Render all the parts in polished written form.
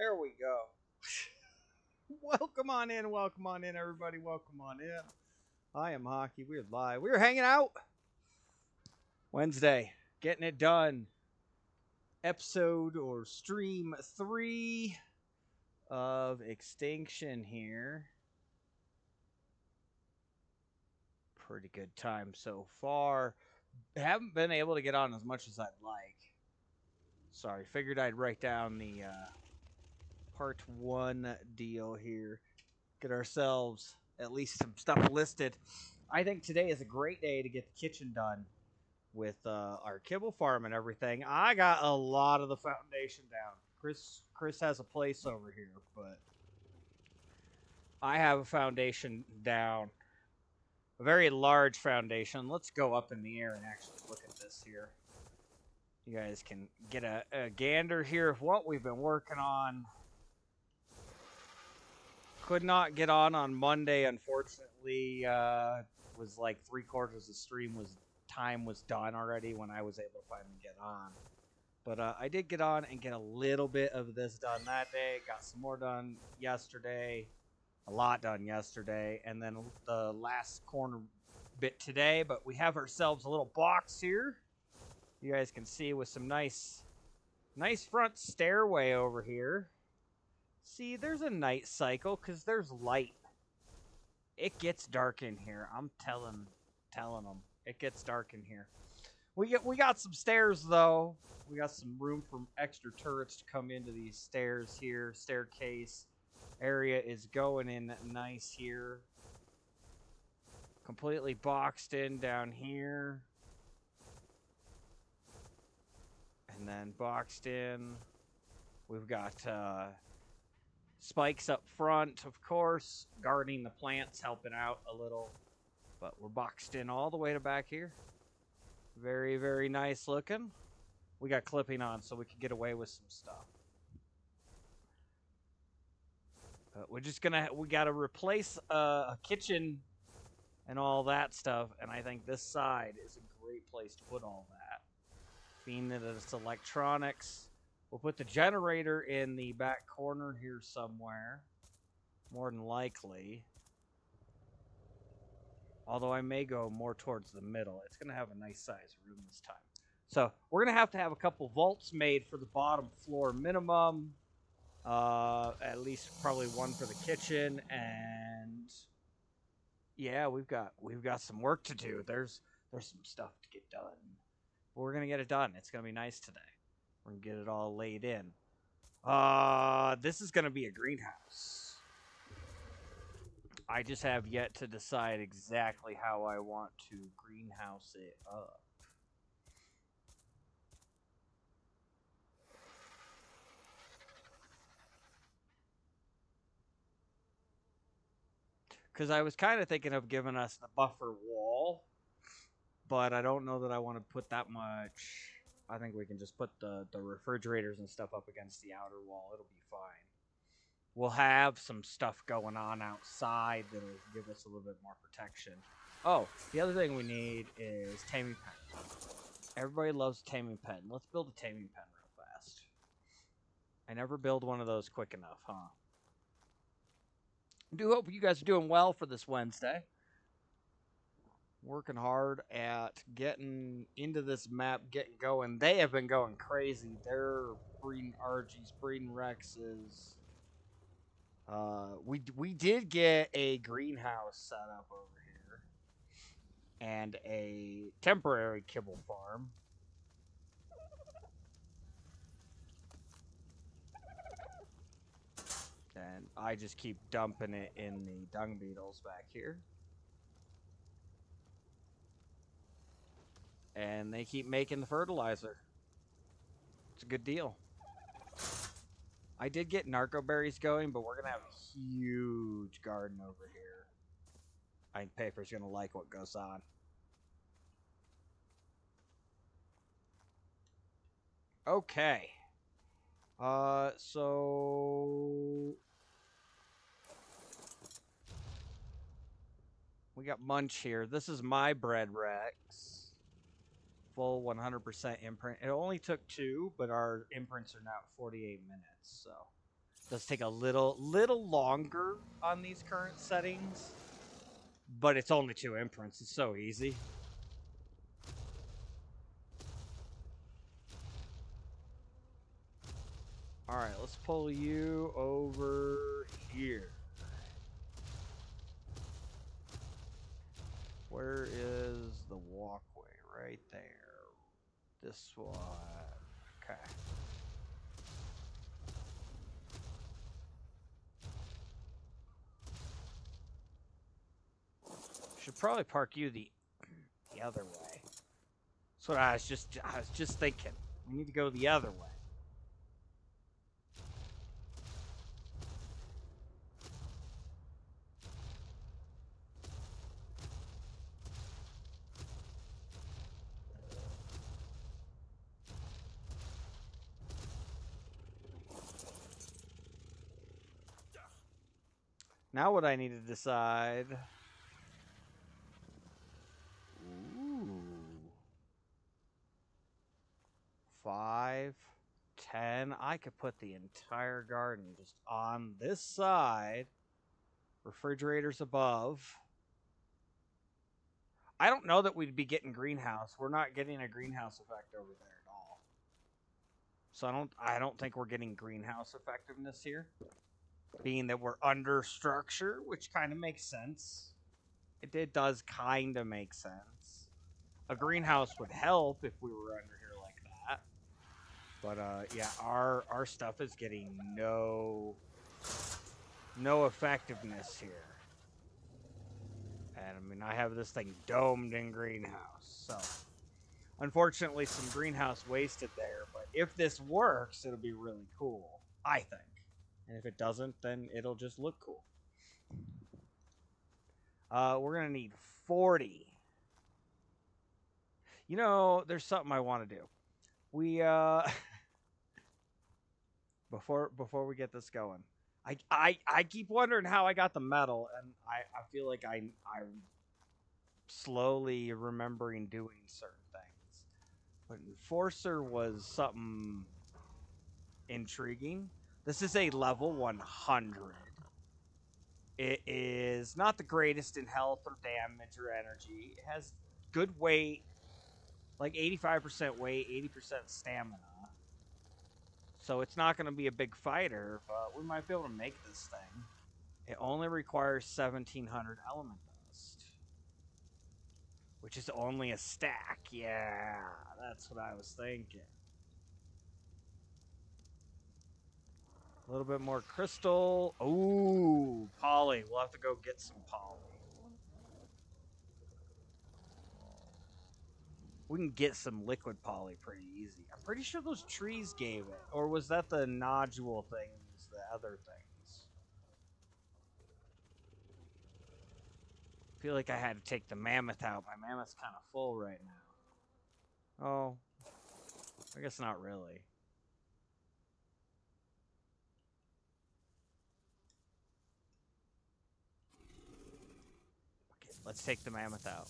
There we go. welcome on in, everybody. Welcome on in. I am Hockey. We're live. We're hanging out. Wednesday, getting it done. Episode or stream 3 of Extinction here. Pretty good time so far. Haven't been able to get on as much as I'd like. Sorry, figured I'd write down the part 1 deal here. Get ourselves at least some stuff listed. I think today is a great day to get the kitchen done with our kibble farm and everything. I got a lot of the foundation down. Chris has a place over here, but I have a foundation down. A very large foundation. Let's go up in the air and actually look at this here. You guys can get a gander here of what we've been working on. Could not get on Monday, unfortunately. Was like 3/4 of the stream time was done already when I was able to finally get on. But I did get on and get a little bit of this done that day. Got some more done yesterday. A lot done yesterday. And then the last corner bit today. But we have ourselves a little box here. You guys can see with some nice front stairway over here. See, there's a night cycle because there's light. It gets dark in here. I'm telling them. It gets dark in here. We got some stairs, though. We got some room for extra turrets to come into these stairs here. Staircase area is going in nice here. Completely boxed in down here. And then boxed in. We've got spikes up front, of course. Guarding the plants, helping out a little. But we're boxed in all the way to back here. Very, very nice looking. We got clipping on so we can get away with some stuff. We got to replace a kitchen and all that stuff. And I think this side is a great place to put all that. Being that it's electronics. We'll put the generator in the back corner here somewhere. More than likely. Although I may go more towards the middle. It's going to have a nice size room this time. So we're going to have a couple vaults made for the bottom floor minimum. At least probably one for the kitchen. And yeah, we've got some work to do. There's some stuff to get done. But we're going to get it done. It's going to be nice today. We're going to get it all laid in. This is going to be a greenhouse. I just have yet to decide exactly how I want to greenhouse it up. Because I was kind of thinking of giving us the buffer wall. But I don't know that I want to put that much. I think we can just put the refrigerators and stuff up against the outer wall. It'll be fine. We'll have some stuff going on outside that'll give us a little bit more protection. Oh, the other thing we need is taming pen. Everybody loves taming pen. Let's build a taming pen real fast. I never build one of those quick enough, huh? I do hope you guys are doing well for this Wednesday. Working hard at getting into this map, getting going. They have been going crazy. They're breeding RGs, breeding Rexes. We did get a greenhouse set up over here. And a temporary kibble farm. And I just keep dumping it in the dung beetles back here. And they keep making the fertilizer. It's a good deal. I did get narco berries going, but we're going to have a huge garden over here. I think Paper's going to like what goes on. Okay. So... we got Munch here. This is my bread Rex. Full 100% imprint. It only took 2, but our imprints are now 48 minutes, so Does take a little longer on these current settings, but it's only 2 imprints. It's so easy. All right, let's pull you over here. Where is the walkway? Right there. This one. Okay. Should probably park you the other way. That's what I was just thinking. We need to go the other way. Now what I need to decide. Ooh. 5, 10. I could put the entire garden just on this side. Refrigerators above. I don't know that we'd be getting greenhouse. We're not getting a greenhouse effect over there at all. So I don't think we're getting greenhouse effectiveness here. Being that we're under structure, which kind of makes sense. It does kind of make sense. A greenhouse would help if we were under here like that. But yeah, our stuff is getting no effectiveness here. And I mean, I have this thing domed in greenhouse, so unfortunately some greenhouse wasted there. But if this works, it'll be really cool, I think. And if it doesn't, then it'll just look cool. We're going to need 40. You know, there's something I want to do. We, before we get this going, I keep wondering how I got the metal, and I feel like I'm slowly remembering doing certain things. But Enforcer was something intriguing. This is a level 100. It is not the greatest in health or damage or energy. It has good weight, like 85% weight, 80% stamina. So it's not going to be a big fighter, but we might be able to make this thing. It only requires 1700 element dust, which is only a stack. Yeah, that's what I was thinking. A little bit more crystal. Ooh, poly. We'll have to go get some poly. We can get some liquid poly pretty easy. I'm pretty sure those trees gave it. Or was that the nodule things, the other things? I feel like I had to take the mammoth out. My mammoth's kind of full right now. Oh, I guess not really. Okay, let's take the mammoth out.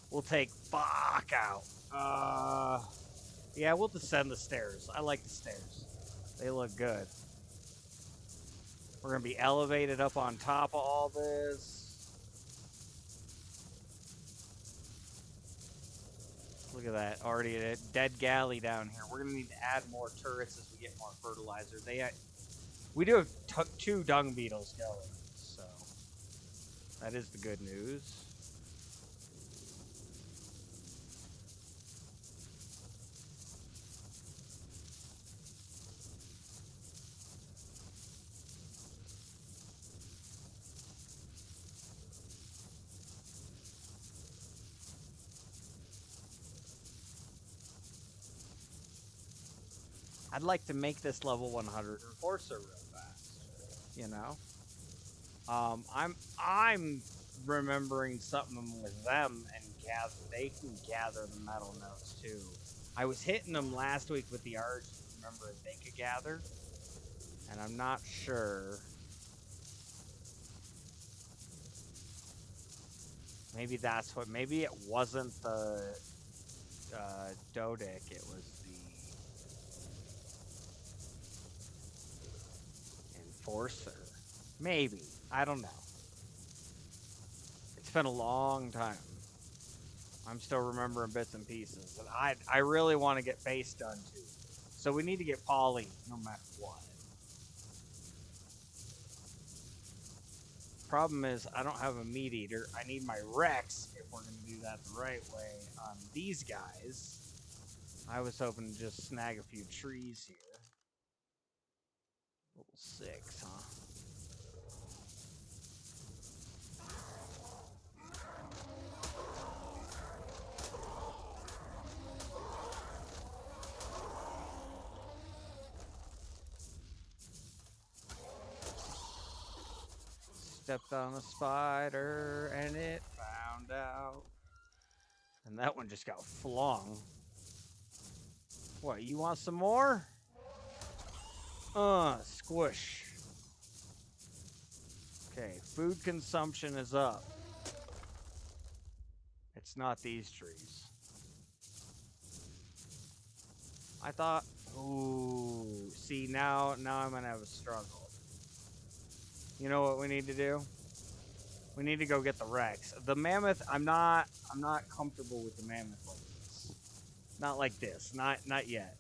We'll take Bach out. Yeah, we'll descend the stairs. I like the stairs. They look good. We're going to be elevated up on top of all this. Look at that. Already a dead galley down here. We're going to need to add more turrets as we get more fertilizer. We do have 2 dung beetles going, so that is the good news. I'd like to make this level 100 Enforcer real fast, you know? I'm remembering something with them, and they can gather the metal notes too. I was hitting them last week with the urge to remember if they could gather, and I'm not sure. Maybe that's what. Maybe it wasn't the Dodic. It was Enforcer. Maybe. I don't know. It's been a long time. I'm still remembering bits and pieces. And I really want to get base done too. So we need to get poly no matter what. Problem is, I don't have a meat eater. I need my Rex if we're going to do that the right way on these guys. I was hoping to just snag a few trees here. Level 6, huh? Stepped on a spider and it found out. And that one just got flung. What, you want some more? Squish. Okay, food consumption is up. It's not these trees. I thought, ooh, see now I'm gonna have a struggle. You know what we need to do? We need to go get the Rex. The mammoth, I'm not comfortable with the mammoth like this. Not like this. Not yet.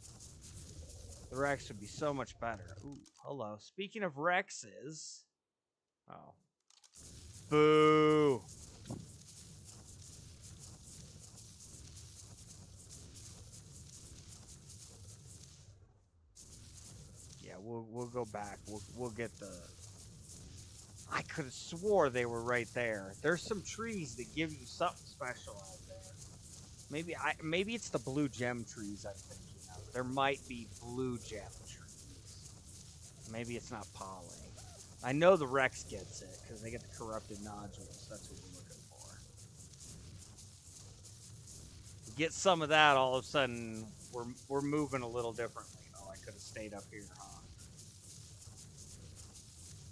The Rex would be so much better. Ooh, hello. Speaking of Rexes. Oh. Boo. Yeah, we'll go back. We'll get the. I could have swore they were right there. There's some trees that give you something special out there. Maybe it's the blue gem trees I'm thinking of. There might be blue gem trees. Maybe it's not poly. I know the Rex gets it because they get the corrupted nodules. That's what we're looking for. Get some of that, all of a sudden we're moving a little differently. Oh, I could have stayed up here, huh?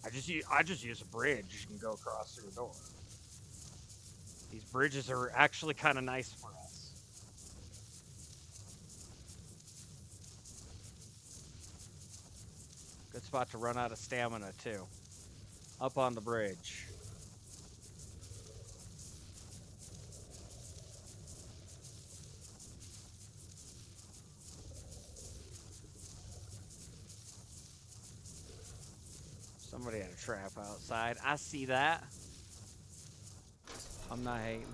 I just use a bridge and go across through the door. These bridges are actually kind of nice for us. Good spot to run out of stamina too. Up on the bridge. Somebody had a trap outside. I see that. I'm not hating.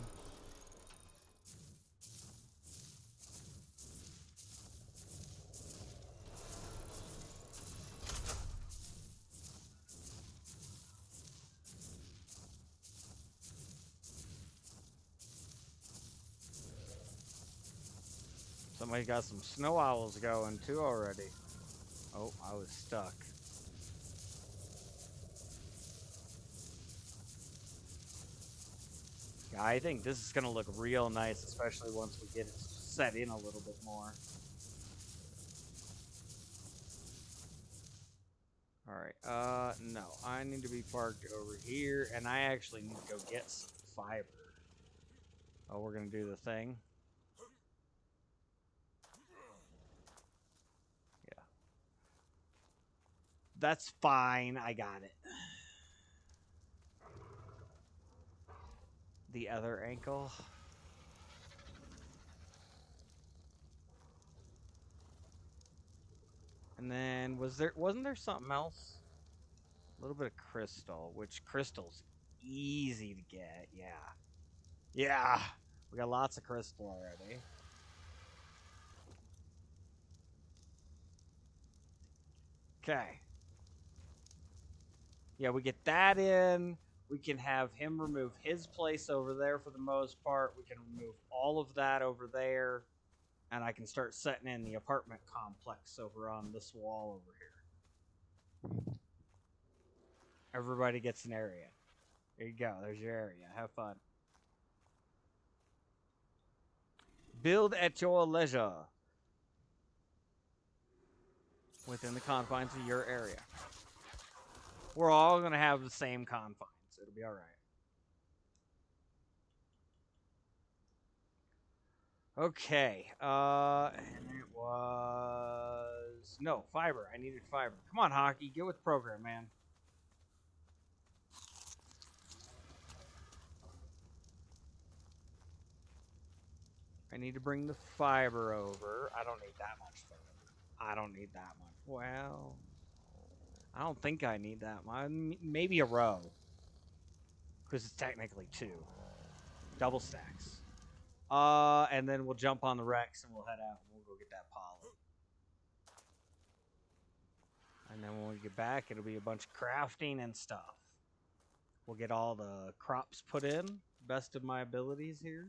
Somebody got some snow owls going too already. Oh, I was stuck. Yeah, I think this is gonna look real nice, especially once we get it set in a little bit more. Alright, no. I need to be parked over here, and I actually need to go get some fiber. Oh, we're gonna do the thing. Yeah. That's fine, I got it. The other ankle. And then wasn't there something else? A little bit of crystal, which crystal's easy to get, yeah. Yeah. We got lots of crystal already. Okay. Yeah, we get that in. We can have him remove his place over there for the most part. We can remove all of that over there. And I can start setting in the apartment complex over on this wall over here. Everybody gets an area. There you go. There's your area. Have fun. Build at your leisure. Within the confines of your area. We're all going to have the same confines. It'll be all right. Okay. And it was... No, fiber. I needed fiber. Come on, Hockey. Get with the program, man. I need to bring the fiber over. I don't need that much fiber. I don't need that much. Well, I don't think I need that much. Maybe a row. Because it's technically 2. Double stacks. And then we'll jump on the Rex and we'll head out and we'll go get that poly. And then when we get back, it'll be a bunch of crafting and stuff. We'll get all the crops put in. Best of my abilities here.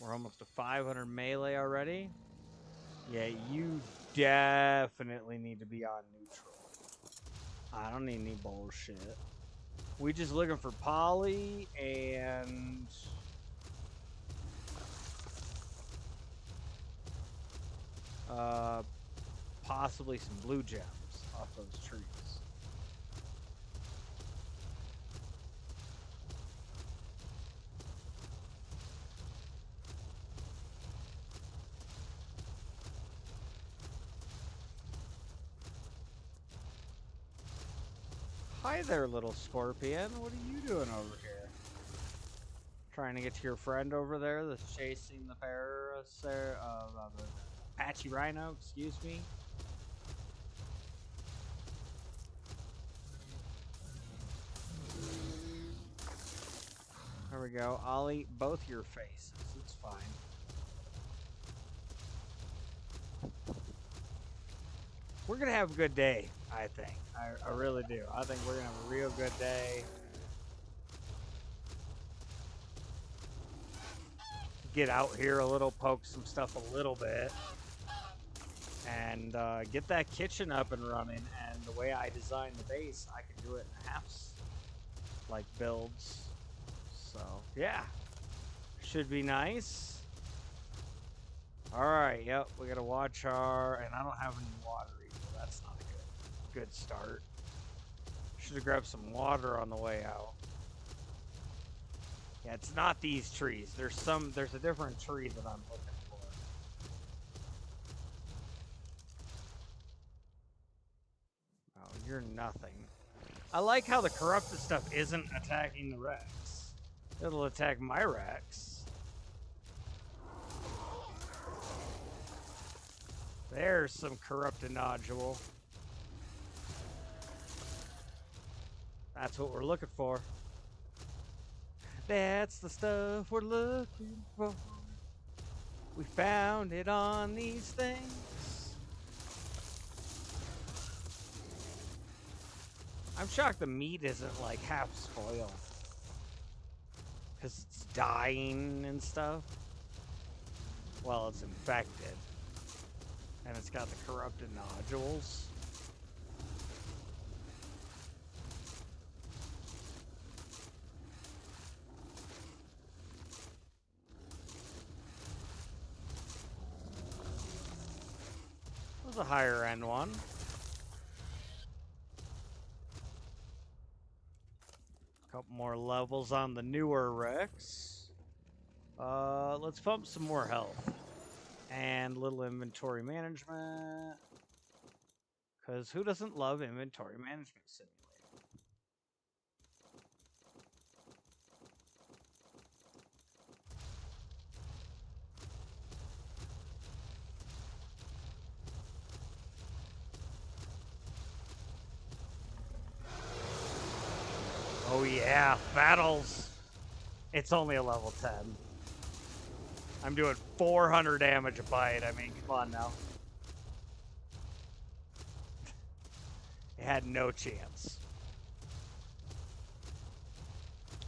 We're almost to 500 melee already. Yeah, you definitely need to be on neutral. I don't need any bullshit. We just looking for poly and possibly some blue gems off those trees. Hi there, little scorpion. What are you doing over here? Trying to get to your friend over there that's chasing the the Apache Rhino, excuse me. There we go. I'll eat both your faces. It's fine. We're going to have a good day, I think. I really do. I think we're going to have a real good day. Get out here a little, poke some stuff a little bit. And get that kitchen up and running. And the way I designed the base, I can do it in halves, like builds. So, yeah. Should be nice. Alright, yep. We got to watch our... And I don't have any water either. That's not a good start. Should have grabbed some water on the way out. Yeah, it's not these trees. There's a different tree that I'm looking for. Oh, you're nothing. I like how the corrupted stuff isn't attacking the Rex. It'll attack my Rex. There's some corrupted nodule. That's what we're looking for. That's the stuff we're looking for. We found it on these things. I'm shocked the meat isn't like half spoiled. Because it's dying and stuff. Well, it's infected. And it's got the corrupted nodules. That was a higher end one. Couple more levels on the newer Rex. Let's pump some more health. And little inventory management. Because who doesn't love inventory management simulator? Oh yeah, battles. It's only a level 10. I'm doing 400 damage a bite. I mean, come on now. It had no chance.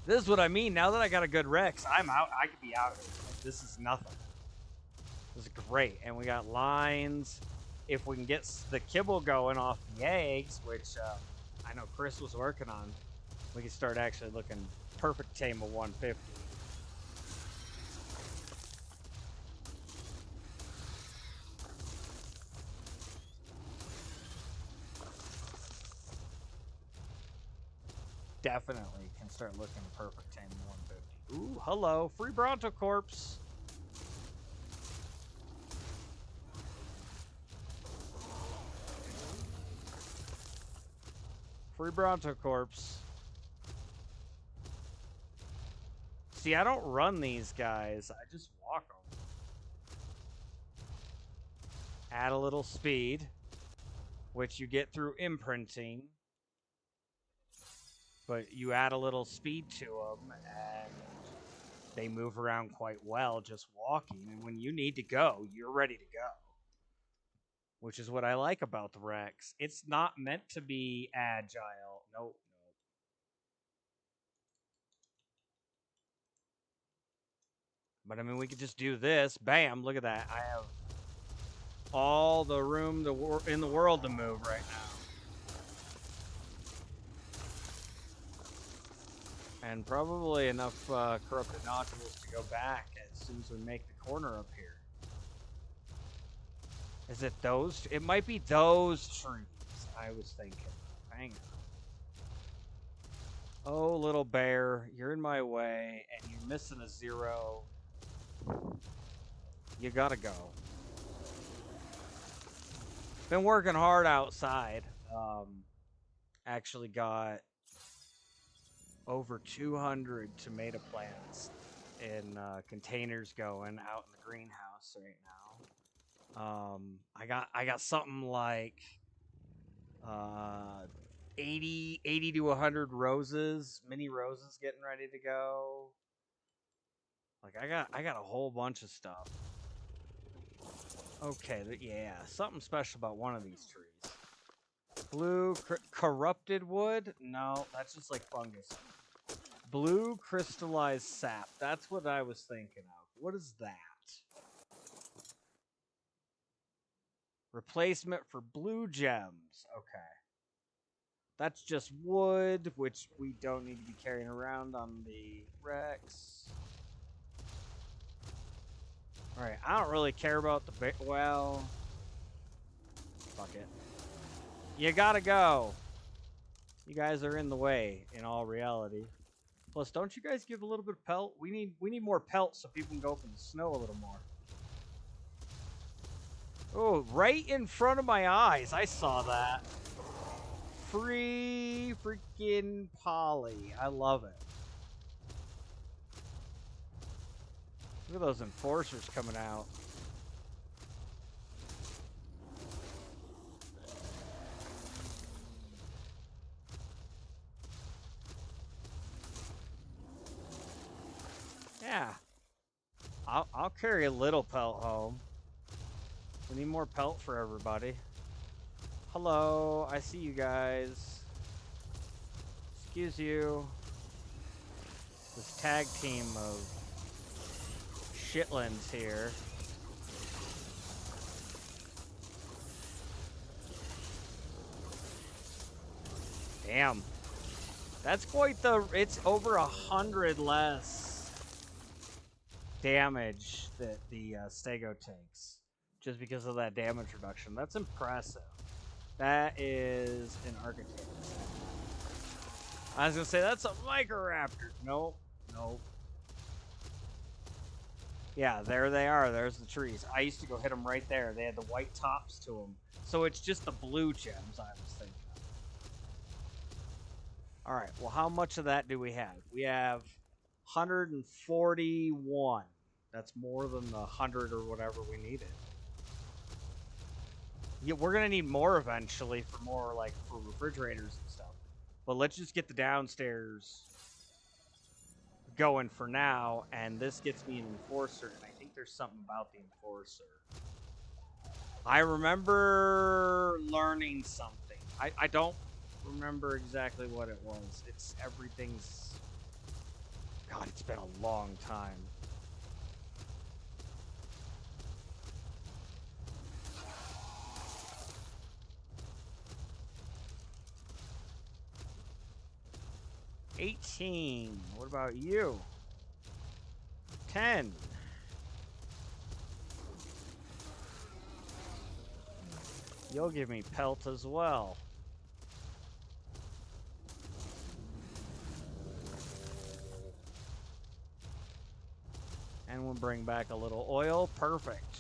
This is what I mean. Now that I got a good Rex, I'm out. I could be out here. Like, this is nothing. This is great. And we got lines. If we can get the kibble going off the eggs, which I know Chris was working on, we can start actually looking perfect tame of 150. Definitely can start looking perfect tame of 150. Ooh, hello, free Bronto Corpse. Free Brontocorps. See, I don't run these guys. I just walk them. Add a little speed, which you get through imprinting. But you add a little speed to them, and they move around quite well just walking. And when you need to go, you're ready to go. Which is what I like about the Rex. It's not meant to be agile. Nope. But I mean, we could just do this. Bam, look at that. I have all the room in the world to move right now. And probably enough corrupted nodules to go back as soon as we make the corner up here. Is it those? It might be those trees, I was thinking. Hang on. Oh, little bear, you're in my way, and you're missing a 0. You gotta go. Been working hard outside. Actually got over 200 tomato plants in containers going out in the greenhouse right now. I got something like 80 to 100 roses, mini roses getting ready to go. Like I got a whole bunch of stuff. Okay, yeah, something special about one of these trees. Blue corrupted wood? No, that's just like fungus. Blue crystallized sap. That's what I was thinking of. What is that? Replacement for blue gems. Okay. That's just wood, which we don't need to be carrying around on the Rex. Alright, I don't really care about the... Well... Fuck it. You gotta go. You guys are in the way, in all reality. Plus, don't you guys give a little bit of pelt? We need more pelt so people can go up in the snow a little more. Oh, right in front of my eyes. I saw that. Free freaking Polly. I love it. Look at those enforcers coming out. Yeah. I'll carry a little pelt home. We need more pelt for everybody. Hello, I see you guys. Excuse you. This tag team of shitlands here. Damn. That's quite the... It's over 100 less damage that the Stego takes. Just because of that damage reduction. That's impressive. That is an architect. I was gonna say that's a Microraptor. Nope. Nope. Yeah, there they are. There's the trees. I used to go hit them right there. They had the white tops to them. So it's just the blue gems I was thinking of. Alright, well how much of that do we have? We have 141. That's more than the 100 or whatever we needed. Yeah, we're gonna need more eventually for more, like, for refrigerators and stuff. But let's just get the downstairs going for now, and this gets me an enforcer, and I think there's something about the enforcer. I remember learning something. I don't remember exactly what it was. It's everything's... God, it's been a long time. $18. What about you? 10. You'll give me pelt as well. And we'll bring back a little oil. Perfect.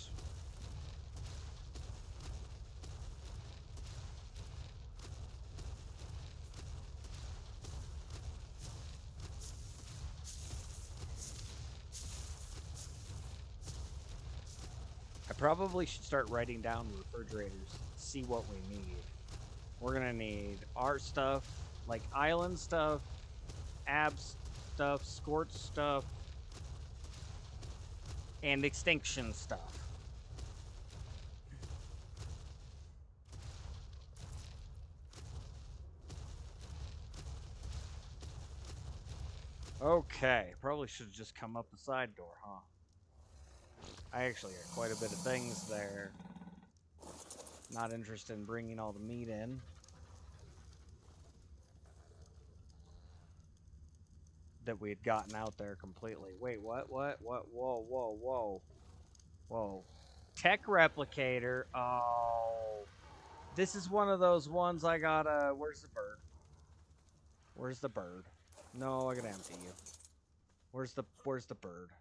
Probably should start writing down the refrigerators, see what we need. We're gonna need our stuff, like island stuff, abs stuff, scorch stuff, and extinction stuff. Okay, probably should have just come up the side door, huh? I actually got quite a bit of things there. Not interested in bringing all the meat in. That we had gotten out there completely. Wait, what? Whoa, whoa, whoa. Whoa. Tech replicator. Oh. This is one of those ones I gotta... Where's the bird? Where's the bird? No, I gotta empty you. Where's the bird?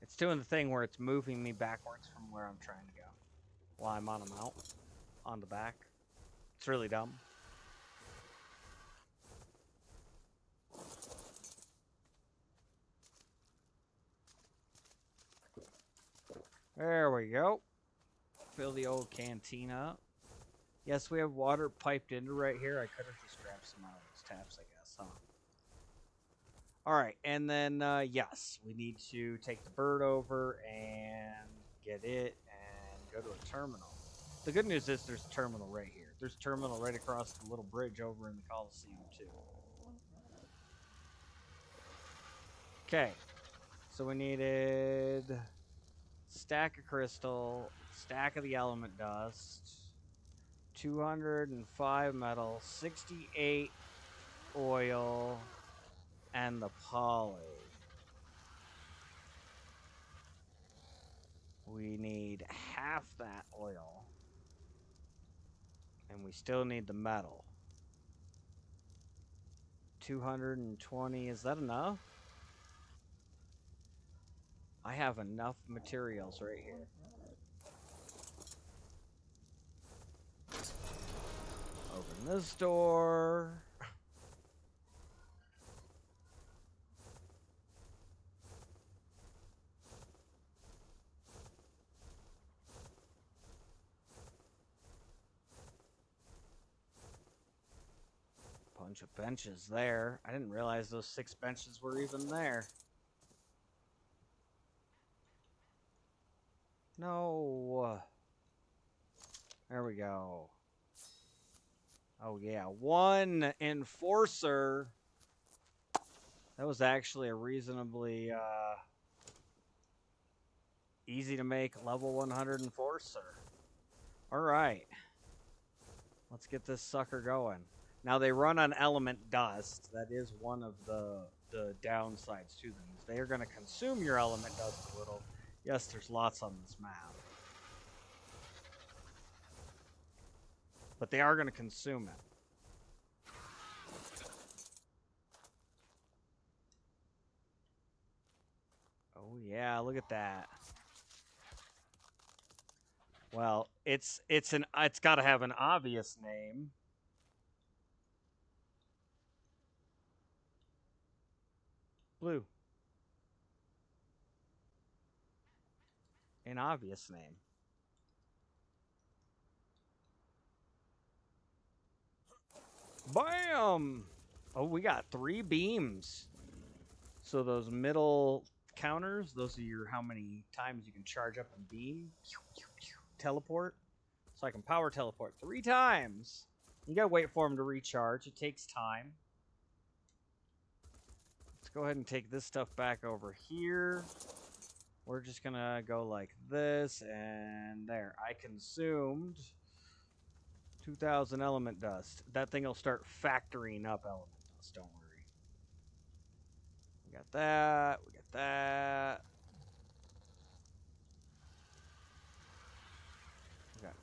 It's doing the thing where it's moving me backwards from where I'm trying to go. While I'm on a mount. On the back. It's really dumb. There we go. Fill the old canteen up. Yes, we have water piped into right here. I could have just grabbed some out of those taps, I guess, huh? Alright, and then, yes, we need to take the bird over and get it and go to a terminal. The good news is there's a terminal right here. There's a terminal right across the little bridge over in the Coliseum, too. Okay, so we needed stack of crystal, stack of the element dust, 205 metal, 68 oil, and the poly. We need half that oil. And we still need the metal. 220, is that enough? I have enough materials right here. Open this door. Bunch of benches there. I didn't realize those 6 benches were even there. No. There we go. Oh yeah, 1 enforcer. That was actually a reasonably easy to make level 100 enforcer. Alright. Let's get this sucker going. Now they run on element dust. That is one of the downsides to them. They are going to consume your element dust a little. Yes, there's lots on this map. But they are going to consume it. Oh yeah, look at that. Well, it's got to have an obvious name. Blue. An obvious name. Bam! Oh, we got 3 beams. So those middle counters, those are your how many times you can charge up and beam. Teleport. So I can power teleport 3 times. You gotta wait for them to recharge. It takes time. Let's go ahead and take this stuff back over here. We're just gonna go like this, and there. I consumed 2,000 element dust. That thing will start factoring up element dust, don't worry. We got that, we got that. We got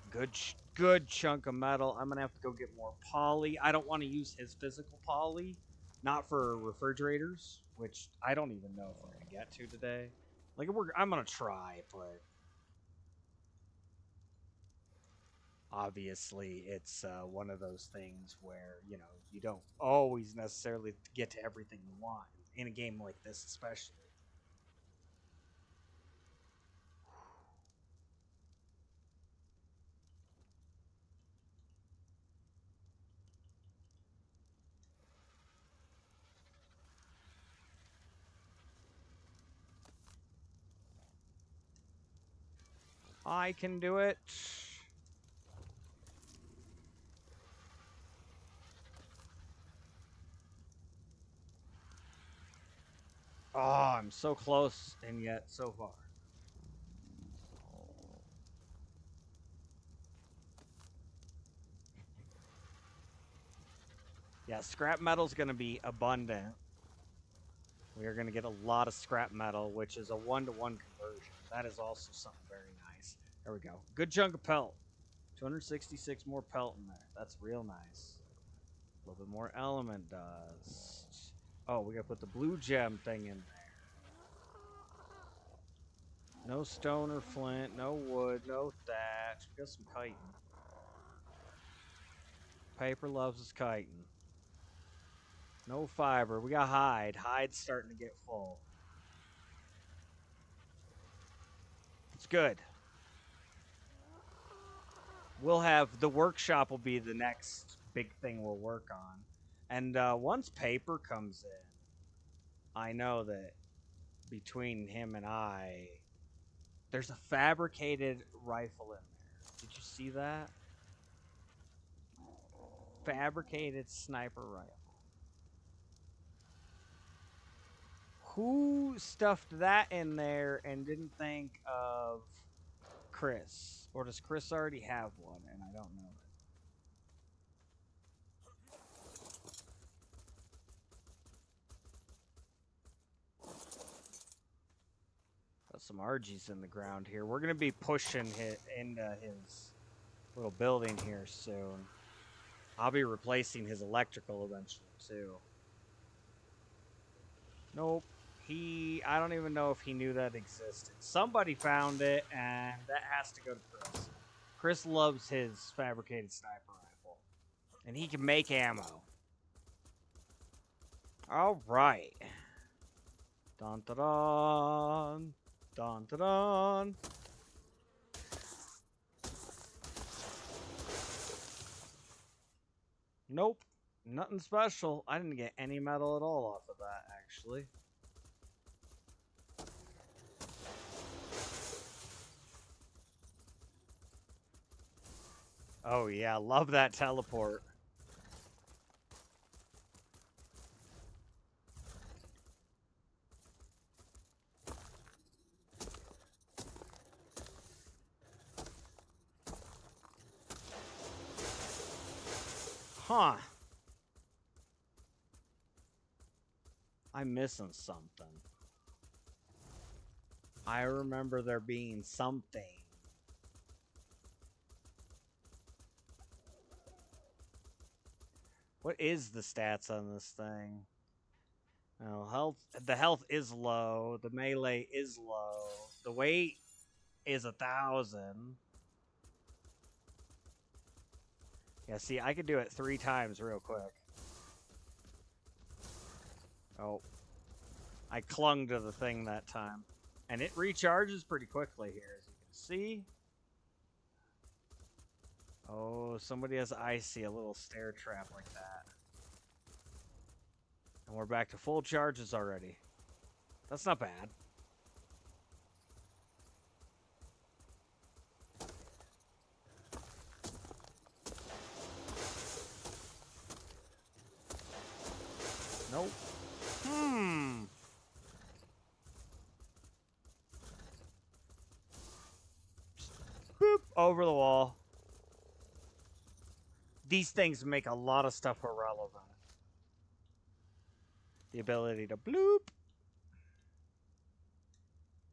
good chunk of metal. I'm gonna have to go get more poly. I don't want to use his physical poly. Not for refrigerators, which I don't even know if we're gonna get to today. Like, I'm gonna try, but obviously it's one of those things where, you know, you don't always necessarily get to everything you want in a game like this, especially. I can do it. Oh, I'm so close and yet so far. Yeah, scrap metal's going to be abundant. We are going to get a lot of scrap metal, which is a 1-to-1 conversion. That is also something very nice. There we go. Good chunk of pelt. 266 more pelt in there. That's real nice. A little bit more element dust. Oh, we got to put the blue gem thing in there. No stone or flint, no wood, no thatch. We got some chitin. Paper loves its chitin. No fiber. We got hide. Hide's starting to get full. It's good. We'll have the workshop will be the next big thing we'll work on. And once paper comes in, I know that between him and I, there's a fabricated rifle in there. Did you see that? Fabricated sniper rifle. Who stuffed that in there and didn't think of Chris? Or does Chris already have one and I don't know it? Got some RGs in the ground here. We're going to be pushing it into his little building here soon. I'll be replacing his electrical eventually too. Nope. I don't even know if he knew that existed. Somebody found it, and that has to go to Chris. Chris loves his fabricated sniper rifle. And he can make ammo. Alright. Dun dun dun. Dun dun dun. Nope. Nothing special. I didn't get any metal at all off of that, actually. Oh, yeah. Love that teleport. Huh. I'm missing something. I remember there being something. What is the stats on this thing? Oh, health. The health is low. The melee is low. The weight is 1,000. Yeah, see, I could do it 3 times real quick. Oh. I clung to the thing that time. And it recharges pretty quickly here, as you can see. Oh, somebody has icy, a little stair trap like that. And we're back to full charges already. That's not bad. Nope. Boop, over the wall. These things make a lot of stuff irrelevant. The ability to bloop.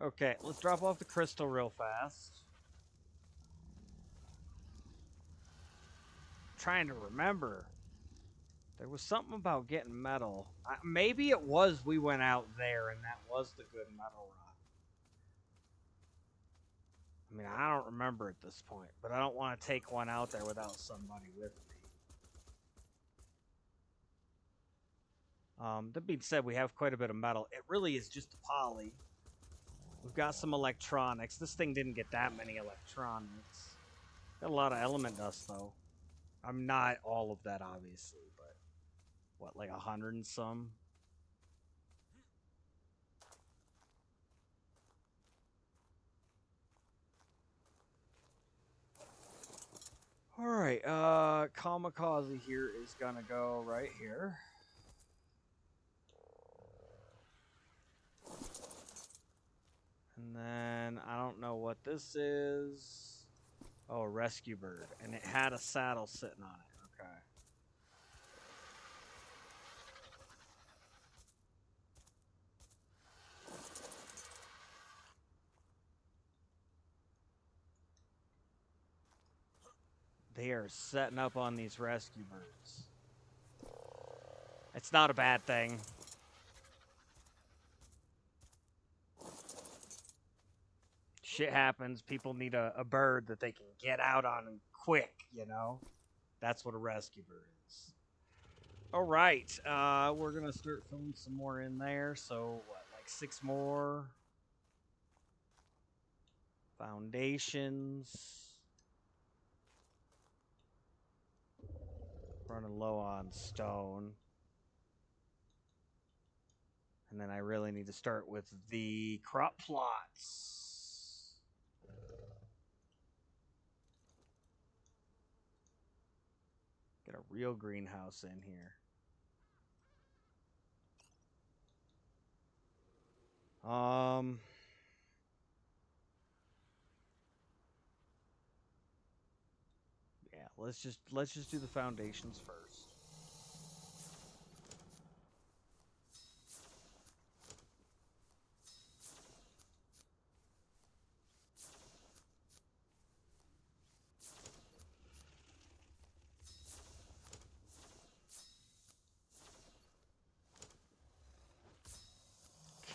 Okay, let's drop off the crystal real fast. I'm trying to remember. There was something about getting metal. Maybe it was we went out there and that was the good metal run. I mean, I don't remember at this point, but I don't want to take one out there without somebody with me. That being said, we have quite a bit of metal. It really is just a poly. We've got some electronics. This thing didn't get that many electronics. Got a lot of element dust, though. I'm not all of that, obviously, but what, like 100 and some? Alright, Kamikaze here is gonna go right here. And then, I don't know what this is. Oh, a rescue bird. And it had a saddle sitting on it. Okay. They are setting up on these rescue birds. It's not a bad thing. Shit happens. People need a bird that they can get out on quick, you know? That's what a rescue bird is. All right. We're going to start filling some more in there. So, what, like 6 more? Foundations. Running low on stone. And then I really need to start with the crop plots. Get a real greenhouse in here. Yeah, let's just do the foundations first.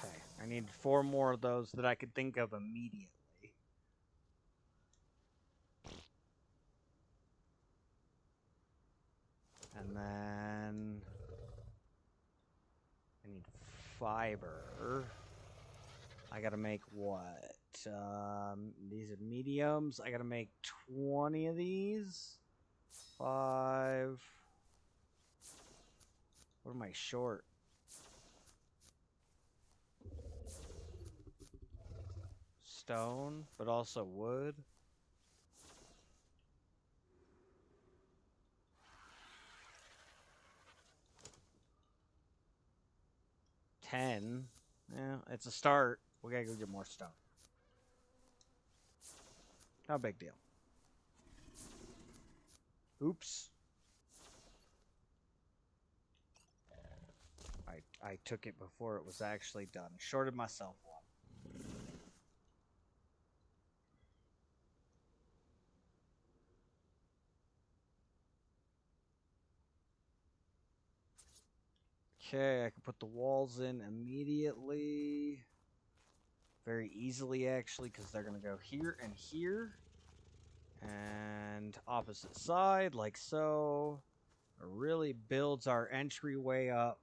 Okay, I need 4 more of those that I could think of immediately. And then I need fiber. I gotta make what? These are mediums. I gotta make 20 of these. 5. What am I short? Stone, but also wood. $10. Yeah, it's a start. We gotta go get more stone. No big deal. Oops. I took it before it was actually done. Shorted myself one. Okay, I can put the walls in immediately. Very easily, actually, because they're going to go here and here. And opposite side, like so. It really builds our entryway up.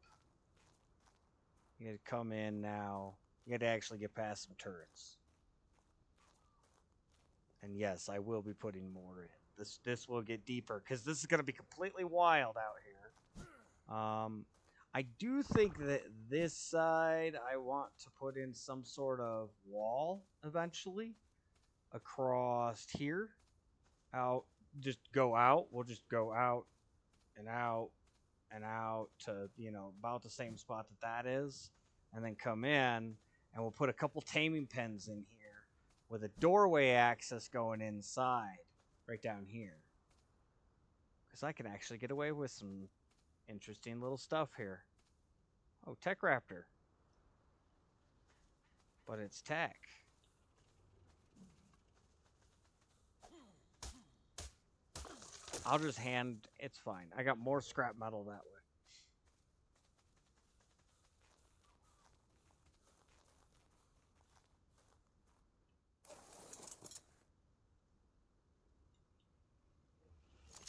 You gotta come in now. You gotta actually get past some turrets. And yes, I will be putting more in. This will get deeper, because this is going to be completely wild out here. I do think that this side I want to put in some sort of wall eventually across here. Out, just go out. We'll just go out and out and out to, you know, about the same spot that is. And then come in, and we'll put a couple taming pens in here with a doorway access going inside right down here. Because I can actually get away with some interesting little stuff here. Oh, Tech Raptor. But it's tech. I'll just hand... It's fine. I got more scrap metal that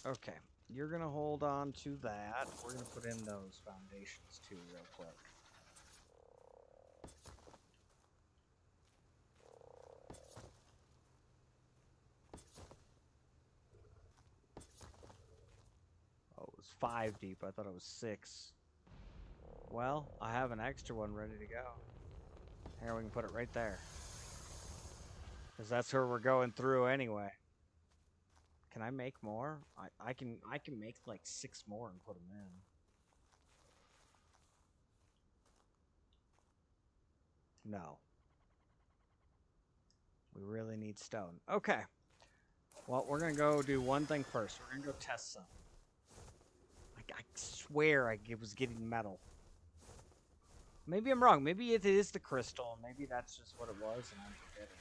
way. Okay. You're gonna hold on to that. We're gonna put in those foundations too, real quick. Oh, it was 5 deep. I thought it was 6. Well, I have an extra one ready to go. Here, we can put it right there. Because that's where we're going through anyway. Can I make more? I can make like 6 more and put them in. No. We really need stone. Okay. Well, we're going to go do one thing first. We're going to go test some. I swear I was getting metal. Maybe I'm wrong. Maybe it is the crystal. Maybe that's just what it was and I'm forgetting.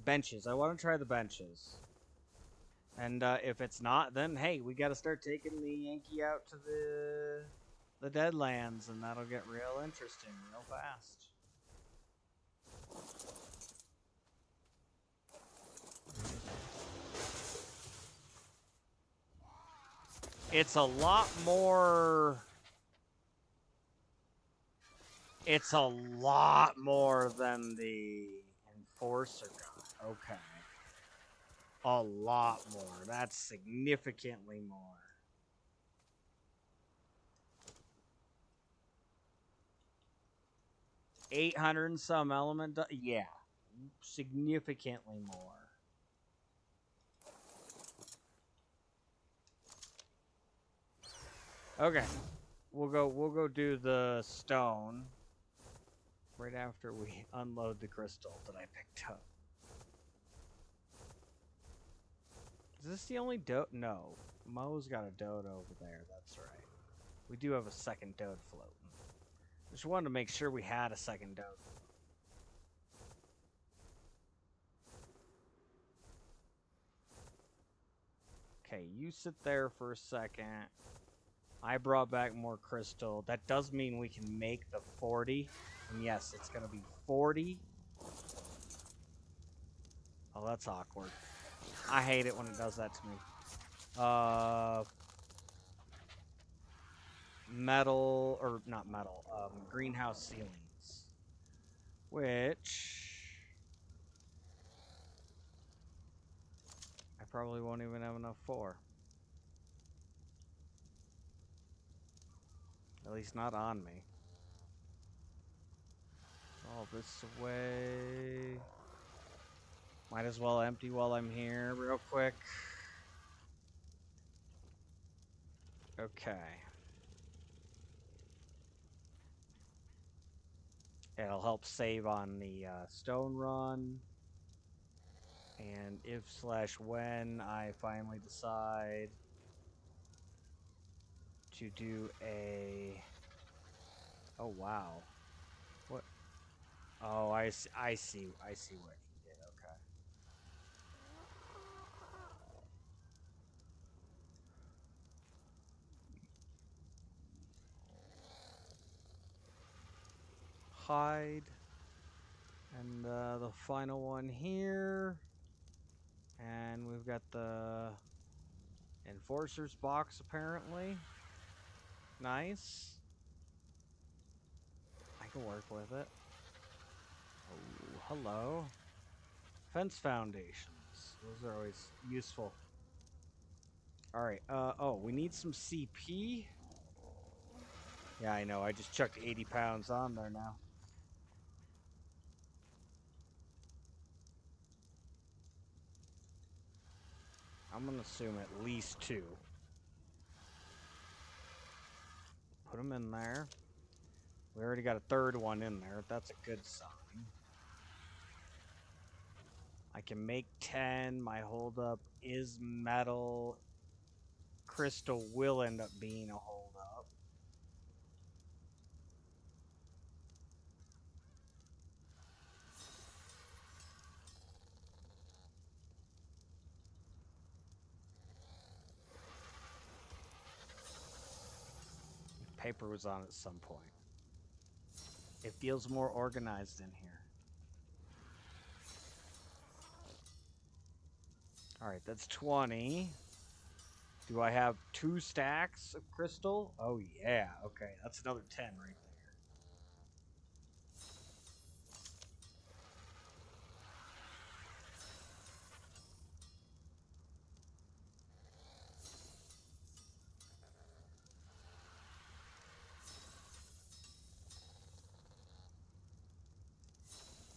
Benches. I want to try the benches. And if it's not, then hey, we got to start taking the Yankee out to the Deadlands, and that'll get real interesting real fast. It's a lot more... It's a lot more than the Enforcer gun. Okay. A lot more. That's significantly more. $800 and some element. Yeah. Significantly more. Okay. We'll go do the stone right after we unload the crystal that I picked up. Is this the only dode? No. Mo's got a dode over there. That's right. We do have a second dode floating. Just wanted to make sure we had a second dode. Okay, you sit there for a second. I brought back more crystal. That does mean we can make the 40. And yes, it's going to be 40. Oh, that's awkward. I hate it when it does that to me. Metal, or not metal, greenhouse ceilings. Which... I probably won't even have enough for. At least not on me. All this away. Might as well empty while I'm here real quick. Okay. It'll help save on the stone run. And if/when I finally decide to do a... Oh, wow. What? Oh, I see what he did. Okay. Hide. And the final one here. And we've got the Enforcer's box, apparently. Nice. I can work with it. Oh, hello. Fence foundations. Those are always useful. Alright, oh, we need some CP. Yeah, I know. I just chucked 80 pounds on there now. I'm going to assume at least 2. Put them in there. We already got a third one in there. That's a good sign. I can make 10. My holdup is metal. Crystal will end up being a holdup. Paper was on at some point. It feels more organized in here. Alright, that's 20. Do I have 2 stacks of crystal? Oh, yeah. Okay, that's another 10 right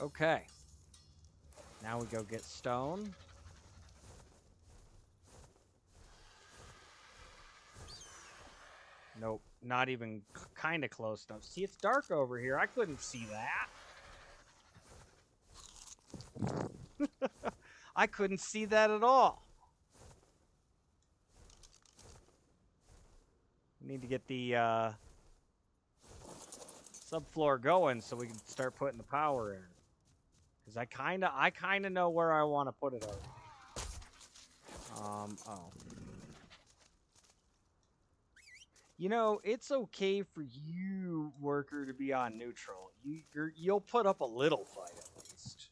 there. Okay. Now we go get stone. Nope, not even kind of close enough. See, it's dark over here. I couldn't see that. I couldn't see that at all. We need to get the subfloor going so we can start putting the power in. Because I kinda know where I want to put it already. Oh. You know, it's okay for you, worker, to be on neutral. You'll put up a little fight at least.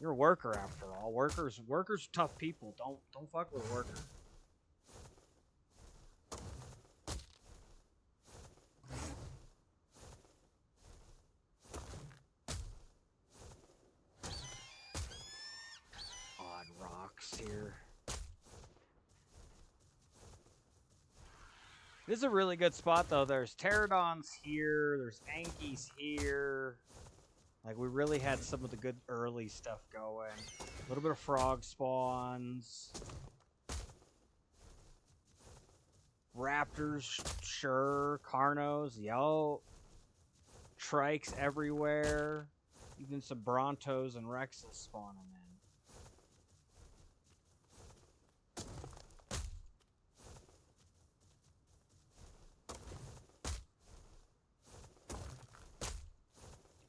You're a worker after all. Workers are tough people. Don't fuck with workers. Odd rocks here. This is a really good spot though. There's pterodons here, there's ankies here. Like, we really had some of the good early stuff going. A little bit of frog spawns. Raptors, sure. Carnos, yo. Trikes everywhere. Even some Brontos and Rexes spawning in.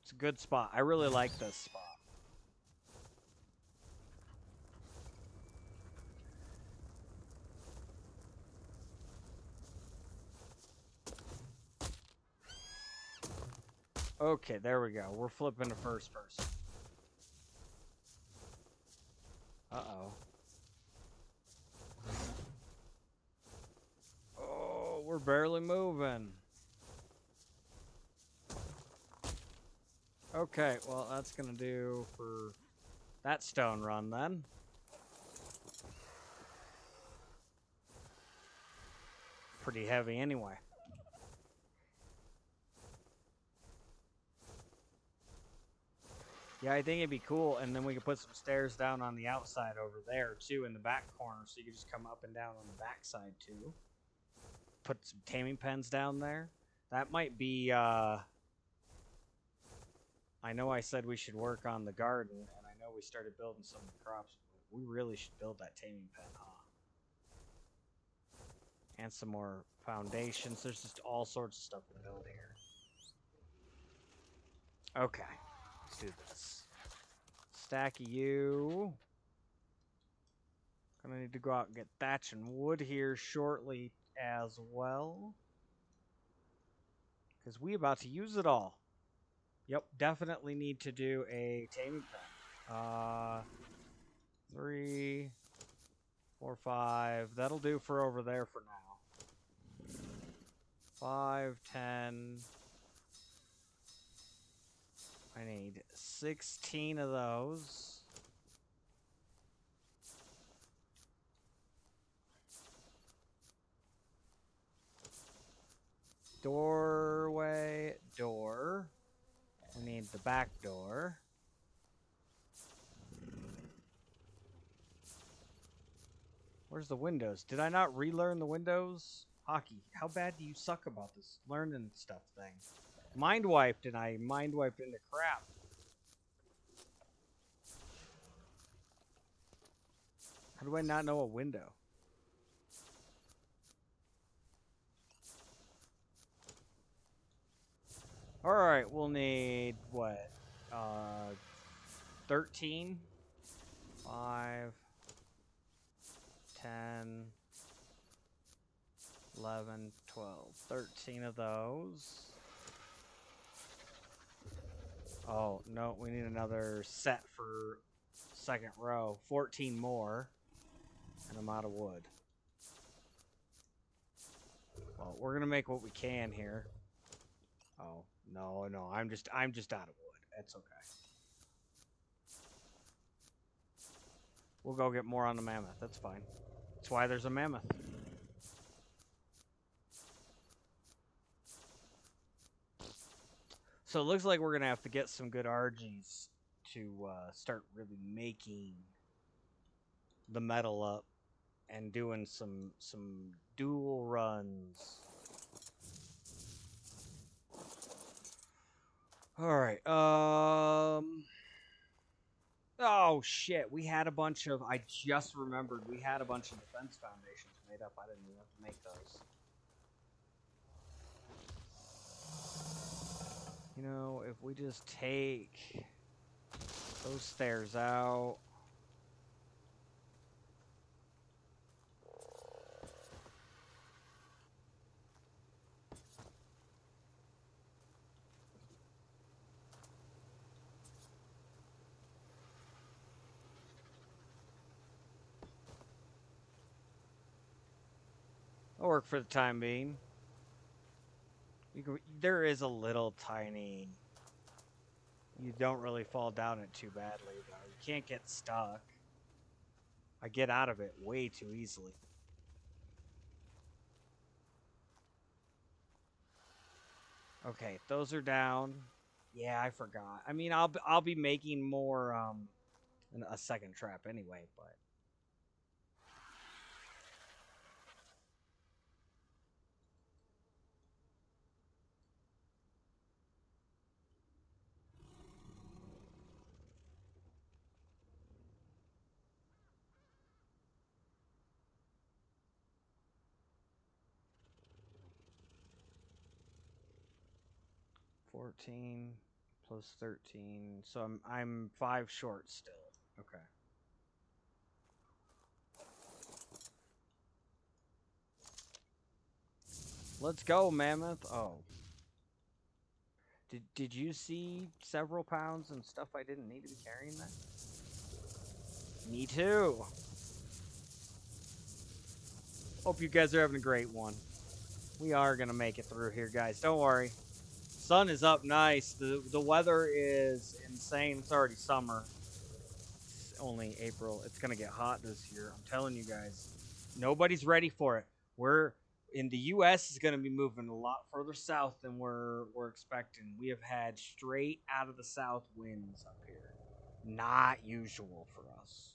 It's a good spot. I really like this spot. Okay, there we go. We're flipping to first person. Uh-oh. Oh, we're barely moving. Okay, well, that's gonna do for that stone run then. Pretty heavy anyway. Yeah, I think it'd be cool, and then we could put some stairs down on the outside over there too, in the back corner, so you can just come up and down on the back side too. Put some taming pens down there. That might be, I know I said we should work on the garden, and I know we started building some of the crops, but we really should build that taming pen, huh? And some more foundations. There's just all sorts of stuff to build here. Okay, let's do this. Stack of you. Gonna need to go out and get thatch and wood here shortly as well. Because we about to use it all. Yep, definitely need to do a taming pen. 3, 4, 5. That'll do for over there for now. 5, 10. I need 16 of those. Doorway, door. We need the back door. Where's the windows? Did I not relearn the windows? Hockey, how bad do you suck about this learning stuff thing? Mind wiped, and I mind wiped into crap. How do I not know a window? Alright, we'll need, what? 13? 5, 10, 11, 12. 13 of those. Oh, no, we need another set for second row. 14 more. And I'm out of wood. we're gonna make what we can here. Oh, no, no, I'm just out of wood. It's okay. We'll go get more on the mammoth. That's fine. That's why there's a mammoth. So it looks like we're gonna have to get some good RGs to start really making the metal up and doing some dual runs. All right. Oh shit, we had a bunch of. I just remembered we had a bunch of defense foundations made up. I didn't even have to make those. You know, if we just take those stairs out. That'll work for the time being. There is a little tiny. You don't really fall down it too badly, though. You can't get stuck. I get out of it way too easily. Okay, those are down. Yeah, I forgot. I mean, I'll be making more a second trap anyway, but. $14 plus 13, so I'm 5 short still. Okay. Let's go, mammoth. Oh. Did you see several pounds and stuff I didn't need to be carrying that? Me too. Hope you guys are having a great one. We are gonna make it through here, guys. Don't worry. Sun is up nice. The weather is insane. It's already summer. It's only April. It's gonna get hot this year. I'm telling you guys. Nobody's ready for it. We're in the U.S. is going to be moving a lot further south than we're expecting. We have had straight out of the south winds up here. Not usual for us.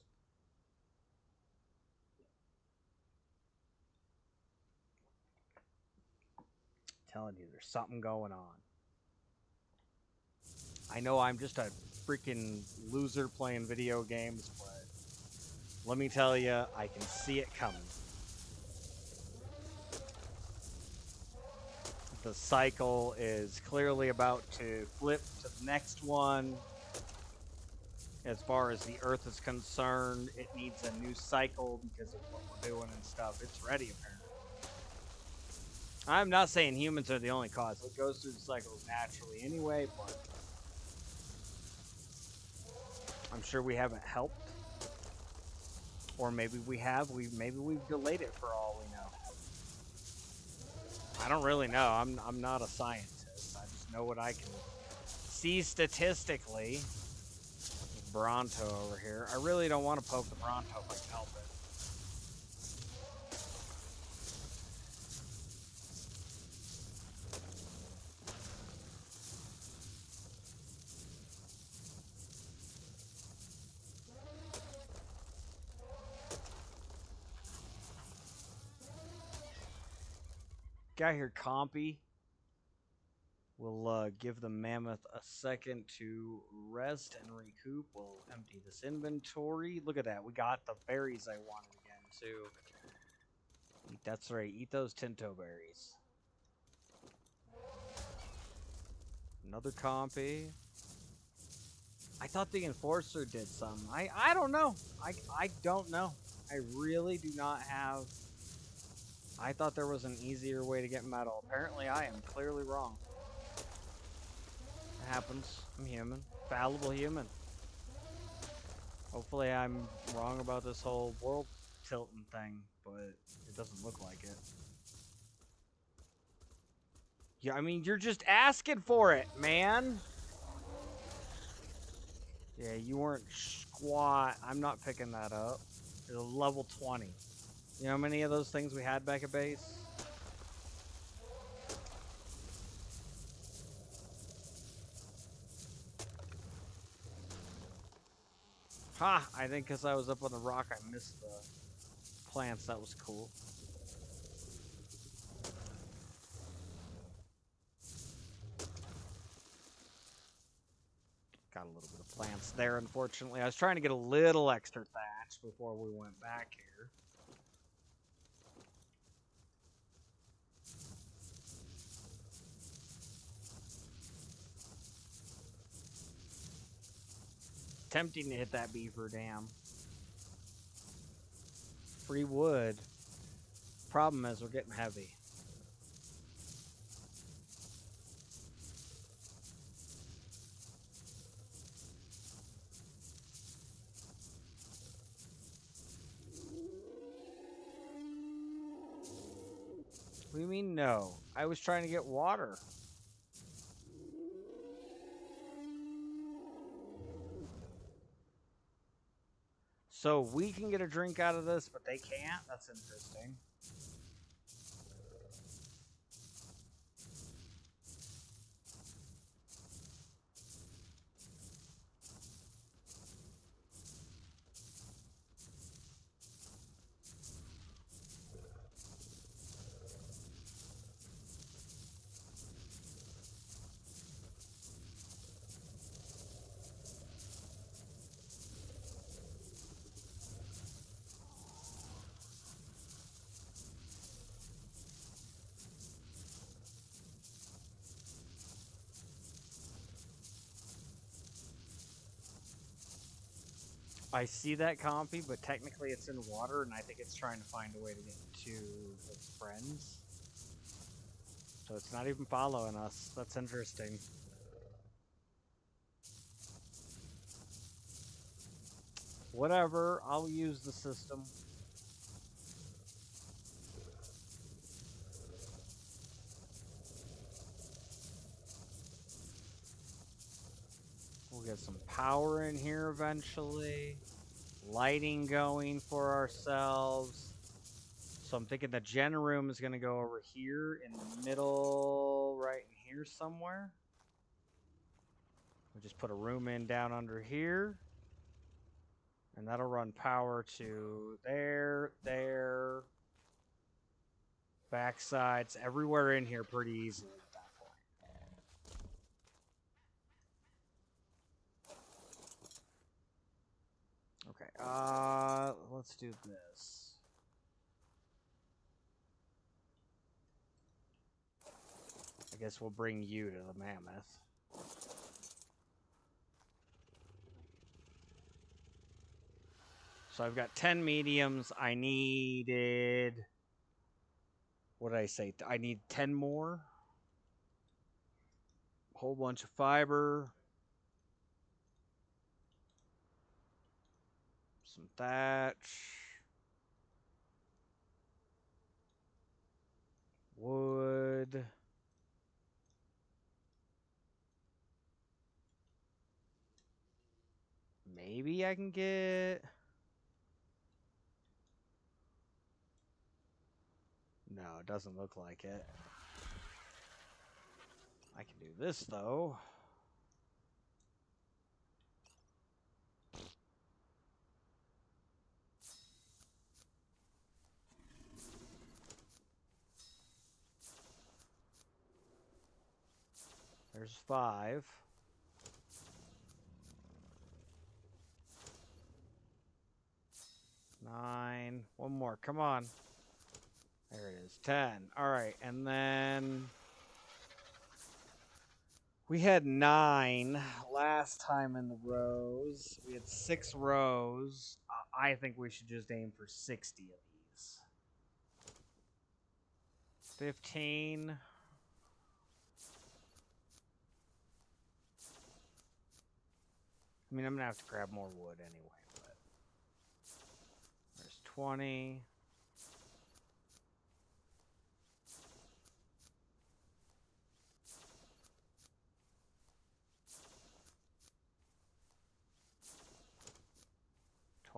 I'm telling you, there's something going on. I know I'm just a freaking loser playing video games, but let me tell you, I can see it coming. The cycle is clearly about to flip to the next one. As far as the Earth is concerned, it needs a new cycle because of what we're doing and stuff. It's ready, apparently. I'm not saying humans are the only cause. It goes through the cycles naturally anyway, but I'm sure we haven't helped. Or maybe we have. Maybe we've delayed it for all we know. I don't really know. I'm not a scientist. I just know what I can see statistically. Bronto over here. I really don't want to poke the Bronto if I can help it. Guy here, Compy. We'll give the mammoth a second to rest and recoup. We'll empty this inventory. Look at that. We got the berries I wanted again, too. That's right. Eat those Tinto berries. Another Compy. I thought the Enforcer did some. I don't know. I don't know. I really do not have... I thought there was an easier way to get metal. Apparently, I am clearly wrong. It happens. I'm human. Fallible human. Hopefully I'm wrong about this whole world tilting thing, but it doesn't look like it. Yeah, I mean, you're just asking for it, man. Yeah, you weren't squat. I'm not picking that up. It's a level 20. You know how many of those things we had back at base? Ha! I think because I was up on the rock, I missed the plants. That was cool. Got a little bit of plants there, unfortunately. I was trying to get a little extra thatch before we went back here. Tempting to hit that beaver dam. Free wood. Problem is, we're getting heavy. What do you mean, no? I was trying to get water. So we can get a drink out of this, but they can't? That's interesting. I see that compy, but technically it's in water, and I think it's trying to find a way to get to its friends. So it's not even following us. That's interesting. Whatever, I'll use the system. We'll get some power in here eventually. Lighting going for ourselves. So I'm thinking the gen room is going to go over here in the middle, right in here somewhere. We'll just put a room in down under here. And that'll run power to there, there. Backsides, everywhere in here pretty easily at that point. Okay, let's do this. I guess we'll bring you to the mammoth. So I've got 10 mediums. I needed... What did I say? I need 10 more. A whole bunch of fiber. Some thatch. Wood. Maybe I can get... No, it doesn't look like it. I can do this, though. There's 5. Nine. One more. Come on. There it is. 10. All right. And then we had 9 last time in the rows. We had 6 rows. I think we should just aim for 60 of these. 15. I mean, I'm going to have to grab more wood anyway, but there's 20.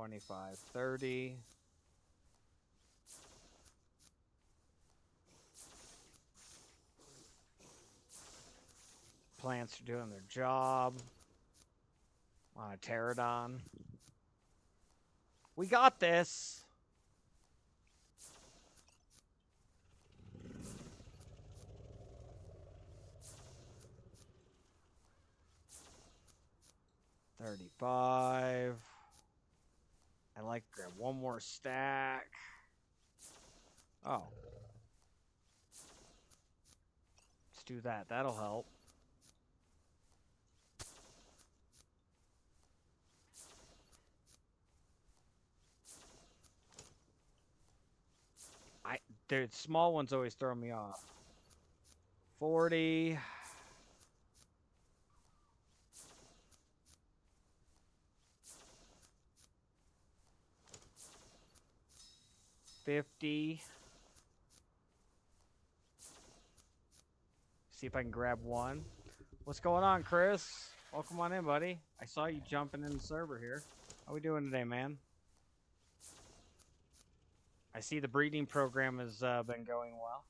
25, 30. Plants are doing their job. On a pterodon. We got this. $35. I'd like to grab one more stack. Oh. Let's do that. That'll help. The small ones always throw me off. 40. 50. See if I can grab one. What's going on, Chris? Welcome on in, buddy. I saw you jumping in the server here. How we doing today, man? I see the breeding program has been going well.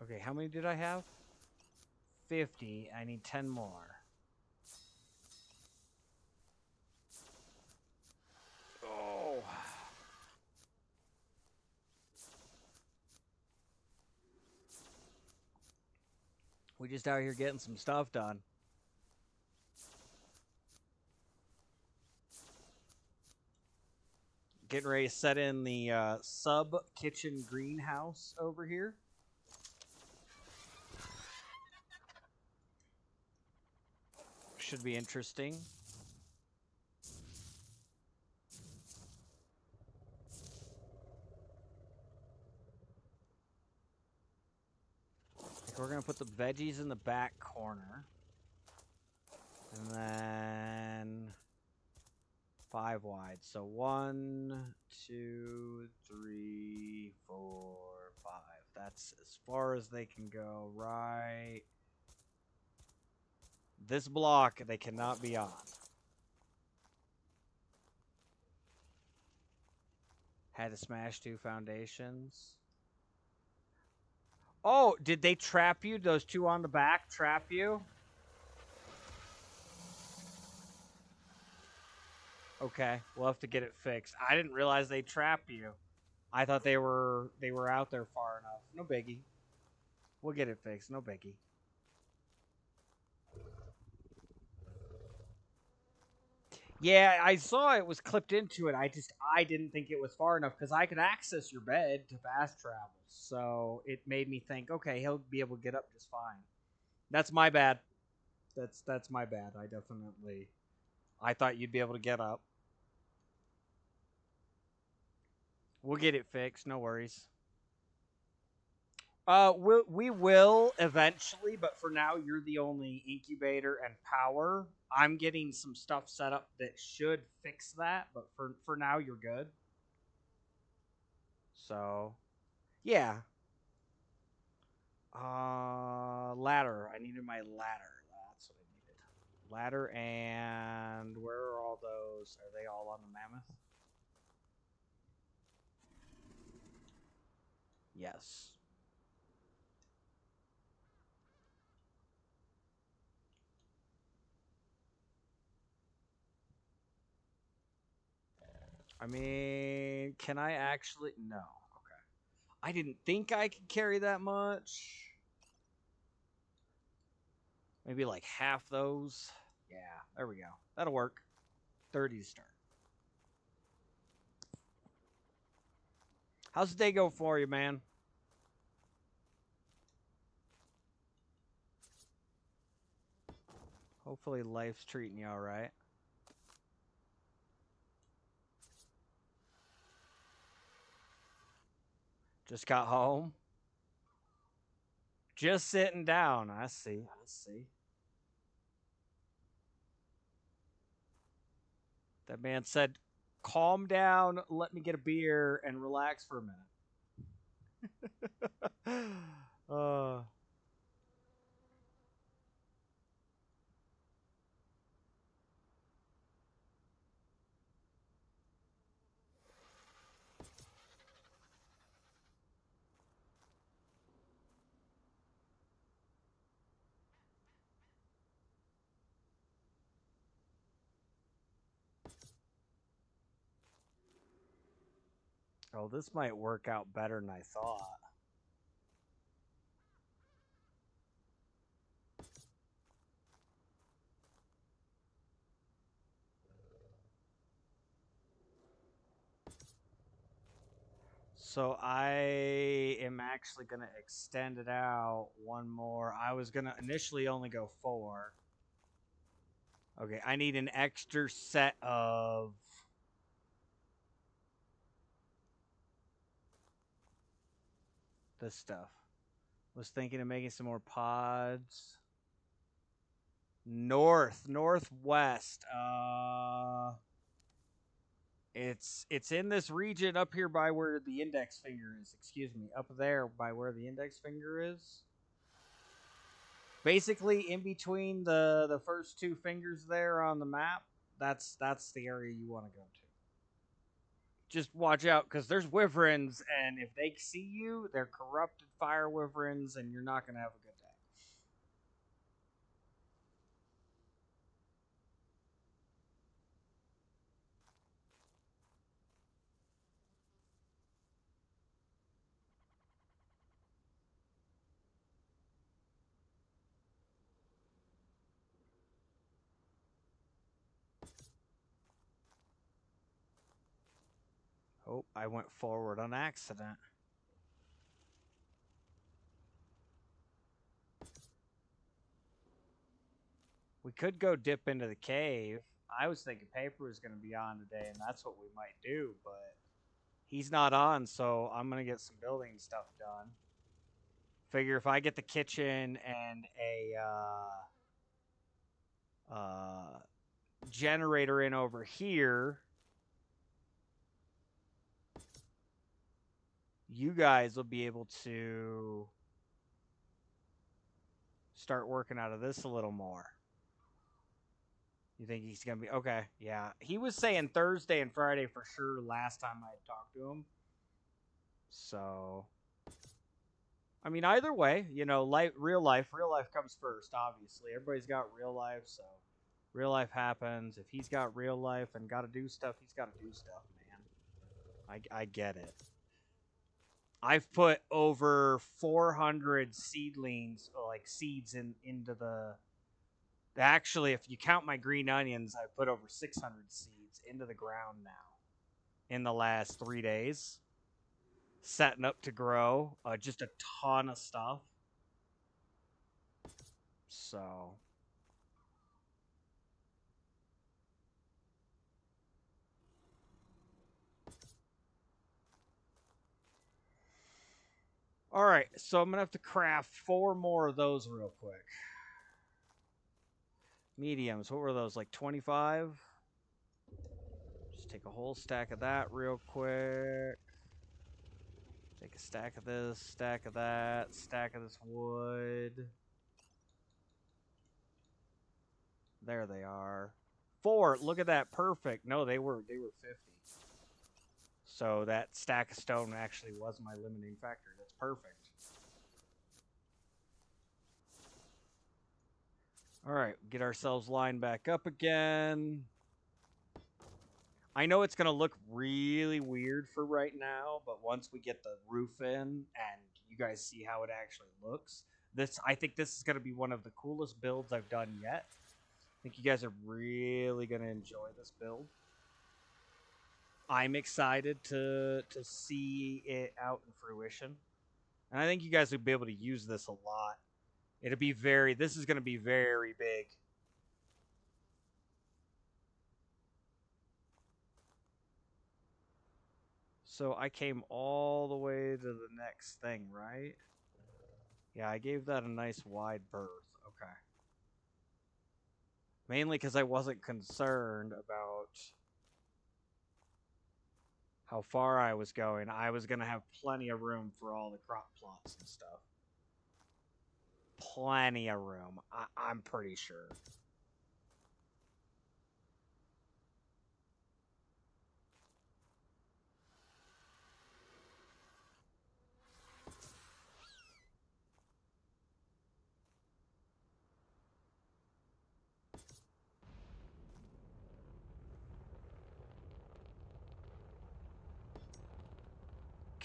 Okay, how many did I have? 50. I need 10 more. Oh. We just out here getting some stuff done. Getting ready to set in the sub-kitchen greenhouse over here. Should be interesting. We're going to put the veggies in the back corner. And then 5 wide. So 1, 2, 3, 4, 5. That's as far as they can go, right? This block they cannot be on. Had to smash 2 foundations. Oh, did they trap you? Those 2 on the back trap you? Okay, we'll have to get it fixed. I didn't realize they trapped you. I thought they were out there far enough. No biggie. We'll get it fixed. No biggie. Yeah, I saw it was clipped into it. I didn't think it was far enough because I could access your bed to fast travel. So it made me think, okay, he'll be able to get up just fine. That's my bad. That's my bad. I thought you'd be able to get up. We'll get it fixed. No worries. We will eventually, but for now, you're the only incubator and power. I'm getting some stuff set up that should fix that, but for now, you're good. So, yeah. Ladder. I needed my ladder. That's what I needed. Ladder, and where are all those? Are they all on the mammoth? Yes. I mean, can I actually? No. Okay. I didn't think I could carry that much. Maybe like half those. Yeah, there we go. That'll work. 30 to start. How's the day go for you, man? Hopefully life's treating you all right. Just got home. Just sitting down. I see. That man said, calm down, let me get a beer, and relax for a minute. uh, oh, this might work out better than I thought. So I am actually going to extend it out one more. I was going to initially only go 4. Okay, I need an extra set of this stuff. Was thinking of making some more pods. Northwest. It's in this region up here by where the index finger is. Excuse me, up there by where the index finger is. Basically, in between the first 2 fingers there on the map. That's the area you want to go to. Just watch out, because there's wyverns, and if they see you, they're corrupted fire wyverns, and you're not gonna have a good day. Oh, I went forward on accident. We could go dip into the cave. I was thinking Paper was going to be on today, and that's what we might do, but he's not on, so I'm going to get some building stuff done. Figure if I get the kitchen and a generator in over here, you guys will be able to start working out of this a little more. You think he's going to be okay? Yeah. He was saying Thursday and Friday for sure last time I talked to him. So, I mean, either way, you know, real life comes first, obviously. Everybody's got real life, so real life happens. If he's got real life and got to do stuff, he's got to do stuff, man. I get it. I've put over 400 seedlings, like seeds, into the. Actually, if you count my green onions, I put over 600 seeds into the ground now in the last 3 days, setting up to grow. Just a ton of stuff. So. All right, so I'm going to have to craft 4 more of those real quick. Mediums, what were those, like 25? Just take a whole stack of that real quick. Take a stack of this, stack of that, stack of this wood. There they are. 4, look at that, perfect. No, they were 50. So that stack of stone actually was my limiting factor. That's perfect. All right, get ourselves lined back up again. I know it's going to look really weird for right now, but once we get the roof in and you guys see how it actually looks, I think this is going to be one of the coolest builds I've done yet. I think you guys are really going to enjoy this build. I'm excited to see it out in fruition. And I think you guys will be able to use this a lot. This is going to be very big. So I came all the way to the next thing, right? Yeah, I gave that a nice wide berth. Okay. Mainly because I wasn't concerned about how far I was going, I was going to have plenty of room for all the crop plots and stuff. Plenty of room. I'm pretty sure.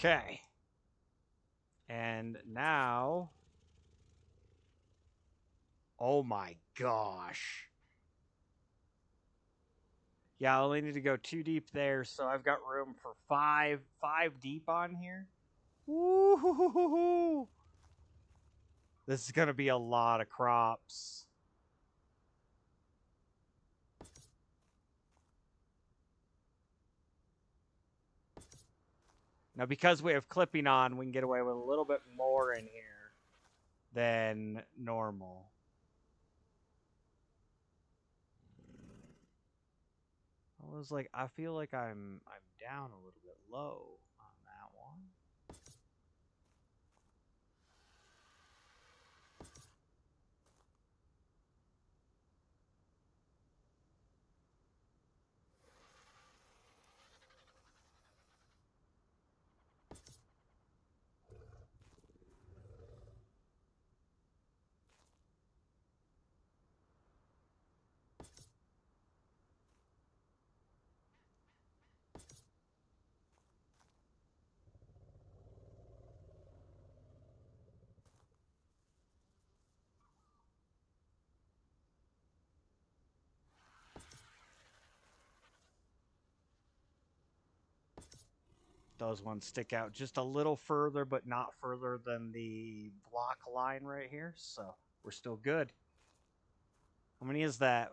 Okay. And now... Oh my gosh. Yeah, I only need to go 2 deep there, so I've got room for 5 deep on here. Woo-hoo-hoo-hoo-hoo. This is going to be a lot of crops. Now, because we have clipping on, we can get away with a little bit more in here than normal. I feel like I'm down a little bit low on that one. Those ones stick out just a little further, but not further than the block line right here. So we're still good. How many is that?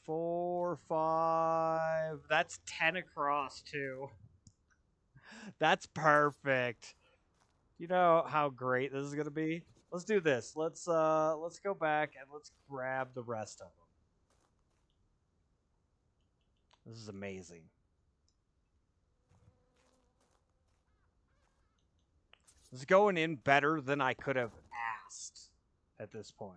4, 5. That's 10 across, too. That's perfect. You know how great this is going to be? Let's do this. Let's go back and let's grab the rest of them. This is amazing. This is going in better than I could have asked at this point.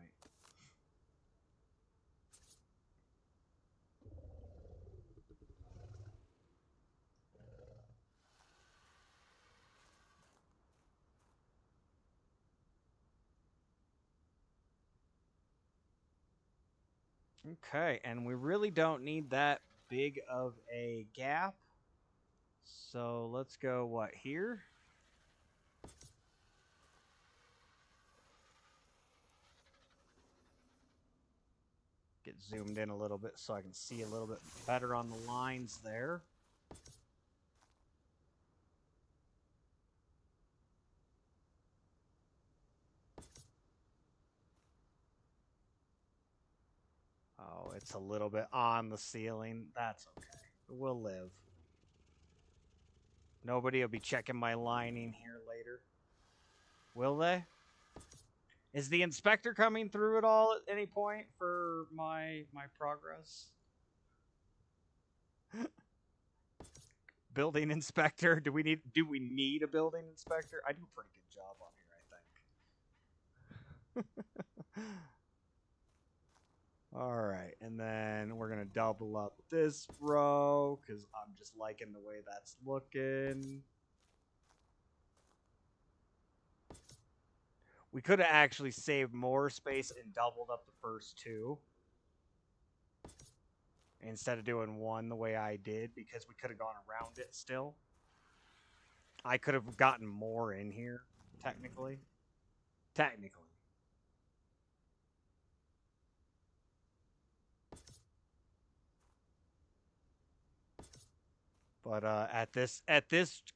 Okay, and we really don't need that big of a gap. So let's go, what, here? Get zoomed in a little bit so I can see a little bit better on the lines there. Oh, it's a little bit on the ceiling. That's okay. We'll live. Nobody will be checking my lining here later. Will they? Is the inspector coming through at all at any point for my progress? Building inspector? Do we need a building inspector? I do a pretty good job on here, I think. All right, and then we're gonna double up this row because I'm just liking the way that's looking. We could have actually saved more space and doubled up the first 2 instead of doing 1 the way I did, because we could have gone around it still. I could have gotten more in here, technically. But at this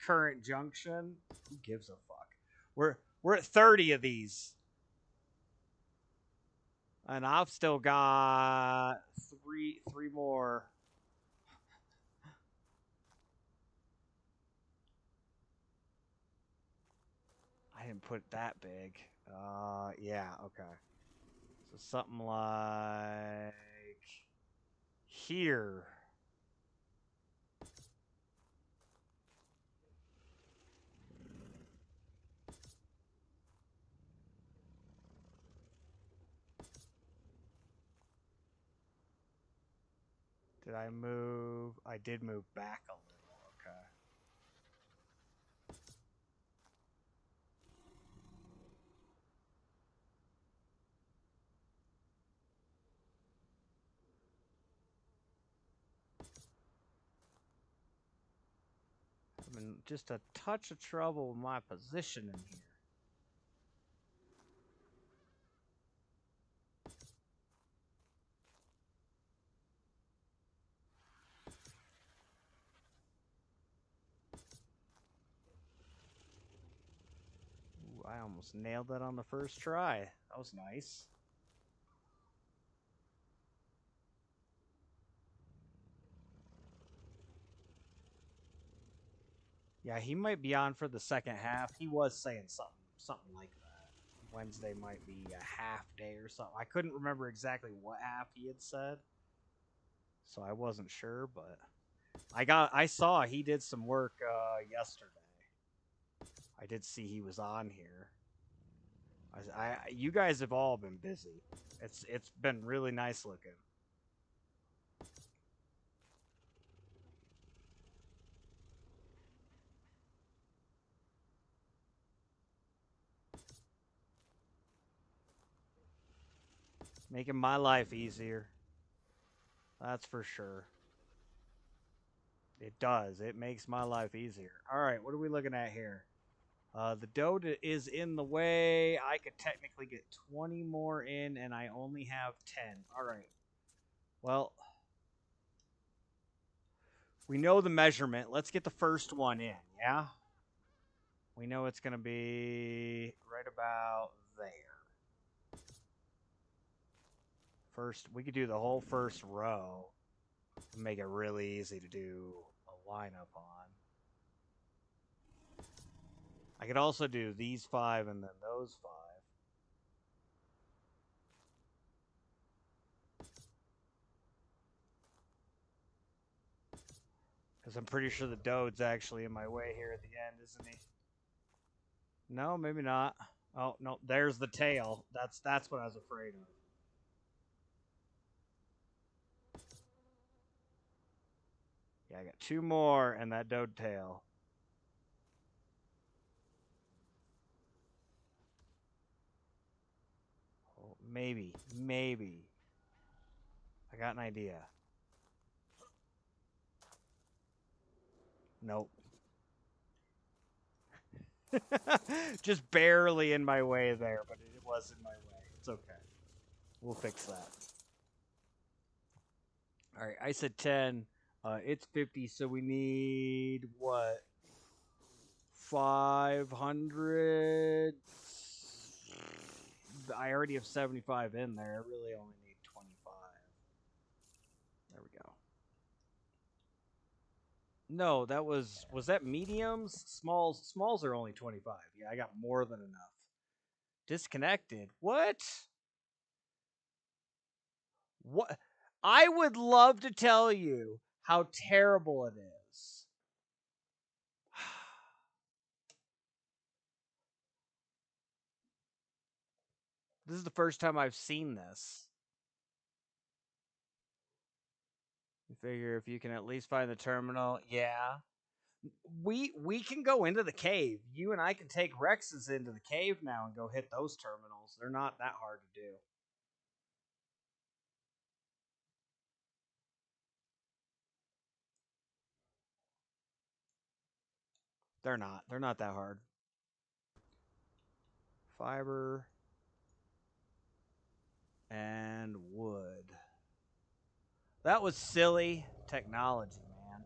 current junction, who gives a fuck? We're at 30 of these. And I've still got three more. I didn't put that big. Yeah, okay. So something like here. Did I move? I did move back a little. Okay. I'm in just a touch of trouble with my position in here. Ooh, I almost nailed that on the first try. That was nice. Yeah, he might be on for the second half. He was saying something like that. Wednesday might be a half day or something. I couldn't remember exactly what half he had said, so I wasn't sure. But I saw he did some work yesterday. I did see he was on here. You guys have all been busy. It's been really nice looking. Making my life easier. That's for sure. It does. It makes my life easier. All right, what are we looking at here? The dough is in the way. I could technically get 20 more in, and I only have 10. All right. Well, we know the measurement. Let's get the first one in, yeah? We know it's going to be right about there. First, we could do the whole first row. Make it really easy to do a lineup on. I could also do these 5 and then those 5. Because I'm pretty sure the Dode's actually in my way here at the end, isn't he? No, maybe not. Oh, no, there's the tail. That's what I was afraid of. Yeah, I got 2 more and that Dode tail. Oh, maybe. I got an idea. Nope. Just barely in my way there, but it was in my way. It's okay. We'll fix that. All right, I said 10. It's 50, so we need what? 500. I already have 75 in there. I really only need 25. There we go. No, was that mediums? Smalls are only 25. Yeah, I got more than enough. Disconnected. What? What? I would love to tell you how terrible it is. This is the first time I've seen this. You figure if you can at least find the terminal, yeah. We can go into the cave. You and I can take Rexes into the cave now and go hit those terminals. They're not that hard to do. They're not. They're not that hard. Fiber and wood. That was silly technology, man.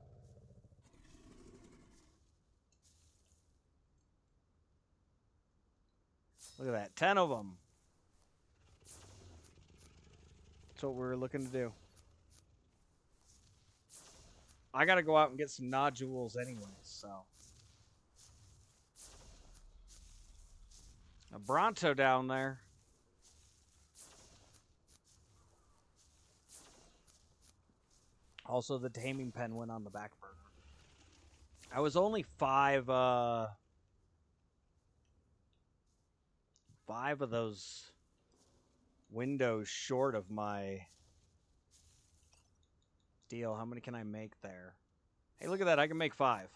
Look at that. 10 of them. That's what we're looking to do. I got to go out and get some nodules anyway, so. A Bronto down there. Also, the taming pen went on the back burner. I was only 5 of those windows short of my steel. How many can I make there? Hey, look at that. I can make 5.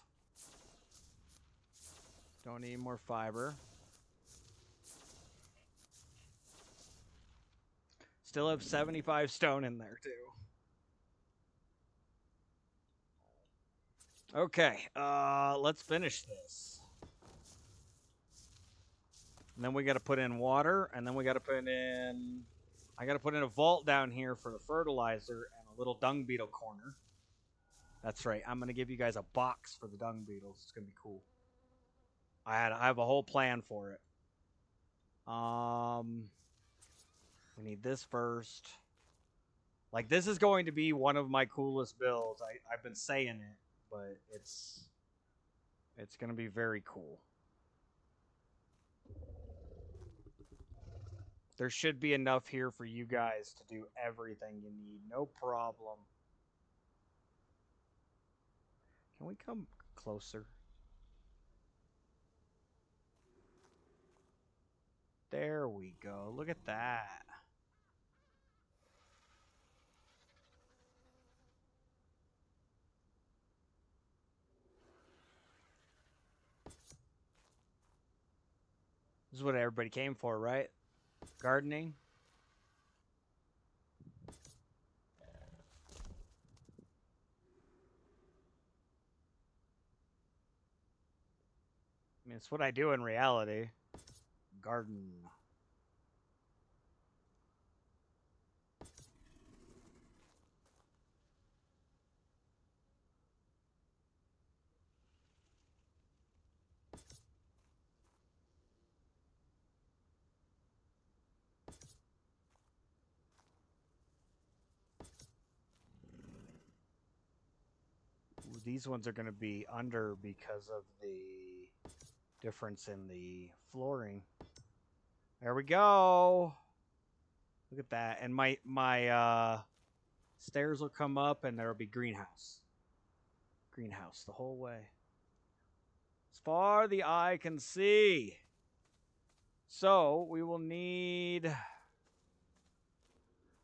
Don't need more fiber. Still have 75 stone in there, too. Okay, let's finish this. And then we got to put in water, and then we got to put in... I got to put in a vault down here for the fertilizer and a little dung beetle corner. That's right. I'm going to give you guys a box for the dung beetles. It's going to be cool. I have a whole plan for it. We need this first. Like, this is going to be one of my coolest builds. I've been saying it, but it's going to be very cool. There should be enough here for you guys to do everything you need. No problem. Can we come closer? There we go. Look at that. This is what everybody came for, right? Gardening. I mean, it's what I do in reality. Garden. Ooh, these ones are going to be under because of the difference in the flooring. There we go. Look at that. And my stairs will come up and there'll be greenhouse. Greenhouse the whole way. As far the eye can see. So we will need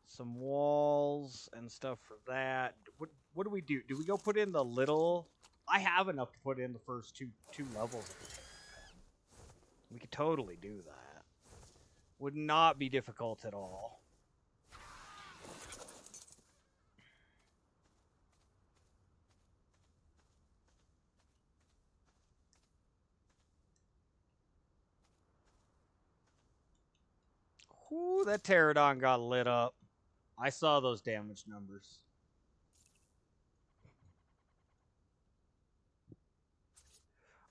some walls and stuff for that. What do we do? Do we go put in the little... I have enough to put in the first two levels. We could totally do that. Would not be difficult at all. Ooh, that pterodon got lit up. I saw those damage numbers.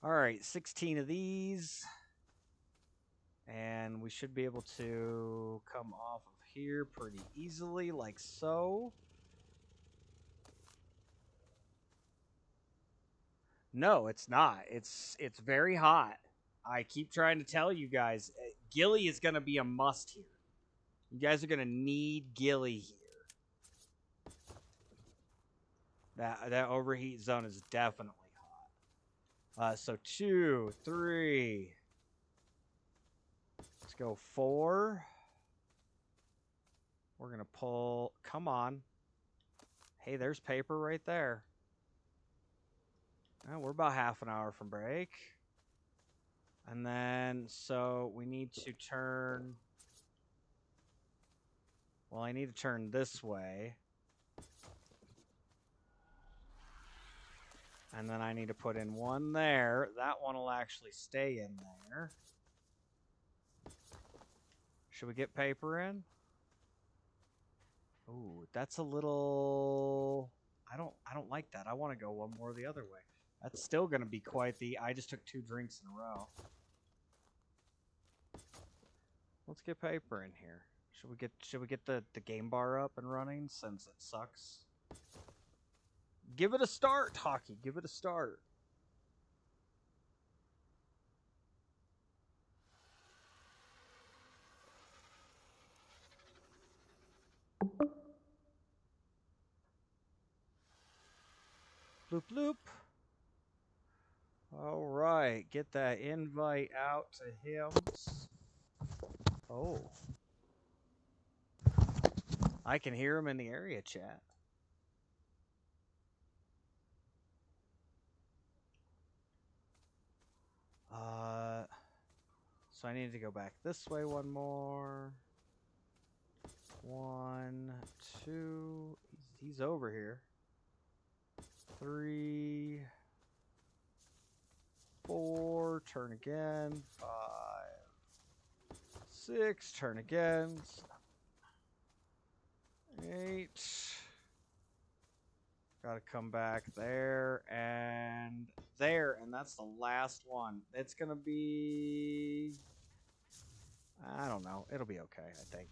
Alright, 16 of these. And we should be able to come off of here pretty easily, like so. No, it's not. It's very hot. I keep trying to tell you guys, Gilly is going to be a must here. You guys are going to need Gilly here. That overheat zone is definitely hot. So 2, 3. Let's go 4. We're going to pull. Come on. Hey, there's paper right there. Oh, we're about half an hour from break. And then, so we need to turn... Well, I need to turn this way. And then I need to put in one there. That one will actually stay in there. Should we get paper in? Ooh, that's a little... I don't like that. I want to go one more the other way. That's still going to be quite the... I just took 2 drinks in a row. Let's get paper in here. Should we get the game bar up and running since it sucks? Give it a start, Hockey. Give it a start. Bloop bloop. All right, get that invite out to him. Oh. I can hear him in the area chat. So I need to go back this way one more. 1, 2. He's over here. 3, 4. Turn again. 5, 6. Turn again. 8. Gotta come back there and there, and that's the last one. It's gonna be... I don't know. It'll be okay, I think.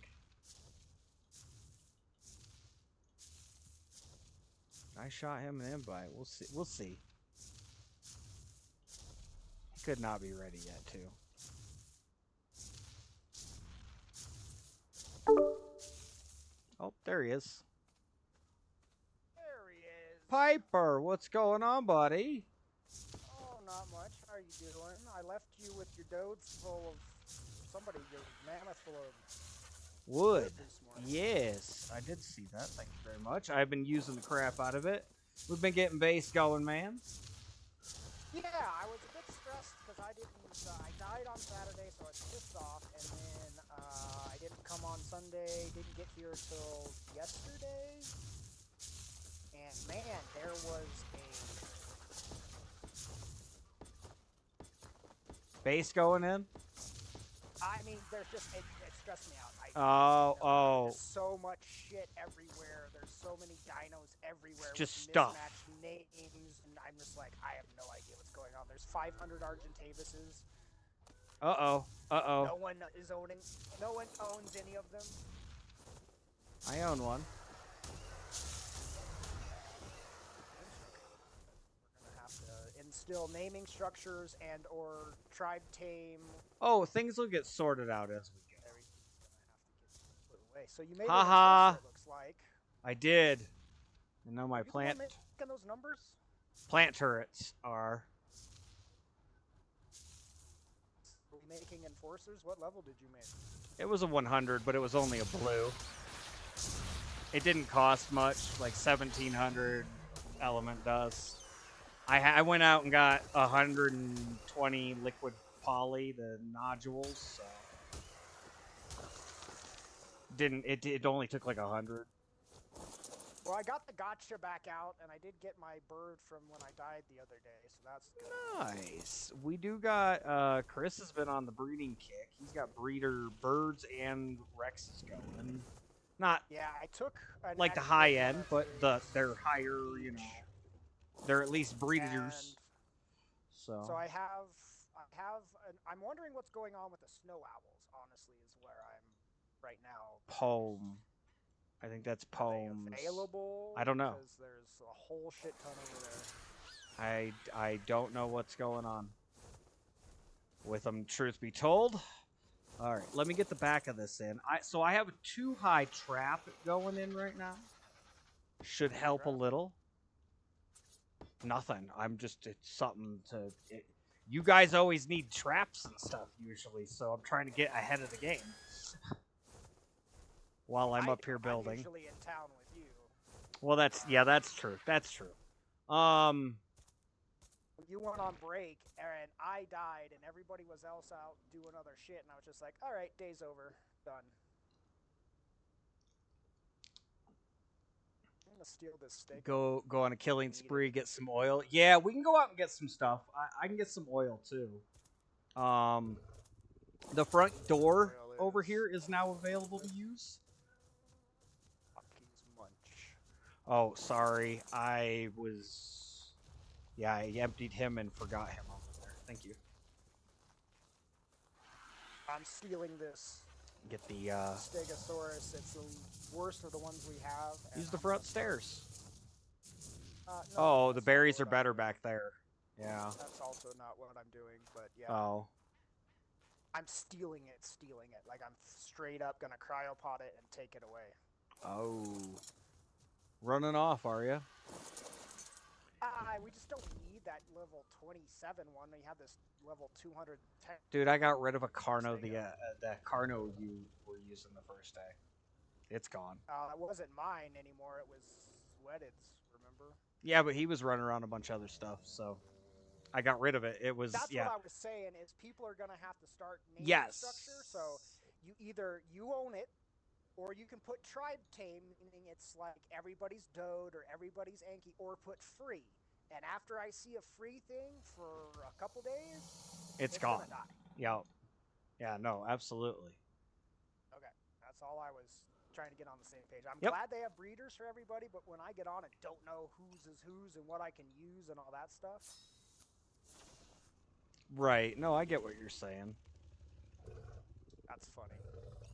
I shot him an invite. We'll see. We'll see. He could not be ready yet, too. Oh, there he is. There he is. Piper, what's going on, buddy? Oh, not much. How are you doing? I left you with your dodes full of somebody, your mammoth full of Wood. this morning. Yes, I did see that. Thank you very much. I've been using the crap out of it. We've been getting base going, man. Yeah, I was a bit stressed because I didn't. I died on Saturday, so I was pissed off, and then I didn't come on Sunday. Didn't get here till yesterday, and man, there was Base going in? I mean, there's just it stressed me out. Oh. There's so much shit everywhere. There's so many dinos everywhere. Just with stuff. Mismatched names, and I'm just like, I have no idea what's going on. There's 500 Argentavises. Uh-oh. No one is owning. No one owns any of them. I own one. We're gonna have to instill naming structures and or tribe tame. Oh, things will get sorted out as we go. Everything's gonna have to get put away. So you made Ha-ha. it looks like. I did. And now my You plant making those numbers? turrets are... Making enforcers? What level did you make? It was a 100, but it was only a blue. It didn't cost much, like 1,700 element dust. I went out and got 120 liquid poly, the nodules. So it only took like 100. Well, I got the gotcha back out, and I did get my bird from when I died the other day, so that's good. Nice. We do got, Chris has been on the breeding kick. He's got breeder birds and Rexes going. Not Yeah, I took like the high end, but they're higher, you know. They're at least breeders. So I'm wondering what's going on with the snow owls, honestly, is where I'm right now. Poem. I think that's poems. Are they available? I don't know. Because there's a whole shit ton over there. I don't know what's going on with them, truth be told. All right, let me get the back of this in. So I have a 2-high trap going in right now. Should help a little. Nothing. It's something to... you guys always need traps and stuff, usually, so I'm trying to get ahead of the game. While I'm up here building. I'm usually in town with you. Well, that's true. That's true. You went on break, and I died, and everybody was else out doing other shit, and I was just like, all right, day's over. Done. I'm gonna steal this steak. Go on a killing spree, get some oil. Yeah, we can go out and get some stuff. I can get some oil, too. The front door over here is now available to use. Oh, sorry. I emptied him and forgot him over there. Thank you. I'm stealing this. Get the, Stegosaurus. It's the worst of the ones we have. Use the front stairs. No, the berries are better back there. Yeah. That's also not what I'm doing, but yeah. Oh. I'm stealing it. Like, I'm straight up gonna cryopod it and take it away. Oh. Running off, are you? We just don't need that level 27 one. We have this level 210. Dude, I got rid of a Carno, the Carno you were using the first day. It's gone. It wasn't mine anymore. It was Wedded's, remember? Yeah, but he was running around a bunch of other stuff, so... I got rid of it. It was That's what yeah. I was saying. Is people are gonna have to start naming structure. Yes. So you either you own it, or you can put tribe tame, meaning it's like everybody's Dode or everybody's Anki, or put free. And after I see a free thing for a couple days, It's it's gone. gonna die. Yeah. Yeah. No. Absolutely. Okay, that's all I was trying to get on the same page. I'm Yep. glad they have breeders for everybody, but when I get on and don't know whose is whose and what I can use and all that stuff. Right. No, I get what you're saying. That's funny.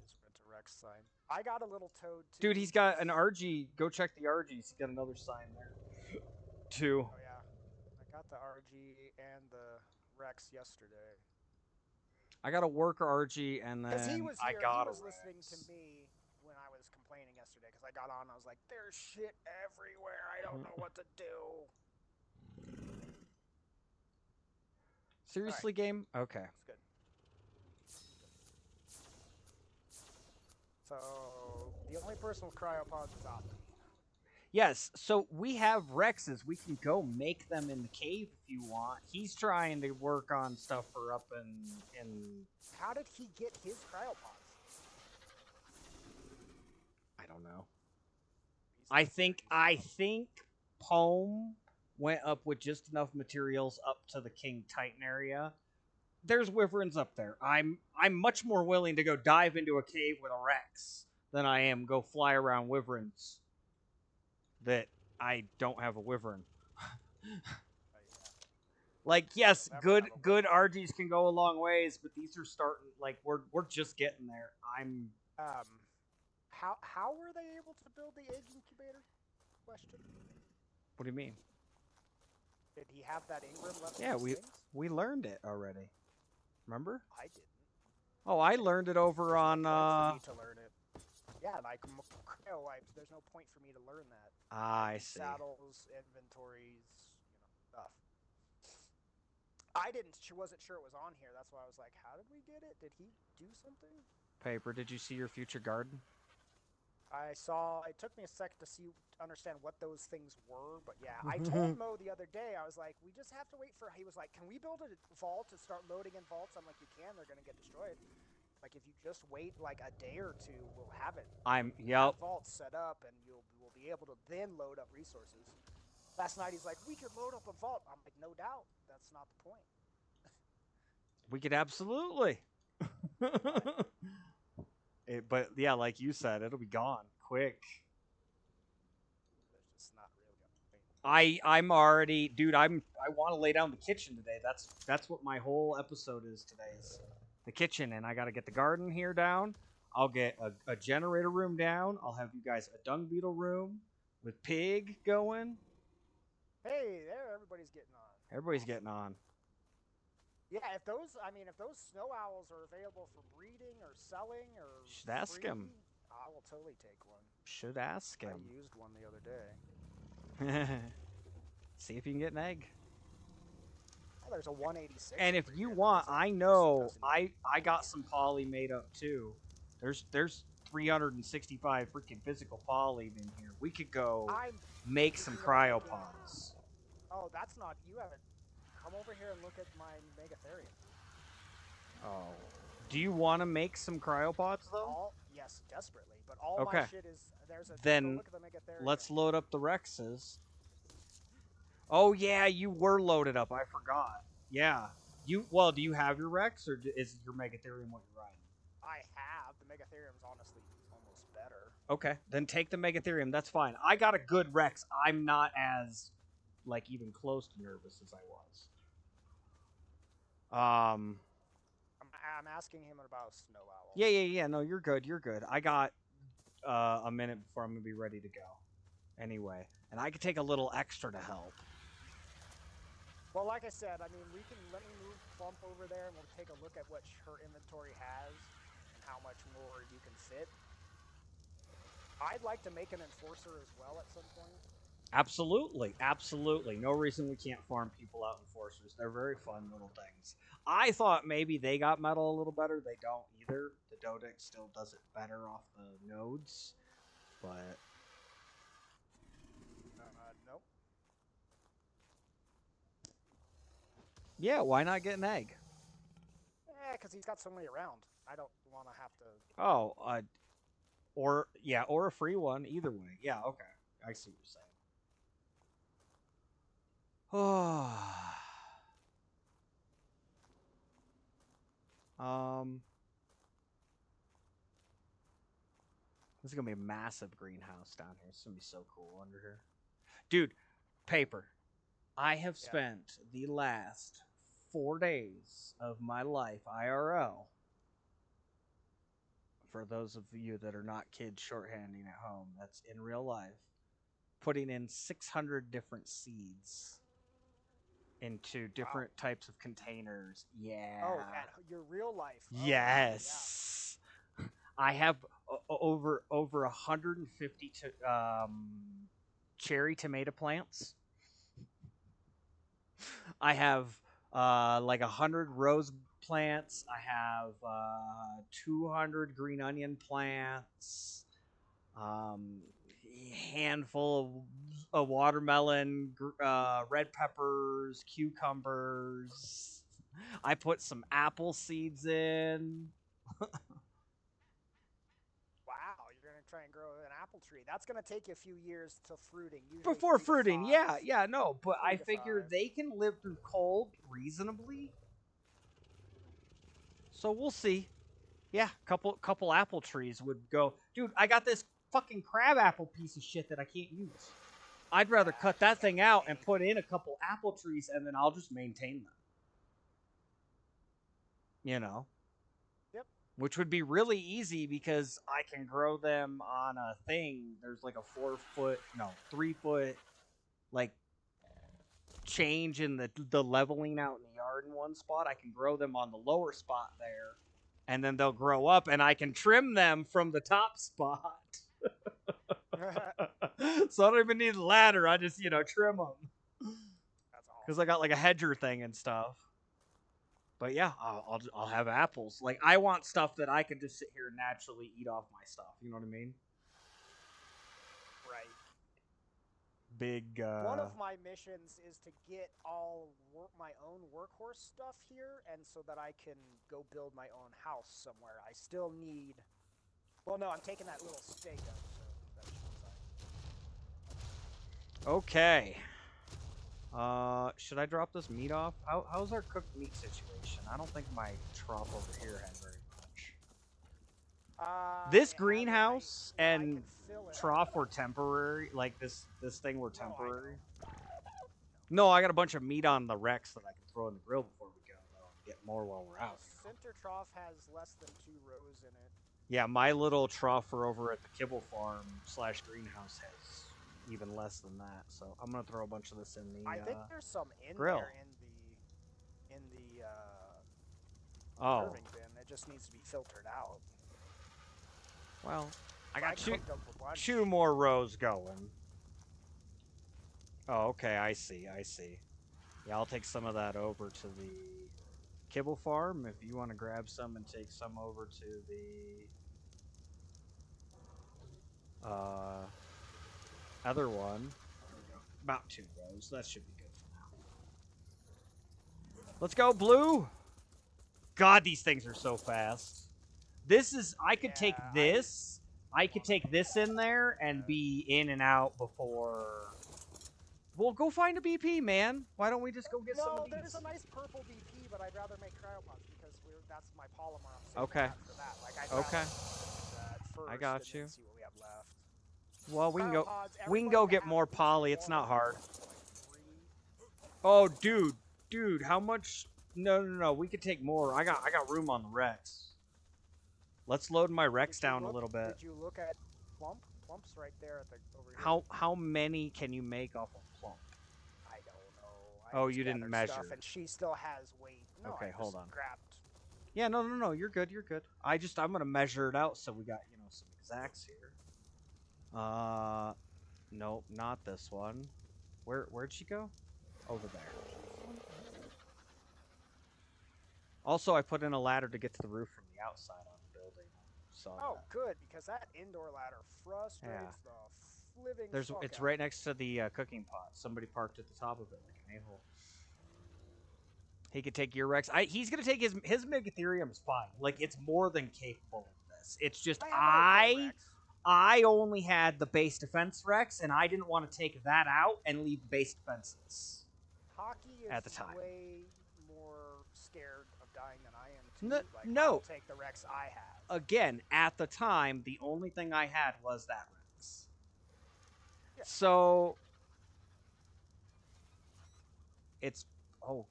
Just went to Rex sign. I got a little toad too. Dude, he's got an RG. Go check the RGs. He's got another sign there. Too. Oh yeah, I got the RG and the Rex yesterday. I got a worker RG, and Because he then was I here, got he a was Rex. listening to me when I was complaining yesterday. Because I got on, I was like, "There's shit everywhere. I don't know what to do." Seriously, right. game? Okay. It's good. So the only person with cryopods is Opti. Yes, so we have Rexes. We can go make them in the cave if you want. He's trying to work on stuff for up in How did he get his cryopods? I don't know. I think Pome went up with just enough materials up to the King Titan area. There's wyverns up there. I'm much more willing to go dive into a cave with a Rex than I am go fly around wyverns that I don't have a wyvern. Like, yes, good RGs can go a long ways, but these are starting like we're just getting there. I'm how were they able to build the egg incubator? Question. What do you mean? Did he have that Ingram left? Yeah, we learned it already. Remember? I didn't. Oh, I learned it over on For me to learn it. Yeah, like cryo wipes. There's no point for me to learn that. I see. Saddles, inventories, stuff. I wasn't sure it was on here. That's why I was like, how did we get it? Did he do something? Paper, did you see your future garden? I saw. It took me a second to understand what those things were, but yeah, I told Mo the other day. I was like, we just have to wait for. He was like, can we build a vault to start loading in vaults? I'm like, you can. They're gonna get destroyed. Like if you just wait like a day or two, we'll have it. Yep. Vaults set up, and we'll be able to then load up resources. Last night he's like, we could load up a vault. I'm like, no doubt. That's not the point. We could absolutely. But yeah, like you said, it'll be gone quick. There's just not really. I'm already, dude. I want to lay down the kitchen today. That's what my whole episode is today. Is the kitchen, and I got to get the garden here down. I'll get a generator room down. I'll have you guys a dung beetle room with pig going. Hey, there, everybody's getting on. Everybody's getting on. Yeah, if those snow owls are available for breeding or selling or should ask him. I will totally take one. Should ask him. I used one the other day. See if you can get an egg. Oh, there's a 186. And if you want, I know I got some poly made up too. There's 365 freaking physical poly in here. We could go make some cryopods. Oh, that's not you haven't. Come over here and look at my Megatherium. Oh. Do you want to make some cryopods, though? Yes, desperately. But all my shit is... Then look at the Megatherium. Let's load up the Rexes. Oh, yeah, you were loaded up. I forgot. Yeah. Do you have your Rex, or is your Megatherium what you're riding? I have. The Megatherium's honestly almost better. Okay, then take the Megatherium. That's fine. I got a good Rex. I'm not as, even close to nervous as I was. I'm asking him about snow owl. Yeah. No, you're good. I got a minute before I'm gonna be ready to go. Anyway, and I could take a little extra to help. Well, like I said, I mean, let me move Plump over there, and we'll take a look at what her inventory has and how much more you can fit. I'd like to make an enforcer as well at some point. Absolutely. No reason we can't farm people out enforcers. They're very fun little things. I thought maybe they got metal a little better. They don't either. The Dodec still does it better off the nodes, but nope. Yeah, why not get an egg? Because he's got so many around. I don't want to have to. Oh, or yeah, or a free one. Either way. Yeah, okay. I see what you're saying. um, this is gonna be a massive greenhouse down here. It's gonna be so cool under here, dude. Paper. I have Yeah. spent the last 4 days of my life IRL. For those of you that are not kids shorthanding at home, that's in real life. Putting in 600 different seeds into Wow. different types of containers. Yeah. Oh, at your real life. Oh, wow. Yeah. Yes. I have over 150 cherry tomato plants. I have like 100 rose plants. I have 200 green onion plants. Um, handful of watermelon, red peppers, cucumbers. I put some apple seeds in. Wow. You're gonna try and grow an apple tree. That's gonna take you a few years till fruiting. Usually Before 3 to 5. fruiting, yeah, no, but I 3 to 5. figure they can live through cold reasonably. So we'll see. Yeah, couple apple trees would go. Dude, I got this fucking crab apple piece of shit that I can't use. I'd rather Yeah, cut that thing out and put in a couple apple trees, and then I'll just maintain them. You know, Yep. which would be really easy because I can grow them on a thing. There's like a 4 foot, no, 3 foot, like change in the leveling out in the yard in one spot. I can grow them on the lower spot there, and then they'll grow up, and I can trim them from the top spot. So I don't even need a ladder. I just trim them That's because awesome. I got like a hedger thing and stuff. But yeah, I'll have apples. Like I want stuff that I can just sit here and naturally eat off my stuff. You know what I mean? Right. Big. One of my missions is to get my own workhorse stuff here, and so that I can go build my own house somewhere. I still need. Well, no, I'm taking that little stake up, so that should be fine. Okay. Should I drop this meat off? How's our cooked meat situation? I don't think my trough over here had very much. This greenhouse and trough were temporary. Like this thing were temporary. No, I got a bunch of meat on the Rex that I can throw in the grill before we go, though, and get more while we're out. Center trough has less than 2 rows in it. Yeah, my little trough for over at the kibble farm / greenhouse has even less than that. So I'm gonna throw a bunch of this in the. I think there's some in grill. there in the serving bin. It just needs to be filtered out. Well, I got 2 more rows going. Oh, okay, I see. Yeah, I'll take some of that over to the kibble farm if you want to grab some and take some over to the other one. There we go. About 2 rows. That should be good for now. Let's go, Blue! God, these things are so fast. This is... I could take this. I could take this in there and be in and out before... Well, go find a BP, man. Why don't we just go get some of these? No, there's a nice purple BP, but I'd rather make cryopods because that's my polymer. I'm okay. For that. Like, okay. First, I got you. See what we have left. Well, we can go get more poly. It's not hard. Oh, dude, how much? No. We could take more. I got room on the Rex. Let's load my Rex down a little bit. Did you look at Plump? Plump's right there at the over here. How many can you make off of Plump? I don't know. Oh, you didn't measure. Stuff, and she still has weight. No, okay, hold on. Grabbed. Yeah, no. You're good. I'm gonna measure it out so we got some exacts here. Nope, not this one. Where'd she go? Over there. Also, I put in a ladder to get to the roof from the outside on the building. So. Oh, good, because that indoor ladder frustrates the living. It's right next to the cooking pot. Somebody parked at the top of it like an a-hole. He could take your Rex. He's gonna take his Megatherium's fine. Like it's more than capable of this. It's just I have an okay Rex. I only had the base defense Rex, and I didn't want to take that out and leave base defenses. Hockey is at the time. way more scared of dying than I am too. No, Like, no. I'll take the Rex I have. Again, at the time, the only thing I had was that Rex. Yeah. So it's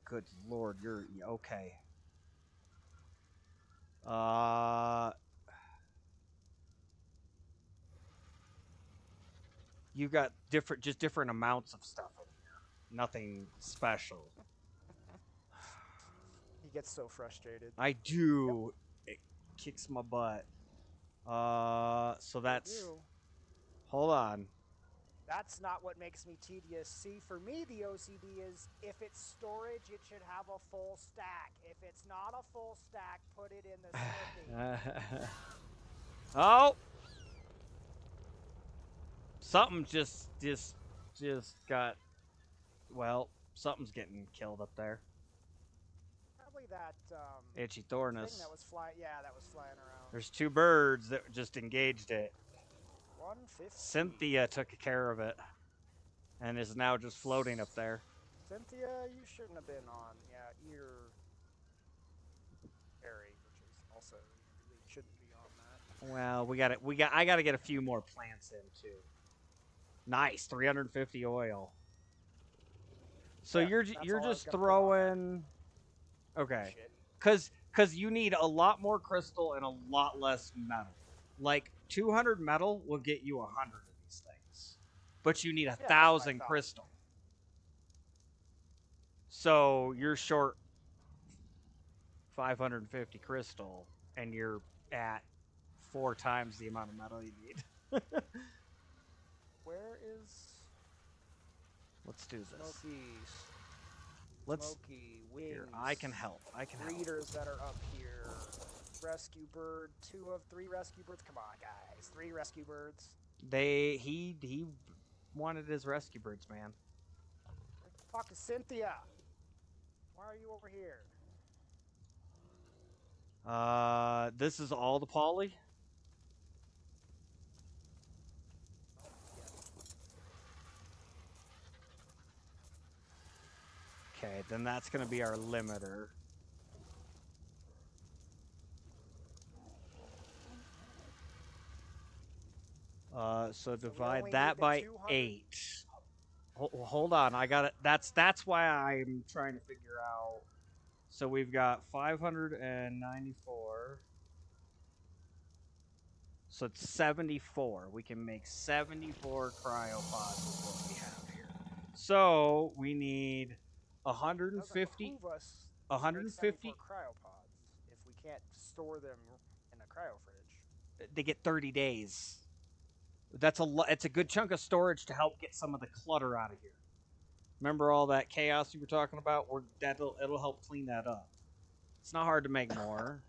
good lord, you're okay. You got different amounts of stuff in here. Nothing special. He gets so frustrated. I do. Yep. It kicks my butt. So that's. Hold on. That's not what makes me tedious. See, for me, the OCD is if it's storage, it should have a full stack. If it's not a full stack, put it in the smithy. Oh! Something just got. Well, something's getting killed up there. Probably that Itchy Thornus. thing that was flying. Yeah, that was flying around. There's 2 birds that just engaged it. 150. Cynthia took care of it, and is now just floating up there. Cynthia, you shouldn't have been on. Yeah, ear Harry, which is also really shouldn't be on that. Well, I got to get a few more plants in too. Nice, 350 oil. So yeah, you're just throwing. Okay, cause you need a lot more crystal and a lot less metal. Like 200 metal will get you 100 of these things, but you need 1,000 crystal. So you're short 550 crystal, and you're at 4 times the amount of metal you need. Where is? Let's do this. Smoky wings. Here, I can help. Breeders that are up here. Rescue bird. 2 of 3 rescue birds. Come on, guys. 3 rescue birds. He wanted his rescue birds, man. Where the fuck is Cynthia? Why are you over here? This is all the poly. Okay, then that's going to be our limiter. So divide that by 8. Hold on, I got it. That's why I'm trying to figure out. So we've got 594. So it's 74. We can make 74 cryopods is what we have here. So we need 150. 150 cryopods if we can't store them in a cryo fridge. They get 30 days. That's it's a good chunk of storage to help get some of the clutter out of here. Remember all that chaos you were talking about? It'll help clean that up. It's not hard to make more.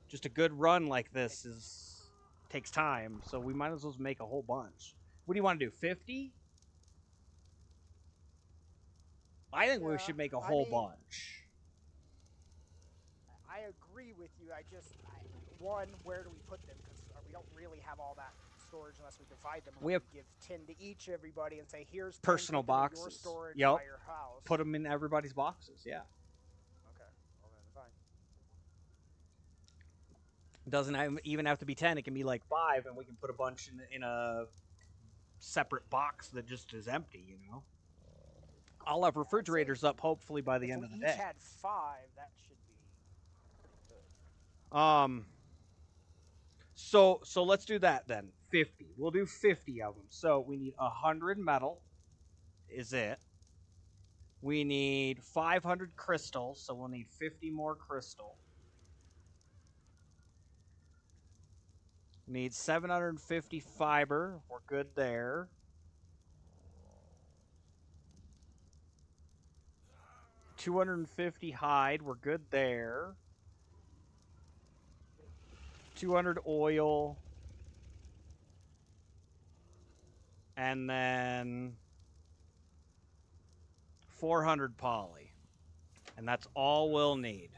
Just a good run like this takes time, so we might as well make a whole bunch. What do you want to do? 50? I think we should make a whole bunch. I agree with you. One, where do we put them? Because we don't really have all that storage unless we divide them. We have give 10 to each everybody and say, here's personal boxes. Your storage yep. by your house. Put them in everybody's boxes. Yeah. Okay. Well then, fine. It doesn't even have to be 10. It can be like 5, and we can put a bunch in a separate box that just is empty. You know. I'll have refrigerators up hopefully by the end of the day. If we each had 5, that should be good. So let's do that then. 50. We'll do 50 of them. So we need 100 metal. Is it? We need 500 crystals, so we'll need 50 more crystal. Need 750 fiber. We're good there. $250 hide. We're good there. 200 oil. And then 400 poly. And that's all we'll need.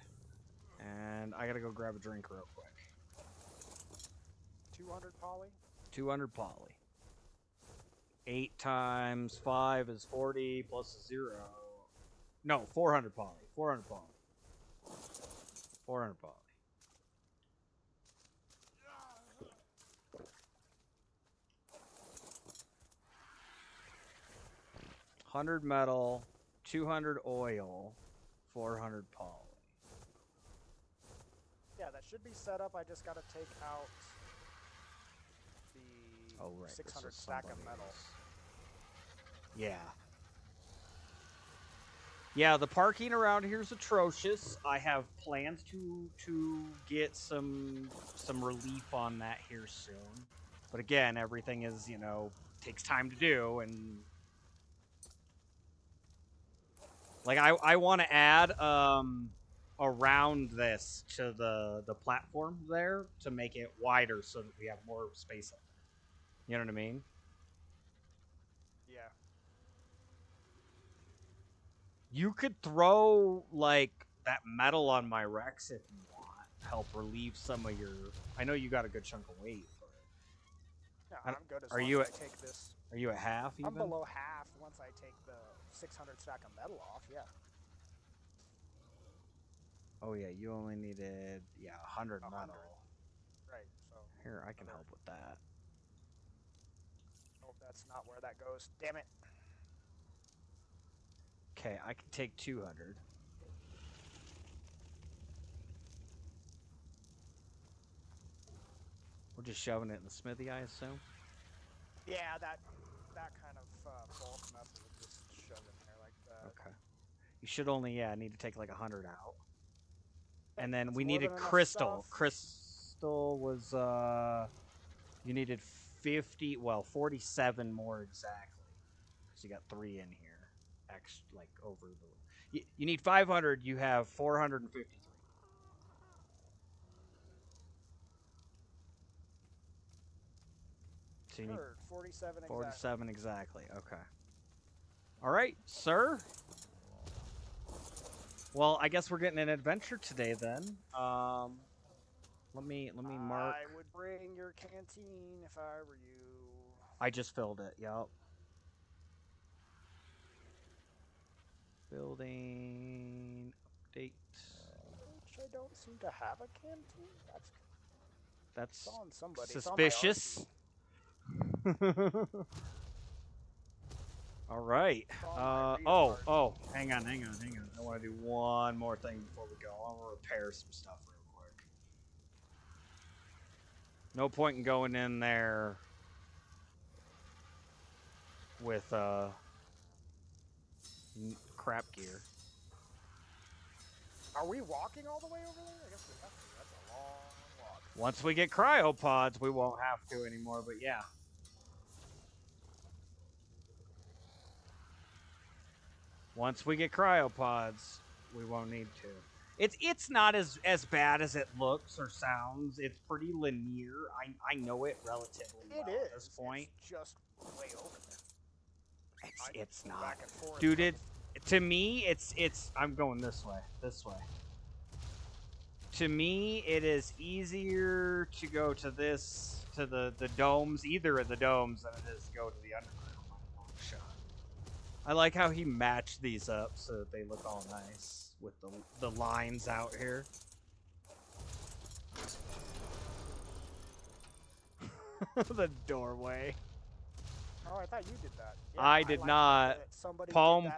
And I gotta go grab a drink real quick. 200 poly? 200 poly. 8 times 5 is 40 plus a 0. No, 400 poly. 400 poly. 400 poly. 100 metal, 200 oil, 400 poly. Yeah, that should be set up. I just got to take out the 600 stack of metal. Yeah. Yeah, the parking around here is atrocious. I have plans to get some relief on that here soon. But again, everything is, you know, takes time to do, and like I want to add around this to the platform there to make it wider so that we have more space up there. You know what I mean? Yeah. You could throw like that metal on my Rex if you want. Help relieve some of your. I know you got a good chunk of weight. Yeah, I'm good as are long you as at, I take this. Are you at half even? I'm below half once I take the 600 stack of metal off, yeah. Oh yeah, you only needed 100 metal. Right, so Here, I can help with that. Hope that's not where that goes. Damn it. Okay, I can take 200. We're just shoving it in the smithy, I assume. Yeah, that kind of bulk method would just shove in there like that. Okay. You should only need to take like 100 out. And then That's we more needed than enough crystal. stuff. Crystal was you needed 47 more exactly. Because you got 3 in here. Like over the you need 500, you have 453. So you need 47 exactly. 47 exactly. Okay. All right, sir. Well, I guess we're getting an adventure today then. Let me mark. I would bring your canteen if I were you. I just filled it. Yup. Building update. Which I don't seem to have a canteen. That's on somebody. suspicious. All right. Hang on. I want to do one more thing before we go. I want to repair some stuff real quick. No point in going in there with crap gear. Are we walking all the way over there? I guess we have to. That's a long walk. Once we get cryopods, we won't have to anymore, but yeah. Once we get cryopods, we won't need to. It's not as bad as it looks or sounds. It's pretty linear. I know it relatively well at this point. It's just way over there. It's not. Back and forth. Dude, to me, it's I'm going this way. This way. To me, it is easier to go to the domes, either of the domes, than it is to go to the underground. Shot. I like how he matched these up so that they look all nice with the lines out here. The doorway. Oh, I thought you did that. Yeah, I did not. Palm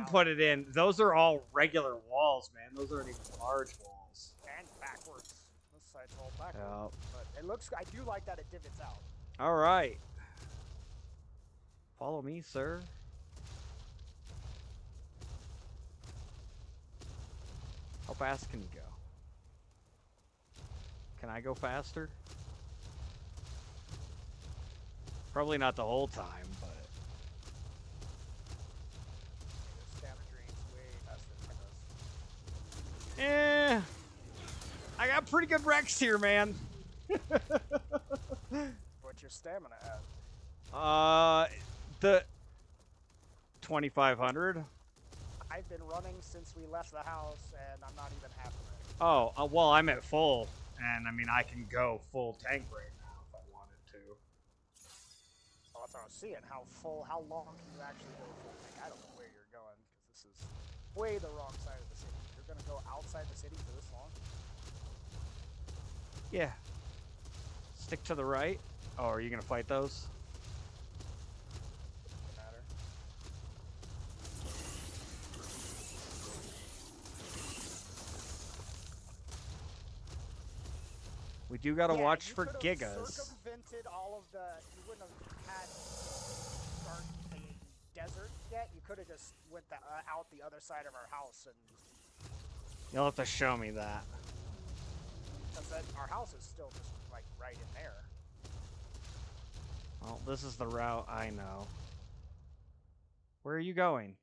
put it in. Those are all regular walls, man. Those aren't even large walls. And backwards. This side's all backwards. Yep. But it looks. I do like that it divots out. All right. Follow me, sir. How fast can you go? Can I go faster? Probably not the whole time, but... The stamina drain's way faster than I got pretty good Rex here, man. What's your stamina at? The 2,500. I've been running since we left the house, and I'm not even half ready. Oh, well, I'm at full, and I mean, I can go full tank right now if I wanted to. So that's what I was seeing. How long can you actually go full tank? I don't know where you're going, because this is way the wrong side of the city. You're going to go outside the city for this long? Yeah. Stick to the right. Oh, are you going to fight those? Doesn't matter. We do got to watch for gigas. gigas. All of the. You wouldn't have had to start the desert yet. You could have just went out the other side of our house, and You'll have to show me that. because our house is still just like right in there. Well, this is the route I know. Where are you going?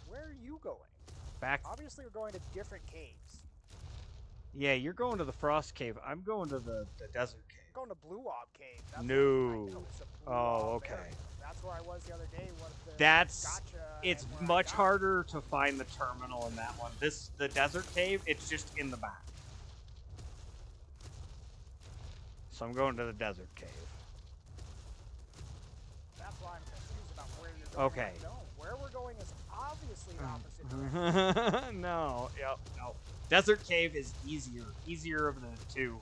Where are you going? Back. Obviously, we're going to different caves. Yeah, you're going to the Frost Cave. I'm going to the Desert Cave. I'm going to Blue Ob Cave. That's No. Oh, okay. Area. That's where I was the other day. It's much harder to find the terminal in that one. The Desert Cave, it's just in the back. So I'm going to the Desert Cave. That's why I'm confused about where you're going. Okay. No, where we're going is obviously the opposite direction. No. Yep. No. Desert Cave is easier of the two.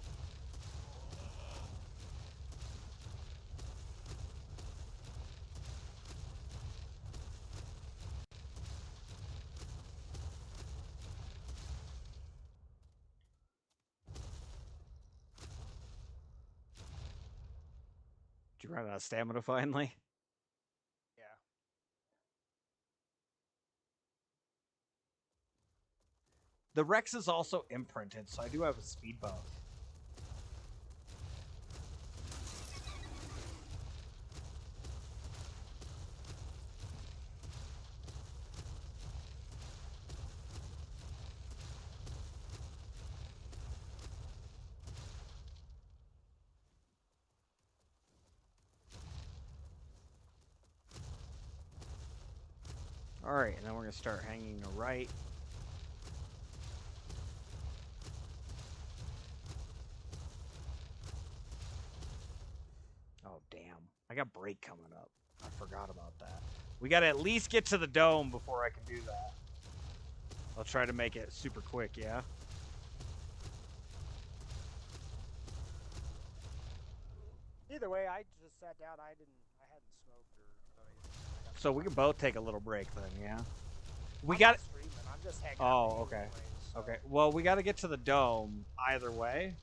Did you run out of stamina finally? Yeah. The Rex is also imprinted, so I do have a speed buff. Alright, and then we're going to start hanging a right. Oh, damn. I got break coming up. I forgot about that. We got to at least get to the dome before I can do that. I'll try to make it super quick, yeah? Either way, I just sat down. I hadn't smoked or anything. So we can both take a little break then, yeah? I'm not streaming. I'm just hanging out. Oh, okay. Okay. Well, we got to get to the dome either way.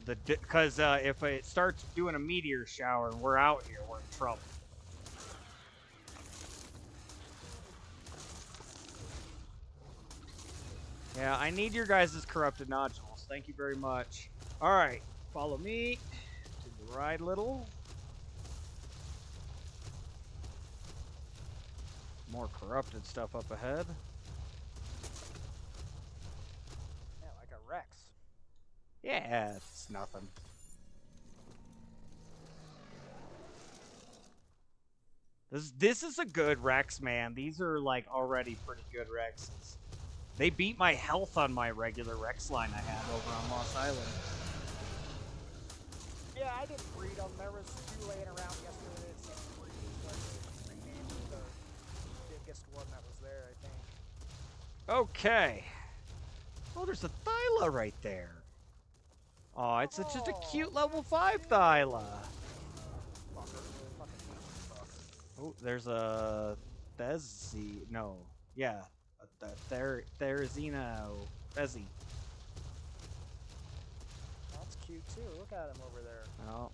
Because if it starts doing a meteor shower and we're out here, we're in trouble. Yeah, I need your guys' corrupted nodules. Thank you very much. All right, follow me to the right, little. More corrupted stuff up ahead. Yeah, like a Rex. Yeah, it's nothing. This is a good Rex, man. These are like already pretty good Rexes. They beat my health on my regular Rex line I had over on Lost Island. Yeah, I didn't breed them. There was two laying around yesterday that seemed to breed, but they renamed the biggest one that was there, I think. Okay. Oh, there's a Thyla right there. Oh, it's just a cute level 5 Thyla. Oh, there's a Thezi. No. Yeah. Therizino. Thezi. That's cute too. Look at him over there. Oh.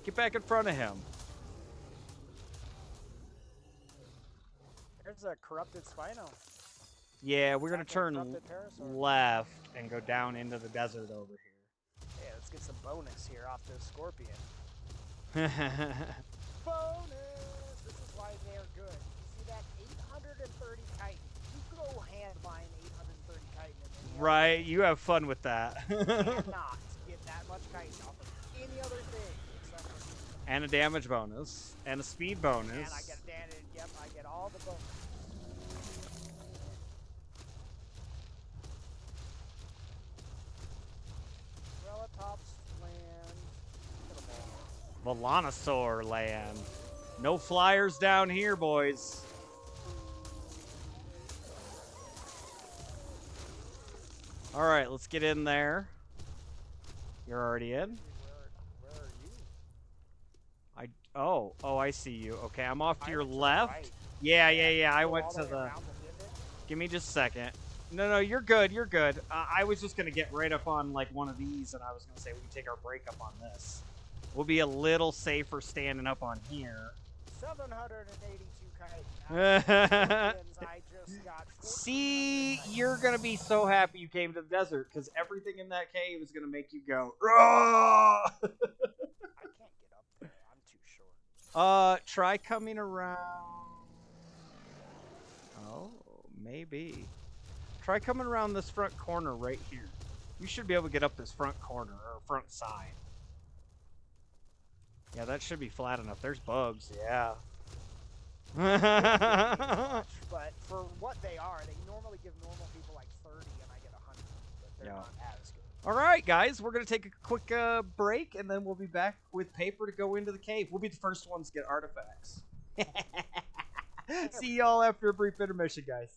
Get back in front of him. There's a corrupted Spino. Yeah, we're going to turn left and go down into the desert over here. Yeah, let's get some bonus here off this Scorpion. Bonus! This is why they're good. You see that 830 chitin? You go hand mine 830 chitin. Right, you have fun with that. You cannot get that much chitin off of any other thing except for And a damage bonus. And a speed And I bonus. get a damage. Yep, I get all the bonus. Relatops land. Volanosaur land. No flyers down here, boys. Alright, let's get in there. You're already in? Where are you? Oh, I see you. Okay, I'm off to your went to the left. right. Yeah. I Go went all to way the. around divot. Give me just a second. No, you're good. You're good. I was just gonna get right up on like one of these, and I was gonna say we can take our break up on this. We'll be a little safer standing up on here. 782 kite. I just got. See, you're gonna be so happy you came to the desert because everything in that cave is gonna make you go. Raw! I can't get up there. I'm too short. Try coming around. Oh, maybe. Try coming around this front corner right here. You should be able to get up this front corner or front side. Yeah, that should be flat enough. There's bugs. Yeah. But for what they are, they normally give normal people like 30, and I get 100. But they're not as good. All right, guys, we're gonna take a quick break, and then we'll be back with paper to go into the cave. We'll be the first ones to get artifacts. See y'all after a brief intermission, guys.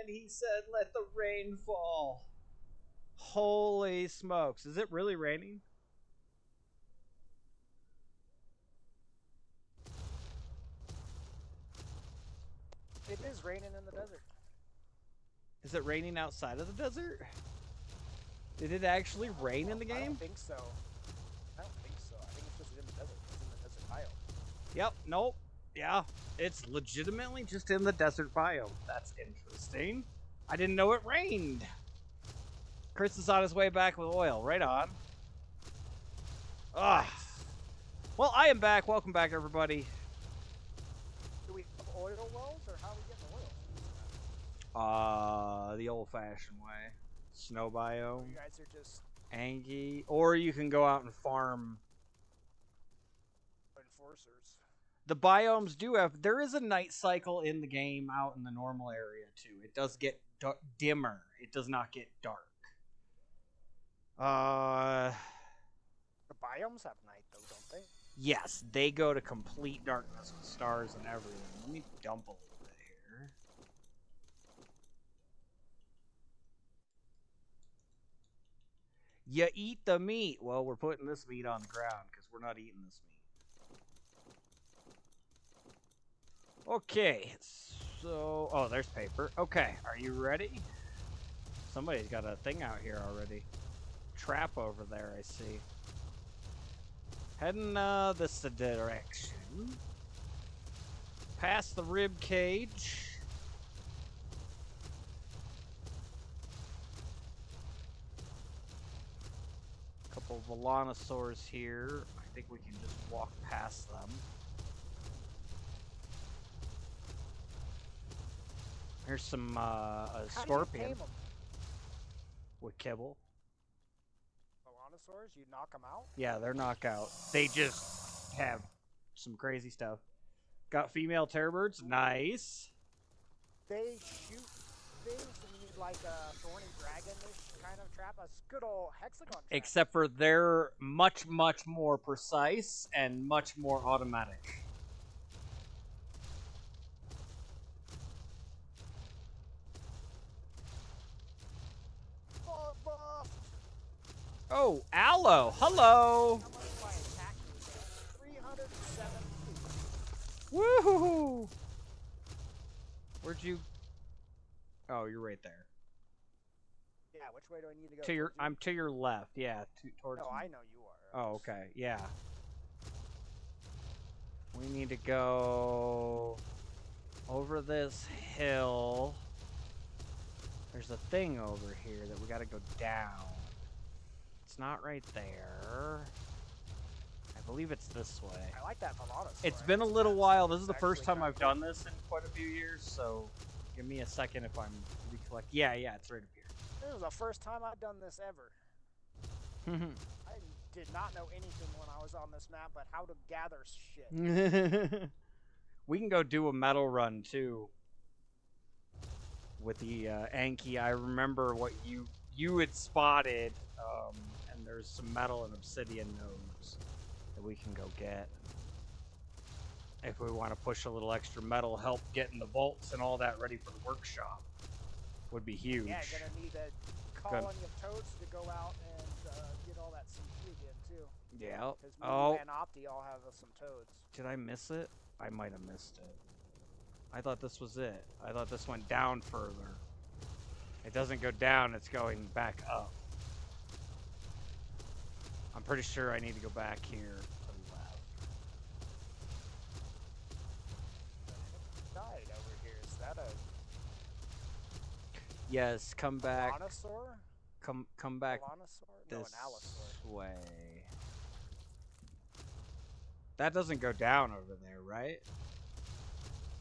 and he said, "Let the rain fall." Holy smokes! Is it really raining? It is raining in the desert. Is it raining outside of the desert? Did it actually rain in the game? I don't think so. I don't think so. I think it's just in the desert. It's in the desert biome. Yep. Nope. Yeah. It's legitimately just in the desert biome. That's interesting. I didn't know it rained. Chris is on his way back with oil. Right on. Ah. Well, I am back. Welcome back, everybody. Do we have oil wells, or how are we getting oil? The old-fashioned way. Snow biome. You guys are just Angie. Or you can go out and farm. enforcers. The biomes do have... There is a night cycle in the game out in the normal area, too. It does get dimmer. It does not get dark. The biomes have night, though, don't they? Yes, they go to complete darkness with stars and everything. Let me dump a little bit here. You eat the meat. Well, we're putting this meat on the ground because we're not eating this meat. Okay, so... Oh, there's paper. Okay, are you ready? Somebody's got a thing out here already. Trap over there, I see. Heading this direction. Past the rib cage. Couple of Volanosaurs here. I think we can just walk past them. Here's some a scorpion with kibble. Volanosaurs, you knock them out? Yeah, they're knockout. They just have some crazy stuff. Got female terrorbirds. Nice. They shoot things and you need like a thorny dragon-ish kind of trap. A good old hexagon trap. Except for they're much, much more precise and much more automatic. Oh, aloe. Hello. How much my attack is? 307 feet. Woohoo! Where'd you... Oh, you're right there. Yeah, which way do I need to go? To your, I'm to your left. Yeah, towards. No, me. I know you are. Oh, okay. Yeah. We need to go over this hill. There's a thing over here that we got to go down. It's not right there. I believe it's this way. I like that Volanosaur. It's been a little while. This is the first time I've done this in quite a few years, so give me a second if I'm recollect. Yeah, it's right up here. This is the first time I've done this ever. I did not know anything when I was on this map, but how to gather shit. We can go do a metal run too. With the Anki, I remember what you had spotted, and there's some metal and obsidian nodes that we can go get. If we want to push a little extra metal, help getting the bolts and all that ready for the workshop. Would be huge. Yeah, gonna need a colony of toads to go out and get all that CP again too. Yeah. Because and Opti all have some toads. Did I miss it? I might have missed it. I thought this was it. I thought this went down further. It doesn't go down, it's going back up. I'm pretty sure I need to go back here to the left. Died over here. Is that a Yes, come back. Volanosaur? Come back Volanosaur? No, an this Allosaur. way. That doesn't go down over there, right?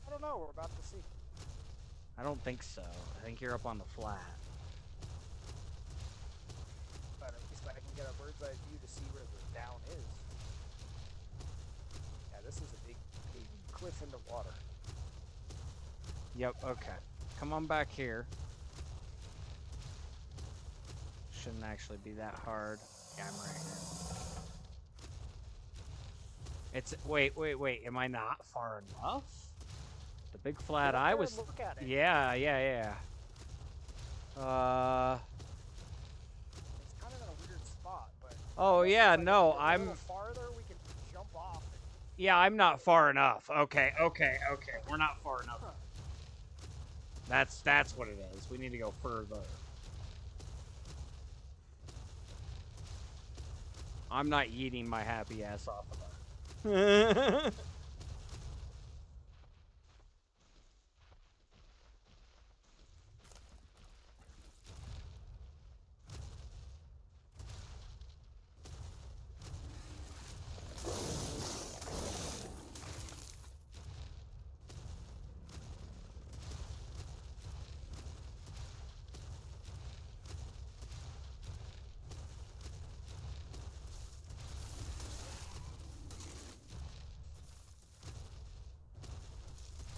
I don't know. We're about to see. I don't think so. I think you're up on the flat. But at least I can get a bird's eye view to see where the down is. Yeah, this is a big cliff into water. Yep, okay. Come on back here. Shouldn't actually be that hard. Yeah, I'm right here. It's wait. Am I not far enough? The big flat eye was. Look at it. Yeah. It's kind of in a weird spot, but Oh yeah, like no, if we get a little farther, we can jump off. Yeah, I'm not far enough. Okay. We're not far enough. Huh. That's what it is. We need to go further. I'm not eating my happy ass off of that.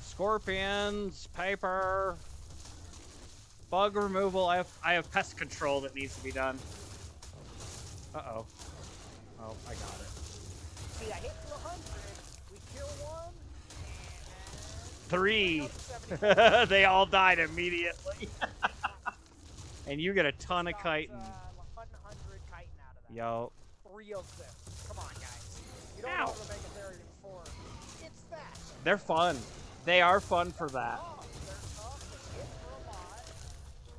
Scorpions, paper, bug removal. I have pest control that needs to be done. Uh-oh. Oh, I got it. See, I hit 100. We kill one. And 3. They all died immediately. And you get a ton of chitin. 100 chitin out of that. Yo. 3 of them. Come on, guys. You don't Ow. know the Megatherium 4. It's that. They're fun. They are fun for that. They're tough. They hit for a lot.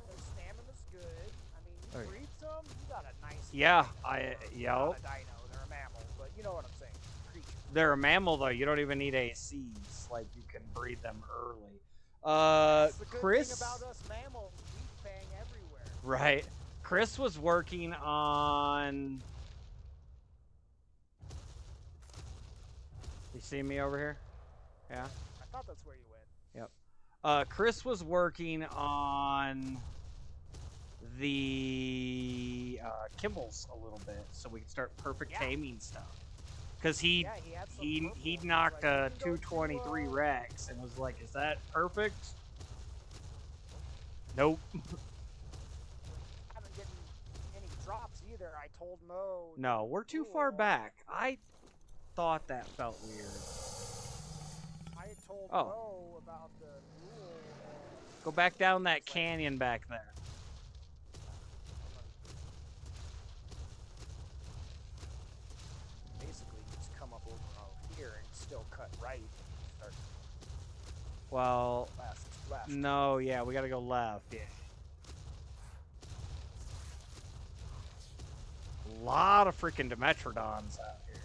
Their stamina's good. I mean, you breed some, you got a nice. Yeah, Not a dino. They're a mammal, but you know what I'm saying. Creature. They're a mammal though. You don't even need ACs. Like you can breed them early. That's the good Chris. thing about us mammals, we bang everywhere. Right. Chris was working on. You see me over here? Yeah. I thought that's where you went. Yep. Chris was working on the kibbles a little bit, so we could start perfect taming stuff. Cause he knocked a 223 Rex and was like, "Is that perfect?" Nope. I haven't gotten any drops either. I told Mo. No, we're too far back. I thought that felt weird. I told Mo about the rule. Go back down that canyon back there. Basically, just come up over here and still cut right. Start Well, left. No, yeah, we gotta go left. Yeah. A lot of freaking Dimetrodons out here.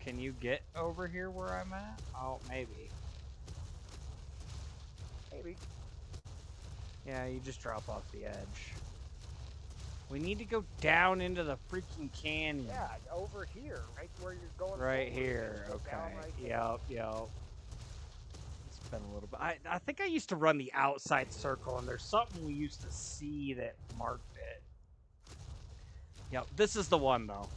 Can you get over here where I'm at? Oh, maybe. Maybe. Yeah, you just drop off the edge. We need to go down into the freaking canyon. Yeah, over here, right where you're going. Right forward. here. Okay. Right Yep. It's been a little bit. I think I used to run the outside circle, and there's something we used to see that marked it. Yep. This is the one though.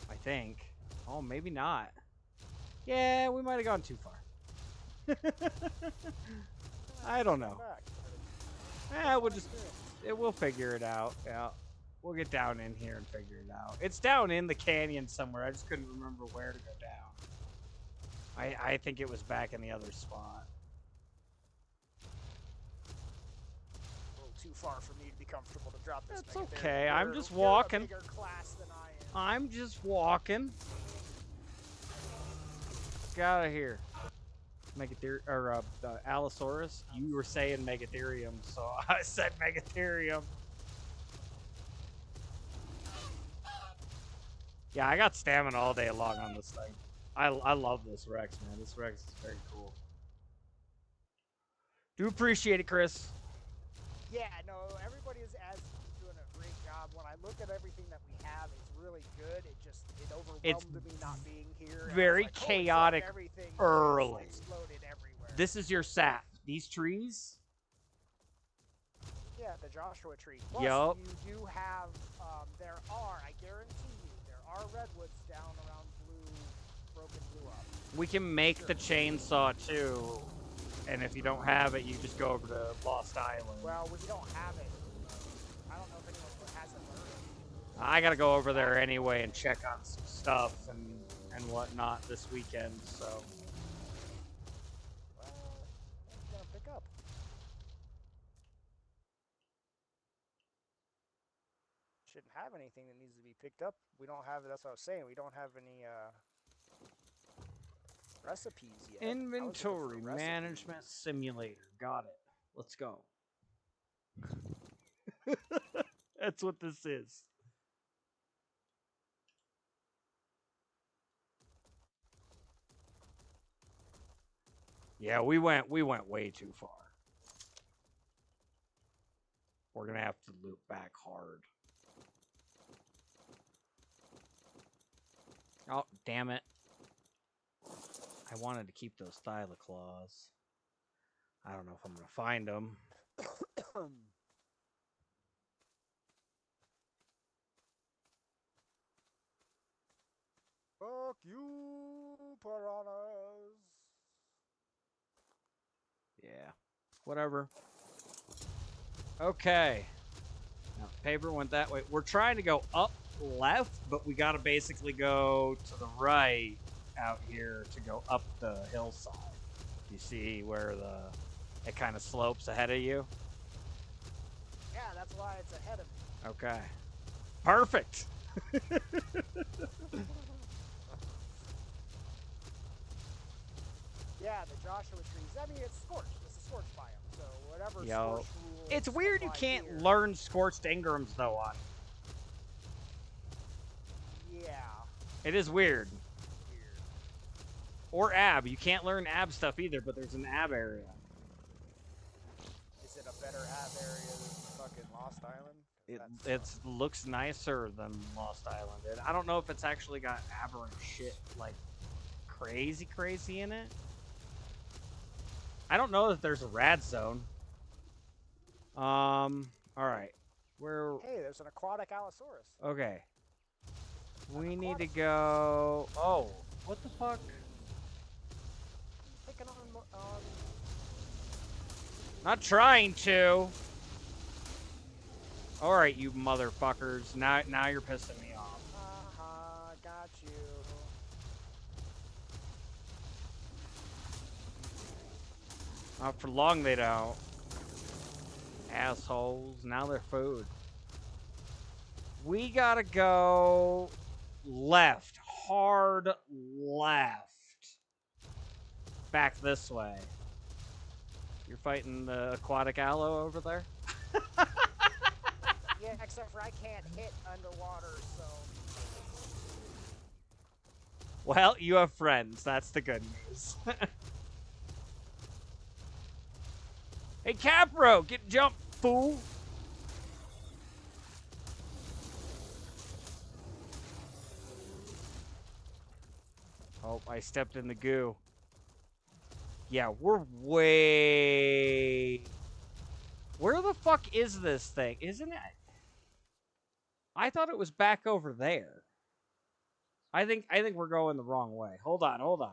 I think. Oh, maybe not. Yeah, we might have gone too far. I don't know. We'll figure it out. Yeah, we'll get down in here and figure it out. It's down in the canyon somewhere. I just couldn't remember where to go down. I think it was back in the other spot. A little too far for me to be comfortable to drop this. That's okay. I'm just walking. Bigger class than I am. I'm just walking. Get out of here. Allosaurus. You were saying Megatherium, so I said Megatherium. Yeah, I got stamina all day long on this thing. I love this Rex, man. This Rex is very cool. Do appreciate it, Chris. Yeah, no, everybody is doing a great job. When I look at everything that we have, it's really good. It overwhelmed me not being here. Very like, chaotic early. Exploded everywhere. This is your sap. These trees. Yeah, the Joshua tree. Plus, Yup. you do have, I guarantee you, there are redwoods down around Broken Blue Up. We can make the chainsaw too, and if you don't have it, you just go over to Lost Island. Well, we don't have it. I don't know if anyone has it learned. I gotta go over there anyway and check on some stuff and whatnot this weekend. So. Well, what are you gonna pick up? Shouldn't have anything that needs to be picked up. We don't have. That's what I was saying. We don't have any recipes yet. Inventory management simulator. Got it. Let's go. That's what this is. Yeah, we went way too far. We're gonna have to loop back hard. Oh, damn it. I wanted to keep those thylaclaws. I don't know if I'm gonna find them. Fuck you, piranhas. Yeah. Whatever. Okay. Now, paper went that way. We're trying to go up left, but we gotta basically go to the right out here to go up the hillside. You see where it kind of slopes ahead of you? Yeah, that's why it's ahead of me. Okay. Perfect. Yeah, the Joshua trees. I mean, it's scorched. It's a scorched biome. So whatever Yo, scorched rules. it's weird you can't here, learn scorched Ingrams though on. Yeah. It is weird. Or ab. You can't learn ab stuff either, but there's an ab area. Is it a better ab area than fucking Lost Island? It looks nicer than Lost Island. And I don't know if it's actually got aberrant shit like crazy in it. I don't know that there's a rad zone. All right. Where? Hey, there's an aquatic Allosaurus. Okay. We need to go. Oh, what the fuck? Picking on. Not trying to. All right, you motherfuckers. Now you're pissing me off. Got you. Not for long they don't. Assholes. Now they're food. We gotta go left. Hard left. Back this way. You're fighting the aquatic aloe over there? Yeah, except for I can't hit underwater, so. Well, you have friends. That's the good news. Hey, Capro, get jumped, fool. Oh, I stepped in the goo. Yeah, we're way... Where the fuck is this thing? Isn't it? I thought it was back over there. I think we're going the wrong way. Hold on.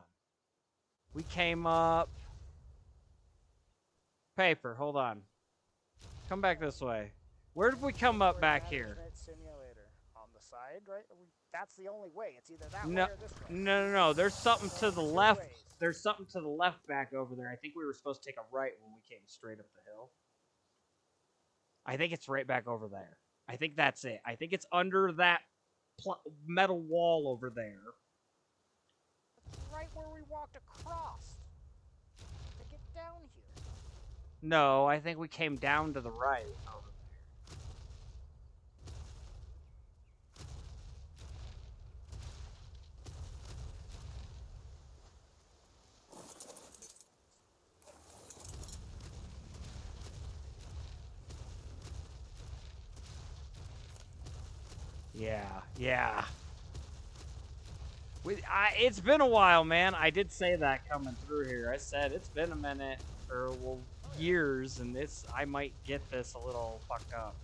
We came up... Paper, hold on. Come back this way. Where did we come up back here? Simulator. On the side, right? That's the only way. It's either that way or this way. No. There's something to the left. There's something to the left back over there. I think we were supposed to take a right when we came straight up the hill. I think it's right back over there. I think that's it. I think it's under that metal wall over there. That's right where we walked across to get down here. No, I think we came down to the right over there. Yeah. It's been a while, man. I did say that coming through here. I said it's been a minute, or well, years, and I might get this a little fucked up.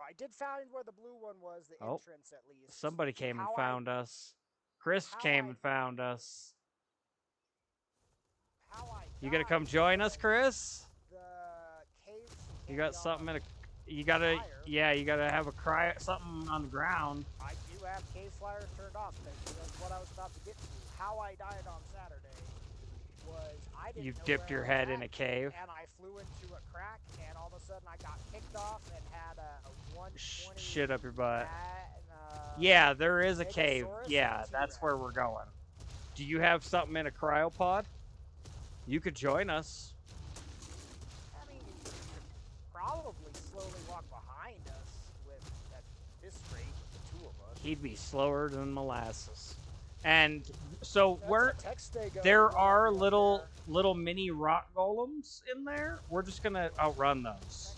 I did find where the blue one was, the entrance at least. Somebody came and found us. Chris came and found us. You gonna come join us, Chris? The cave You got something in a... You gotta... Yeah, you gotta have a something on the ground. I do have cave flyers turned off. That's what I was about to get to. How I died on Saturday was I didn't You know dipped where your I was head at, in a cave. and I flew into a crack, and all of a sudden I got picked off and had a 120 Shit up your butt. and, yeah, there is a cave. Megasaurus Yeah, and a that's T-Rex. where we're going. Do you have something in a cryopod? You could join us. I mean, you could probably slowly walk behind us with at this rate, the two of us. He'd be slower than molasses. And so That's there are little mini rock golems in there. We're just gonna outrun those.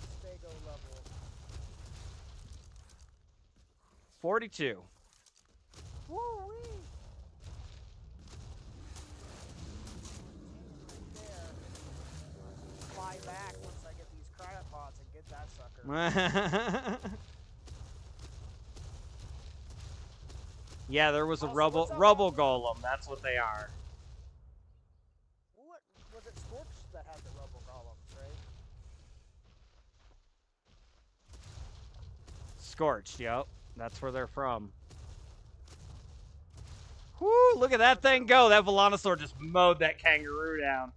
42. Woo-wee! Fly back once I get these cryopods and get that sucker. Yeah, there was a rubble golem. That's what they are. What was it? Scorch that had the rubble golems, right? Scorched. Yep, that's where they're from. Whoo! Look at that thing go. That Velociraptor just mowed that kangaroo down.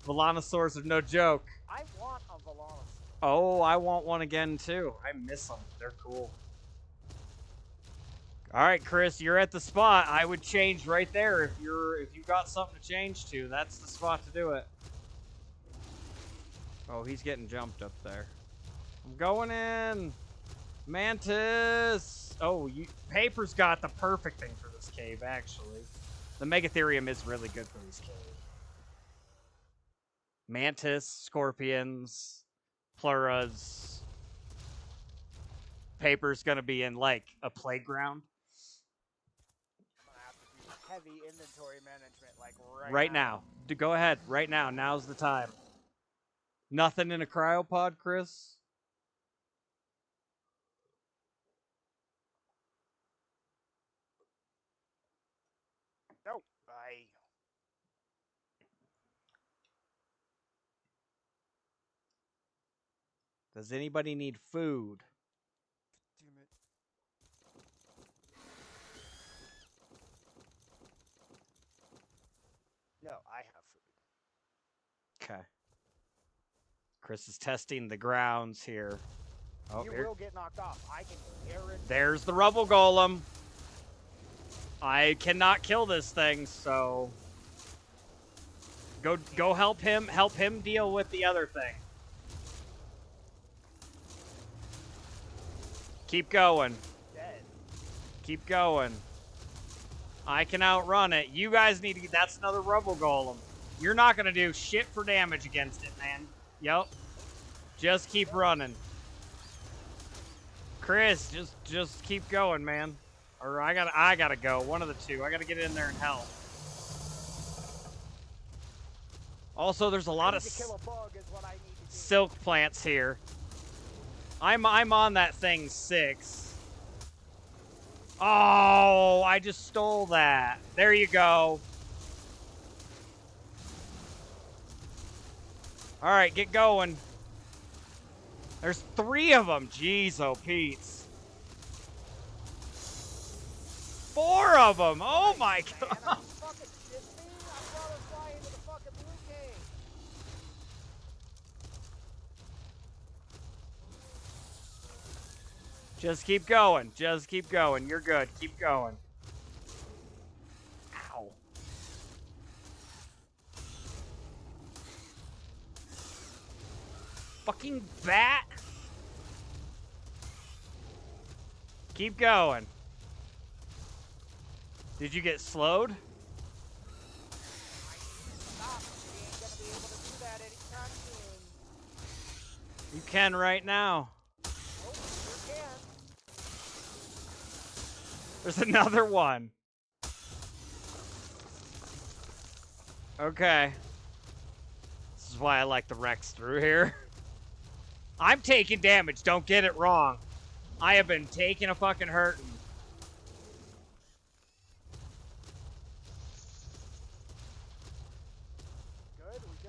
Velociraptors are no joke. I want a Velociraptor. Oh, I want one again too. I miss them. They're cool. All right, Chris, you're at the spot. I would change right there if you got something to change to. That's the spot to do it. Oh, he's getting jumped up there. I'm going in. Mantis. Oh, Paper's got the perfect thing for this cave, actually. The Megatherium is really good for this cave. Mantis, scorpions, pleuras. Paper's gonna be in like a playground. I'm gonna have to do heavy inventory management, like right now. Go ahead, right now. Now's the time. Nothing in a cryopod, Chris? No, Does anybody need food? Damn it. No, I have food. Okay. Chris is testing the grounds here. Oh, you will get knocked off. I can guarantee. There's the rubble golem. I cannot kill this thing, so go help him. Help him deal with the other thing. Keep going. Dead. Keep going. I can outrun it. You guys need to. That's another rubble golem. You're not gonna do shit for damage against it, man. Yep. Just keep running. Chris, just keep going, man. Or I gotta go. One of the two. I gotta get in there and help. Also, there's a lot of silk plants here. I'm on that thing 6. Oh, I just stole that. There you go. All right, get going. There's 3 of them. Jeez, oh, Pete's. 4 of them. Oh my god. Just keep going. Just keep going. You're good. Keep going. Ow. Fucking bat. Keep going. Did you get slowed? You can right now. There's another one. Okay. This is why I like the Rex through here. I'm taking damage, don't get it wrong. I have been taking a fucking hurting.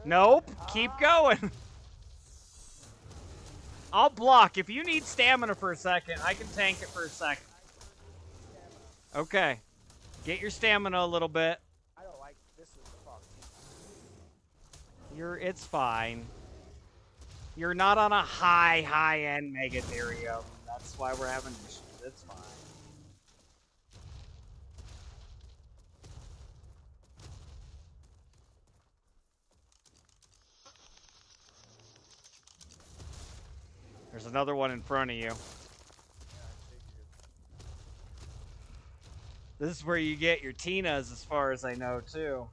good? Nope. Keep Ah. going. I'll block. If you need stamina for a second, I can tank it for a second. Okay. Get your stamina a little bit. I don't like this. Is fucked. It's fine. You're not on a high-end Megatherium. That's why we're having issues. It's fine. There's another one in front of you. This is where you get your Tinas, as far as I know, too.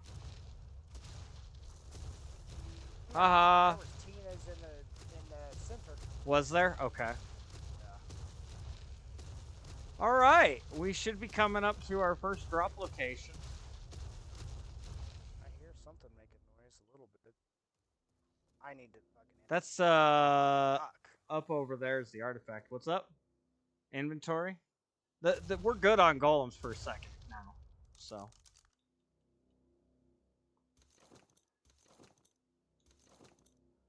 Haha. There was Tina's in the center. Was there? Okay. Yeah. All right. We should be coming up to our first drop location. I hear something making noise a little bit. I need to fucking. That's up over there is the artifact. What's up? Inventory. We're good on golems for a second now, so.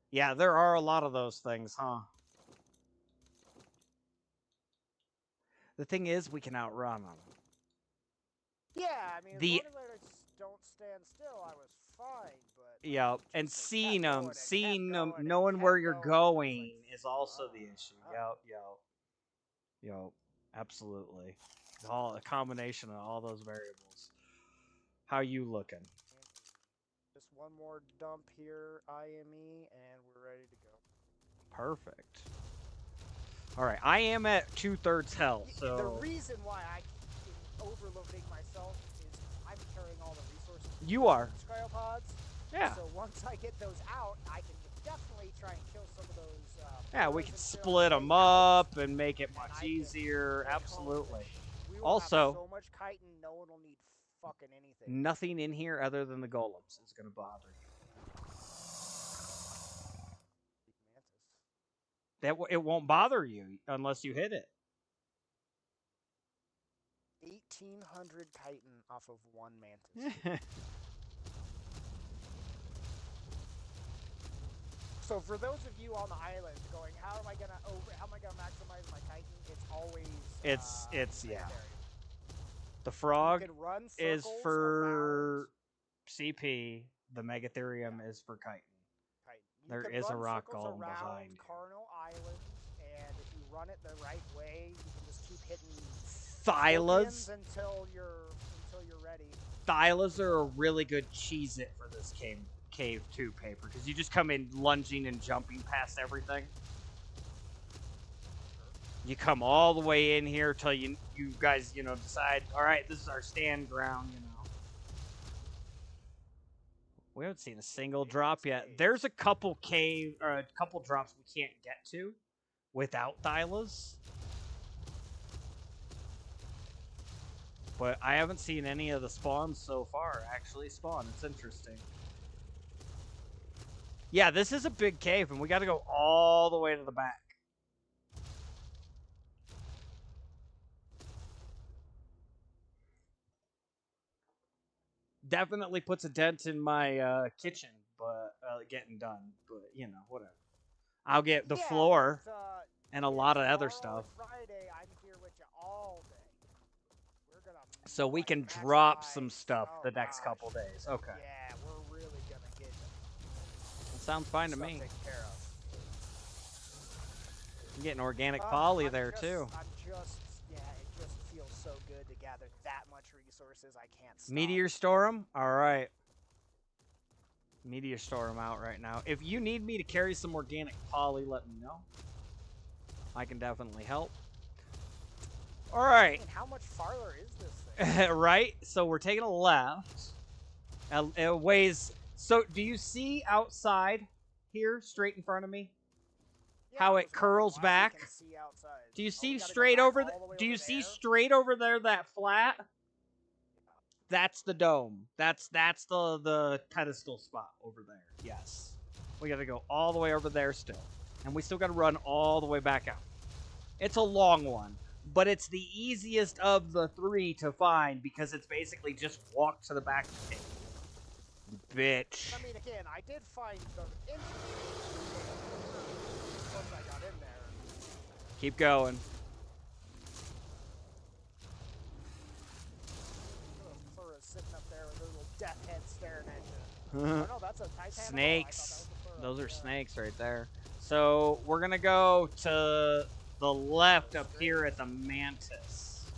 Yeah, there are a lot of those things, huh? The thing is, we can outrun them. Yeah, I mean, as long as I don't stand still, I was fine, but... Yeah, and seeing them, knowing where you're going is also the issue. Yep, absolutely. A combination of all those variables. How you looking? Just one more dump here, IME, and we're ready to go. Perfect. All right, I am at 2/3 health, so... The reason why I keep overloading myself is I'm carrying all the resources. You are. Cryopods. Yeah. So once I get those out, I can definitely try and kill some of those... yeah, we can split them up and make it much easier. Absolutely. We will also, have so much chitin, no one will need fucking anything. Nothing in here other than the golems is going to bother you. It won't bother you unless you hit it. 1,800 chitin off of one mantis. So for those of you on the island going, how am I gonna maximize my chitin? It's always yeah. The frog is for CP. The Megatherium is for chitin. There is a rock golem behind you. Carnal Island, and if you run it the right way, you can just keep hitting Thylas until you're ready. Thylas are a really good cheese-it for this cave 2 paper, because you just come in lunging and jumping past everything. You come all the way in here till you guys, decide, all right, this is our stand ground, We haven't seen a single drop yet. There's a couple drops we can't get to without Thylas. But I haven't seen any of the spawns so far actually spawn. It's interesting. Yeah, this is a big cave, and we got to go all the way to the back. Definitely puts a dent in my kitchen, but getting done. But whatever. I'll get the floor and a lot of other stuff. Friday, I'm here with you all day. So we can drop some stuff the next couple days. Okay. Yeah, we're really gonna get it. Sounds fine to me. I'm getting organic poly there too. It just feels so good to gather that much resources. I can't stop. Meteor storm? Alright. Meteor storm out right now. If you need me to carry some organic poly, let me know. I can definitely help. Alright. How much farther is this thing? Right? So we're taking a left. It weighs... So, do you see outside here, straight in front of me? Yeah, how it curls back? Do you see straight over Do you see straight over there that flat? That's the dome. That's the pedestal spot over there. Yes. We got to go all the way over there still. And we still got to run all the way back out. It's a long one, but it's the easiest of the 3 to find because it's basically just walk to the back of the cave. Bitch. I mean, again, I did find the entrance once I got in there. Keep going. Those plurals sitting up there with their little death head staring at you. Oh no, that's a Titan. Snakes. Oh, Those are snakes right there. So we're gonna go to the left up here at the mantis.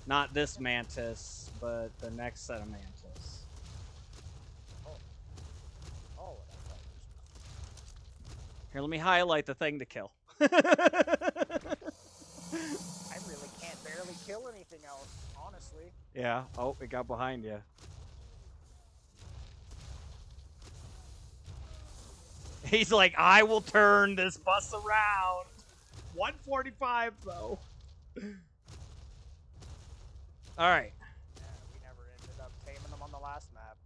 Not this mantis, but the next set of mantis. Oh, Here, let me highlight the thing to kill. I really can't barely kill anything else, honestly. Yeah. Oh, it got behind you. He's like, I will turn this bus around. 145 though. All right. Yeah, we never ended up taming them on the last map.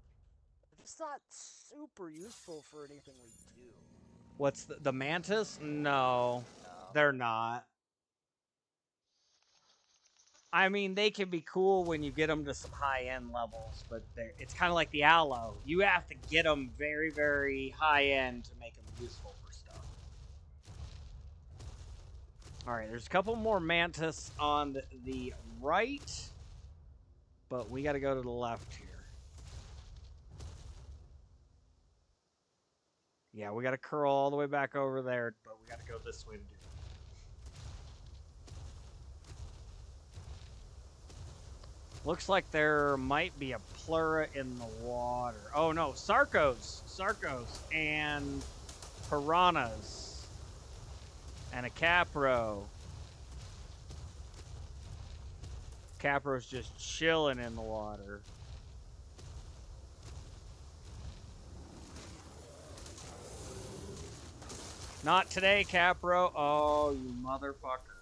It's not super useful for anything we do. What's the mantis? No, they're not. I mean, they can be cool when you get them to some high-end levels, but it's kind of like the aloe. You have to get them very, very high-end to make them useful for stuff. All right, there's a couple more mantis on the right, but we got to go to the left here. Yeah, we got to curl all the way back over there, but we got to go this way to do it. Looks like there might be a pleura in the water. Oh no, Sarcos, and piranhas, and a capro. Capro's just chilling in the water. Not today, Capro. Oh, you motherfucker.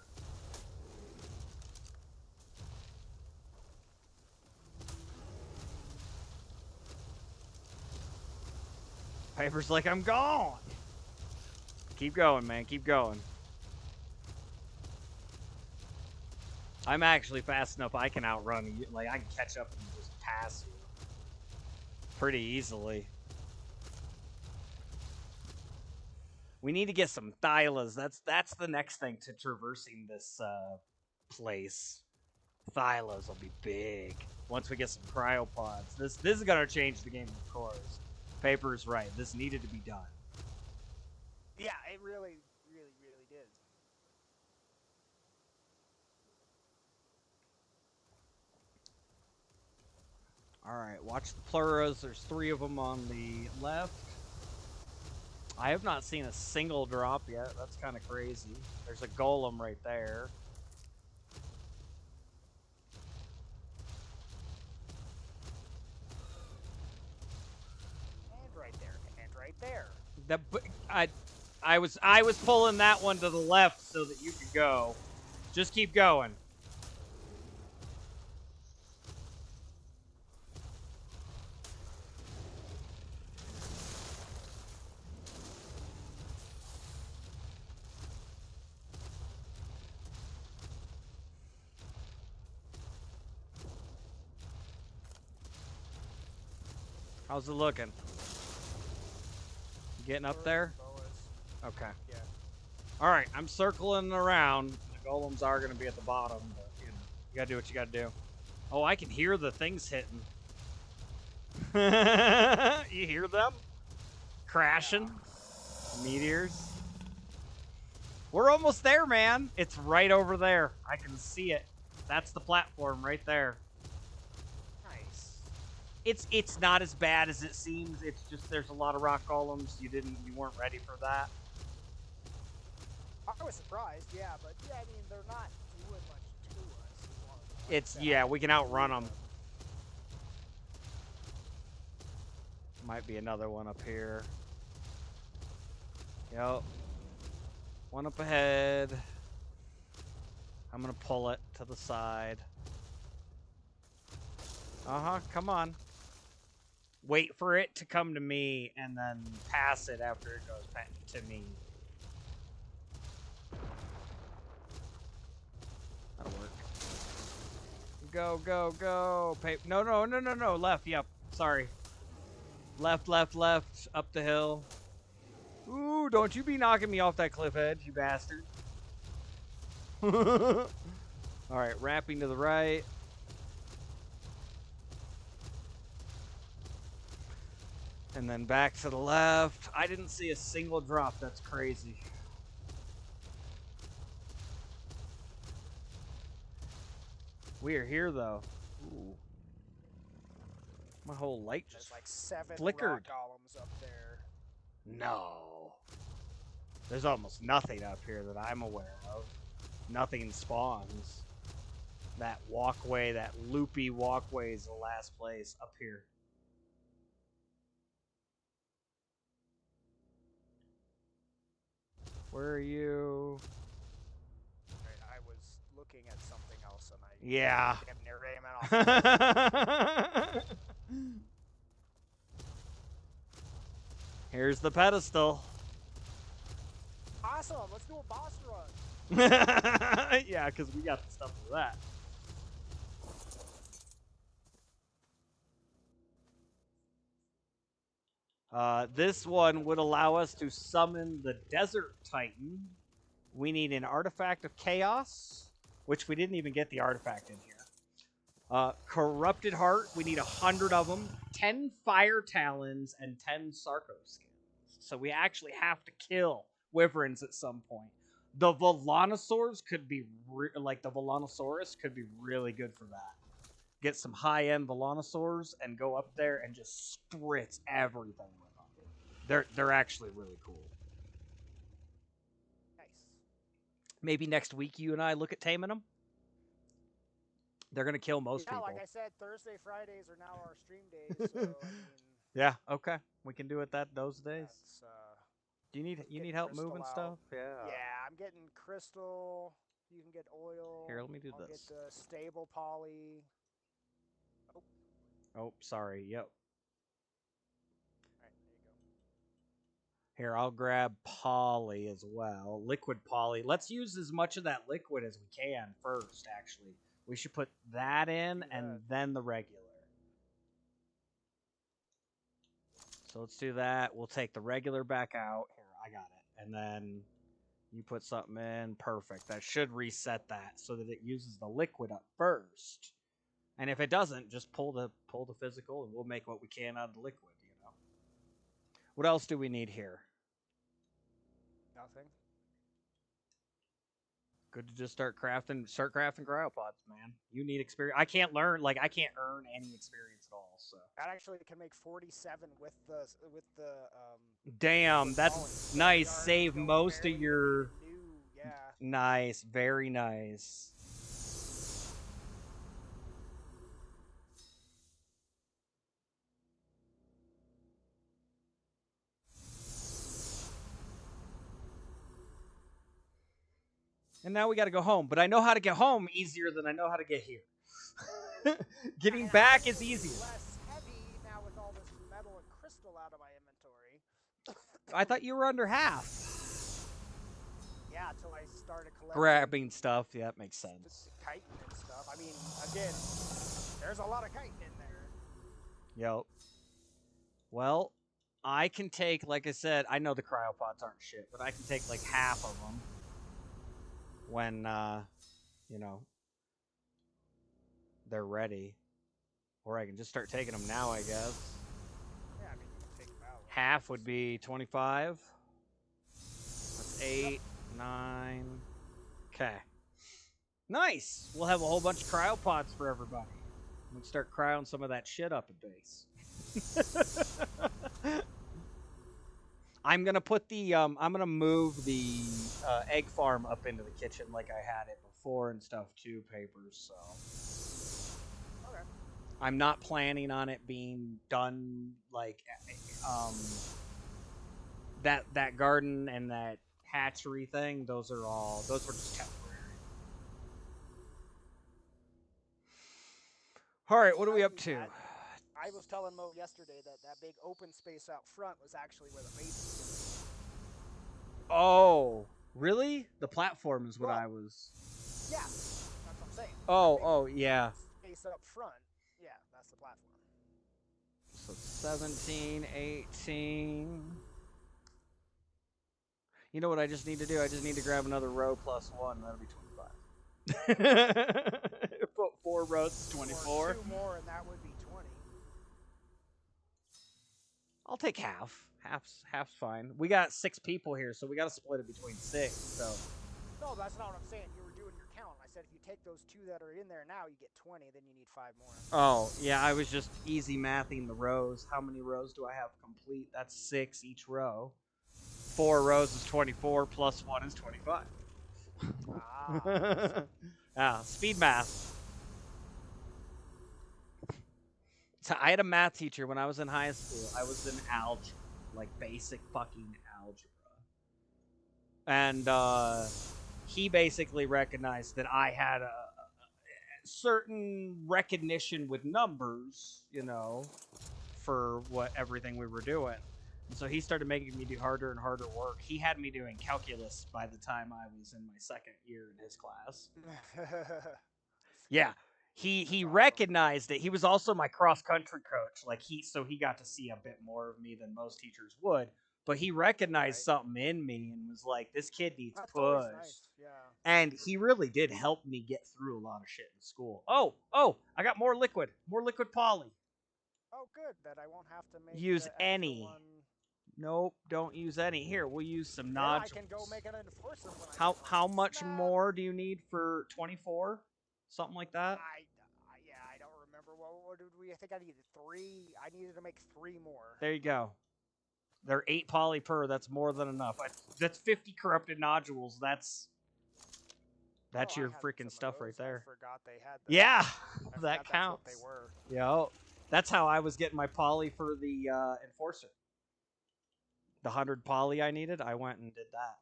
Piper's like, I'm gone. Keep going, man. Keep going. I'm actually fast enough I can outrun you. Like, I can catch up and just pass you pretty easily. We need to get some Thylas. That's the next thing to traversing this place. Thylas will be big once we get some cryopods. This is gonna change the game, of course. Paper's right. This needed to be done. Yeah, it really did. All right, watch the pleuras. There's 3 of them on the left. I have not seen a single drop yet. That's kind of crazy. There's a golem right there. And right there, and right there. I was pulling that one to the left so that you could go. Just keep going. How's it looking? Getting up there? Okay. Yeah. All right, I'm circling around. The golems are going to be at the bottom, but you got to do what you got to do. Oh, I can hear the things hitting. You hear them? Crashing? Meteors? We're almost there, man. It's right over there. I can see it. That's the platform right there. It's not as bad as it seems. It's just there's a lot of rock golems. You weren't ready for that. I was surprised, yeah, but yeah, I mean they're not doing much to us. It's yeah, we can outrun them. Might be another one up here. Yep. One up ahead. I'm gonna pull it to the side. Come on. Wait for it to come to me and then pass it after it goes back to me. That'll work. Go, go, go. No. Left. Yep. Sorry. Left, left, left. Up the hill. Ooh, don't you be knocking me off that cliff edge, you bastard. Alright, wrapping to the right. And then back to the left. I didn't see a single drop. That's crazy. We are here, though. Ooh. My whole light just There's like 7 flickered. rock golems up there. No. There's almost nothing up here that I'm aware of. Nothing spawns. That walkway, that loopy walkway is the last place up here. Where are you? Right, I was looking at something else and I Yeah. damn near ran off. Here's the pedestal. Awesome, let's do a boss run. Yeah, because we got the stuff for that. This one would allow us to summon the Desert Titan. We need an Artifact of Chaos, which we didn't even get the artifact in here. Corrupted Heart, we need 100 of them. 10 Fire Talons and 10 Sarco skins. So we actually have to kill Wyverns at some point. The Volanosaurs could be, the Volanosaurus could be really good for that. Get some high-end Volanosaurs and go up there and just spritz everything with them. They're actually really cool. Nice. Maybe next week you and I look at taming them. They're gonna kill most people. Yeah, like I said, Thursday, Fridays are now our stream days. So I mean. Yeah. Okay. We can do it those days. Do you need help moving out. stuff? Yeah. Yeah, I'm getting crystal. You can get oil. Here, let me do I'll this. Get stable poly. Oh. Oh, sorry. Yep. Alright, there you go. Here, I'll grab poly as well. Liquid poly. Let's use as much of that liquid as we can first, actually. We should put that in and then the regular. So let's do that. We'll take the regular back out. Here, I got it. And then you put something in. Perfect. That should reset that so that it uses the liquid up first. And if it doesn't, just pull the physical and we'll make what we can out of the liquid, you know. What else do we need here? Nothing. Good to just start crafting cryopods, man. You need experience. I can't earn any experience at all, so. That actually can make 47 with the Damn, that's nice. Save most of your new, yeah. Nice, very nice. And now we got to go home. But I know how to get home easier than I know how to get here. Getting back is easier. Less heavy now with all this metal and crystal out of my inventory. I thought you were under half. Yeah, until I started collecting. Grabbing stuff. Yeah, that makes sense. Chitin and stuff. I mean, again, there's a lot of chitin in there. Yep. Well, I can take, like I said, I know the cryopods aren't shit, but I can take like half of them. When, you know, they're ready. Or I can just start taking them now, I guess. Yeah, I mean, you can take them out. Half would be 25. That's 8, 9. Okay. Nice! We'll have a whole bunch of cryopods for everybody. We can start cryoing some of that shit up at base. I'm gonna put the I'm gonna move the egg farm up into the kitchen like I had it before and stuff too, Papers. So okay. I'm not planning on it being done like that garden and that hatchery thing. Those were just temporary. All right, what are we up to? I was telling Mo yesterday that big open space out front was actually where the base was. Oh, really? The platform is what I was. Yeah, that's what I'm saying. Oh, yeah. Space up front. Yeah, that's the platform. So 17, 18. You know what I just need to do? I just need to grab another row plus one. That'll be 25. Put 4 rows, 24. Or 2 more, and that would be 20. I'll take half. Half's fine. We got 6 people here, so we got to split it between 6. So. No, that's not what I'm saying. You were doing your count. I said if you take those 2 that are in there now, you get 20. Then you need 5 more. Oh yeah, I was just easy mathing the rows. How many rows do I have complete? That's 6 each row. 4 rows is 24 plus 1 is 25. Ah. Yeah, speed math. So I had a math teacher when I was in high school. I was in algebra, like basic fucking algebra. And he basically recognized that I had a certain recognition with numbers, you know, for what everything we were doing. And so he started making me do harder and harder work. He had me doing calculus by the time I was in my 2nd year in his class. Yeah. He recognized it. He was also my cross country coach. Like he got to see a bit more of me than most teachers would. But he recognized something in me and was like, this kid needs push. Nice. Yeah. And he really did help me get through a lot of shit in school. Oh, I got more liquid poly. Oh, good. That I won't have to make use any. Nope, don't use any. Here, we'll use some nodules. I can go make an enforcer. How much more do you need for 24? Something like that? I don't remember. What did we? I think I needed 3. I needed to make 3 more. There you go. They're 8 poly per. That's more than enough. That's 50 corrupted nodules. That's your freaking stuff right there. I forgot they had them. Yeah, that counts. That's what they were. Yeah, that's how I was getting my poly for the enforcer. The 100 poly I needed, I went and did that.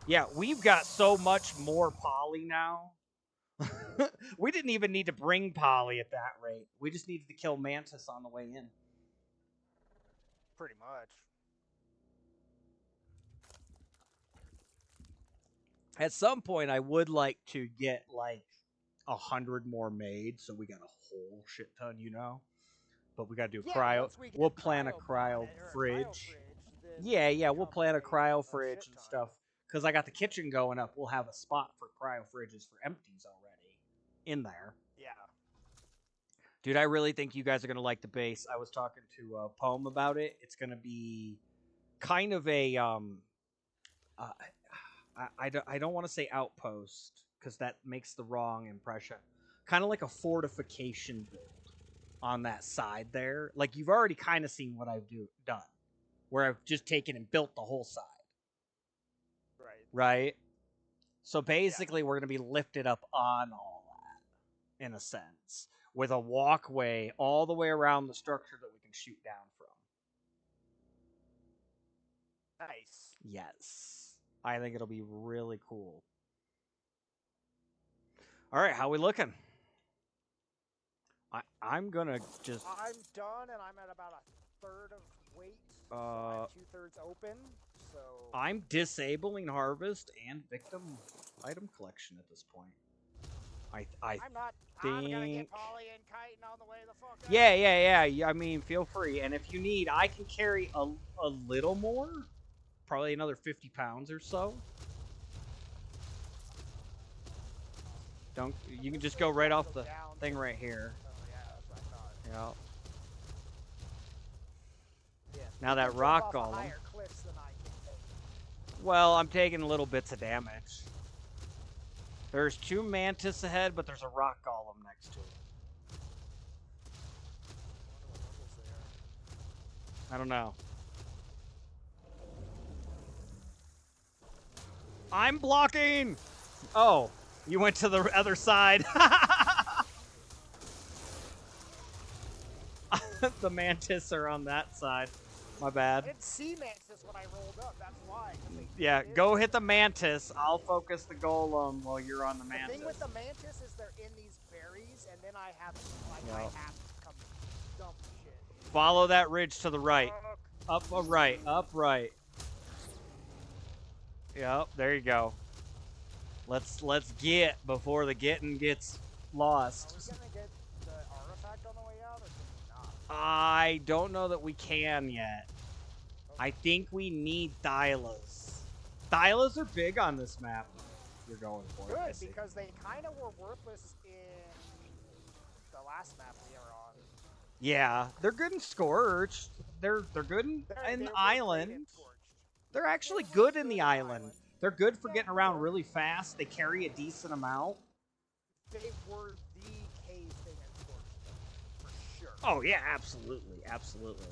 Yeah, we've got so much more poly now. We didn't even need to bring poly at that rate. We just needed to kill Mantis on the way in. Pretty much. At some point, I would like to get like 100 more made, so we got a whole shit ton, you know. But we got to do cryo. We'll plan a cryo fridge. Yeah, we'll plan a cryo fridge and stuff. Because I got the kitchen going up. We'll have a spot for cryo fridges for empties already in there. Yeah. Dude, I really think you guys are going to like the base. I was talking to Poem about it. It's going to be kind of a... I don't want to say outpost, because that makes the wrong impression. Kind of like a fortification build on that side there. Like, you've already kind of seen what I've done. Where I've just taken and built the whole side. Right? So basically, we're going to be lifted up on all that, in a sense. With a walkway all the way around the structure that we can shoot down from. Nice. Yes. I think it'll be really cool. All right, how we looking? I'm going to just... I'm done, and I'm at about a third of weight. So I'm 2/3 open, so... I'm disabling harvest and victim item collection at this point. I'm gonna get Polly and Chitin on the way the fuck out. Yeah. I mean, feel free. And if you need, I can carry a little more. Probably another 50 pounds or so. You can just go right off the thing right here. Oh, yeah, that's what I thought. Yeah. Now that rock golem. Well, I'm taking little bits of damage. There's 2 mantis ahead, but there's a rock golem next to it. I don't know. I'm blocking! Oh, you went to the other side. The mantis are on that side. My bad. I didn't see mantis when I rolled up, that's why. Yeah, go hit the mantis. I'll focus the golem while you're on the mantis. The thing with the mantis is they're in these berries, and then I have to come dump shit. Follow that ridge to the right. Up right. Yep, there you go. Let's get before the getting gets lost. Are we gonna get the artifact on the way out, or can we not? I don't know that we can yet. Okay. I think we need Thylas. Thylas are big on this map. You're going for it. I Good, see. because they kind of were worthless in the last map we were on. Yeah, they're good in Scorched. They're good in They the were great in island. Scorched. They're actually They were good in the in island. They're good for Yeah, getting they around were. really fast. They carry a decent amount. They were the cave thing in Scorched, though, for sure. Oh yeah, absolutely, absolutely.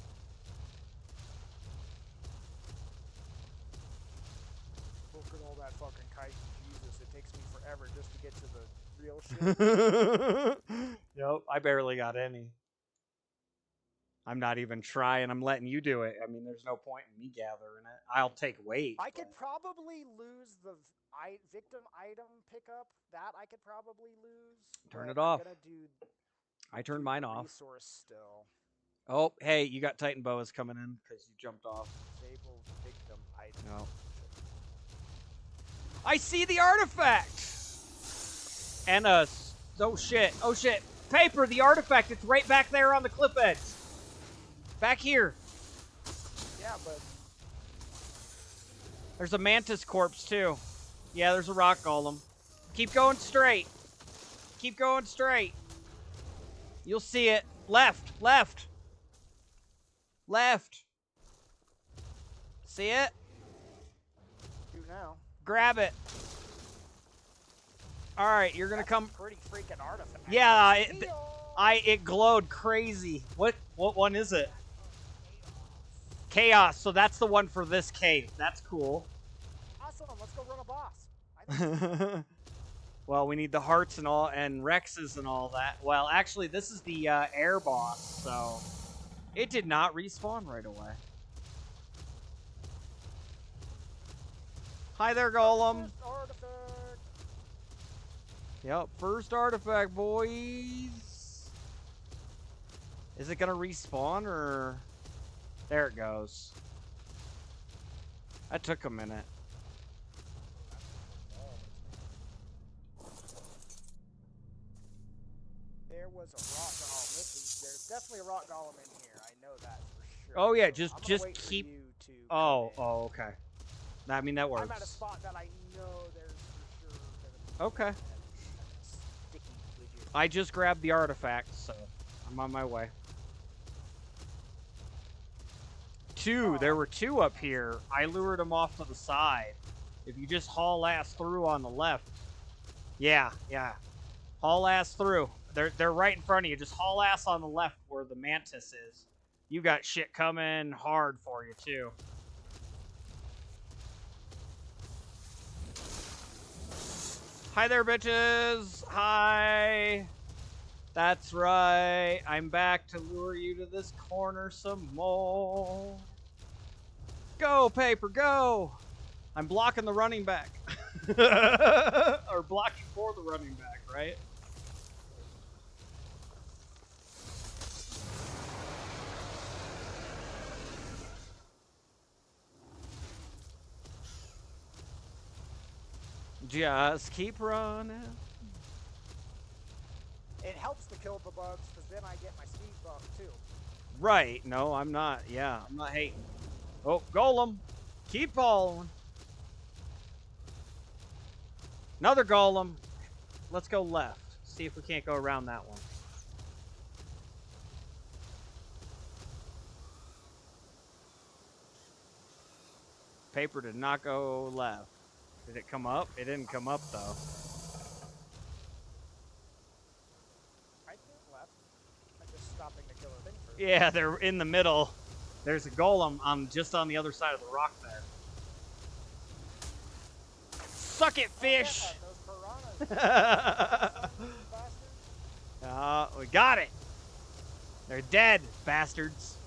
Look at all that fucking kite. Jesus, it takes me forever just to get to the real shit. Yep, I barely got any. I'm not even trying. I'm letting you do it. I mean, there's no point in me gathering it. I'll take weight. I could probably lose the victim item pickup. That I could probably lose. Turn but it off. I'm gonna do. I turned mine off. Resource still. Oh, hey, you got Titan boas coming in because you jumped off. Disable victim item. No. I see the artifact. And oh shit, oh shit. Paper, the artifact. It's right back there on the cliff edge. Back here. Yeah, but There's a mantis corpse too. Yeah, there's a rock golem. Keep going straight. Keep going straight. You'll see it. Left, left. Left. See it? do now. Grab it. All right, you're gonna That's come. a pretty freaking artifact. Yeah, it glowed crazy. What one is it? Chaos. So that's the one for this cave. That's cool. Awesome. Let's go run a boss. Well, we need the hearts and all, and Rexes and all that. Well, actually, this is the air boss, so it did not respawn right away. Hi there, Golem. First artifact. Yep, first artifact, boys. Is it gonna respawn or? There it goes. That took a minute. There was a rock golem. There's definitely a rock golem in here. I know that for sure. Oh yeah, So I'm just gonna wait keep. For you to Oh, come in. oh, okay. I mean that works. I'm at a spot that I know there's for sure. Okay. Sticky widget. I just grabbed the artifact, so I'm on my way. There were two up here. I lured them off to the side. If you just haul ass through on the left. Yeah, yeah. Haul ass through. They're right in front of you. Just haul ass on the left where the mantis is. You got shit coming hard for you, too. Hi there, bitches. Hi. That's right. I'm back to lure you to this corner some more. Go, Paper, go. I'm blocking the running back. Or blocking for the running back, right? Just keep running. It helps to kill the bugs because then I get my speed buff too. Right. No, I'm not. Yeah, I'm not hating. Oh, Golem. Keep following. Another Golem. Let's go left. See if we can't go around that one. Paper did not go left. Did it come up? It didn't come up, though. I went left. I'm just stopping to kill a thing first. Yeah, they're in the middle. There's a golem just on the other side of the rock there. Suck it, fish! Oh, yeah, those piranhas. We got it. They're dead, bastards.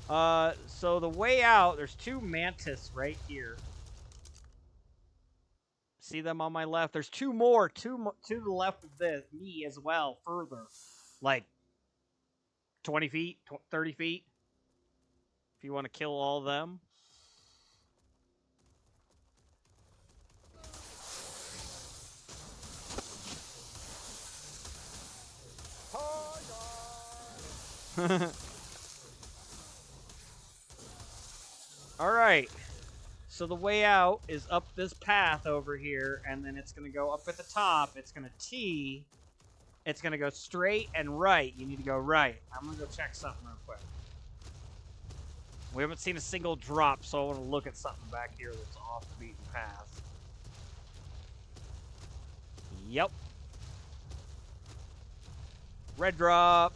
So the way out, there's two mantis right here. See them on my left? There's two more, to the left of me as well, further. Like 20 feet, 30 feet. If you want to kill all of them. Alright. So the way out is up this path over here, and then it's going to go up at the top. It's going to T. It's going to go straight and right. You need to go right. I'm going to go check something real quick. We haven't seen a single drop, so I want to look at something back here that's off the beaten path. Yep. Red drop.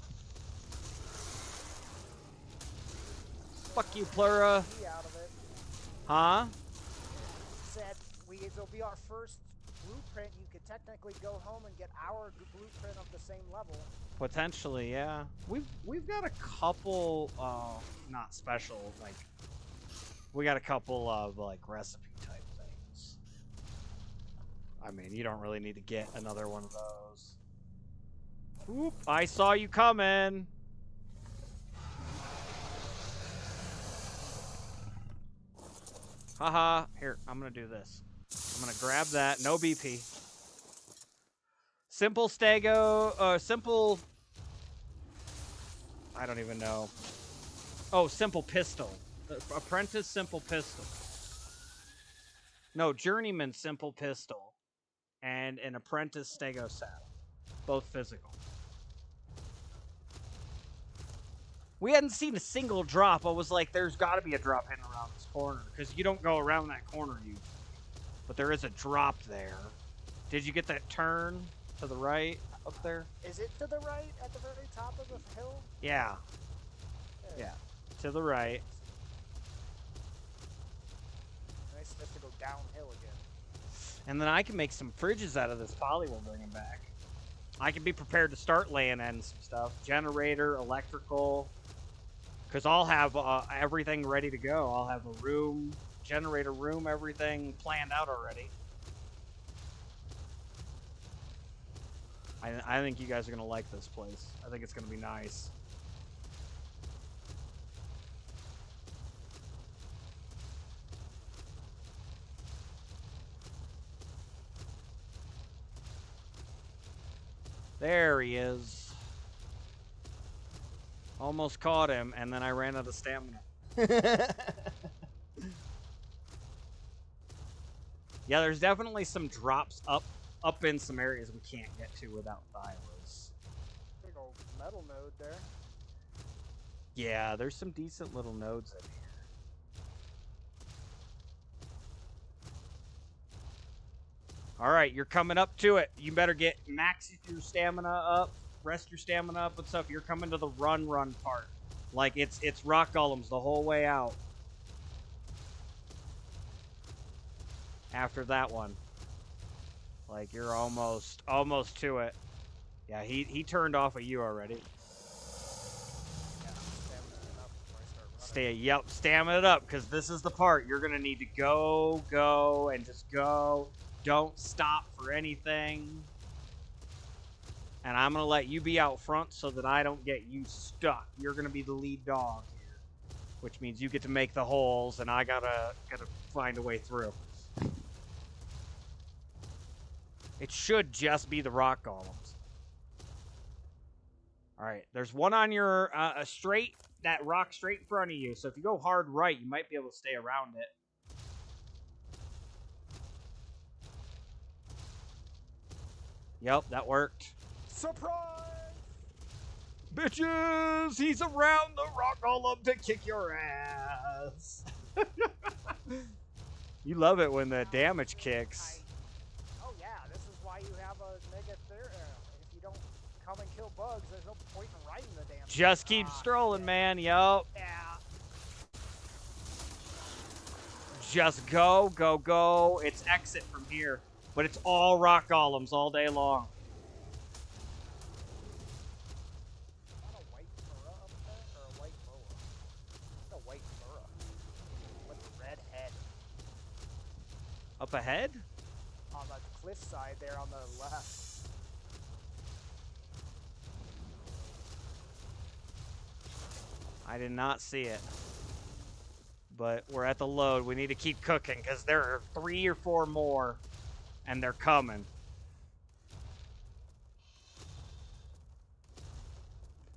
Fuck you, Plura. Huh? Said it'll be our first blueprint. You could technically go home and get our blueprint of the same level. Potentially, yeah. We've got a couple, not special, like, we got a couple of, like, recipe type things. I mean, you don't really need to get another one of those. Oop, I saw you coming! Haha, here, I'm gonna do this. I'm gonna grab that, no BP. Simple stego, simple... I don't even know. Oh, simple pistol. Apprentice simple pistol. No, journeyman simple pistol. And an apprentice stego saddle. Both physical. We hadn't seen a single drop. I was like, there's got to be a drop hidden around this corner. Because you don't go around that corner usually. But there is a drop there. Did you get that turn to the right up there? Is it to the right at the very top of the hill? Yeah. Yeah. To the right. Nice to go downhill again. And then I can make some fridges out of this poly we're bringing back. I can be prepared to start laying in some stuff. Generator, electrical. Because I'll have everything ready to go. I'll have a room, generator room, everything planned out already. I think you guys are going to like this place. I think it's going to be nice. There he is. Almost caught him, and then I ran out of stamina. Yeah, there's definitely some drops up in some areas we can't get to without thylas. Big old metal node there. Yeah, there's some decent little nodes in here. Alright, you're coming up to it. You better get max your stamina up, rest your stamina up and stuff. You're coming to the run part. Like, it's rock golems the whole way out. After that one. Like, you're almost to it. Yeah, he turned off of you already. Stamina it up, because this is the part. You're going to need to go, and just go. Don't stop for anything. And I'm going to let you be out front so that I don't get you stuck. You're going to be the lead dog here. Which means you get to make the holes, and I gotta find a way through. It should just be the rock golems. Alright, there's one on your that rock straight in front of you. So if you go hard right, you might be able to stay around it. Yep, that worked. Surprise! Bitches! He's around the rock golem to kick your ass! You love it when the damage kicks. Oh yeah, this is why you have a mega if you don't come and kill bugs, there's no point in riding the damn Just keep strolling, man. Yup. Yeah. Just go. It's exit from here. But it's all rock golems all day long. Is that a white furra up there, or a white boa? It's a white furra with a red head. Up ahead? On the cliff side there on the left. I did not see it. But we're at the load. We need to keep cooking because there are 3 or 4 more. And they're coming.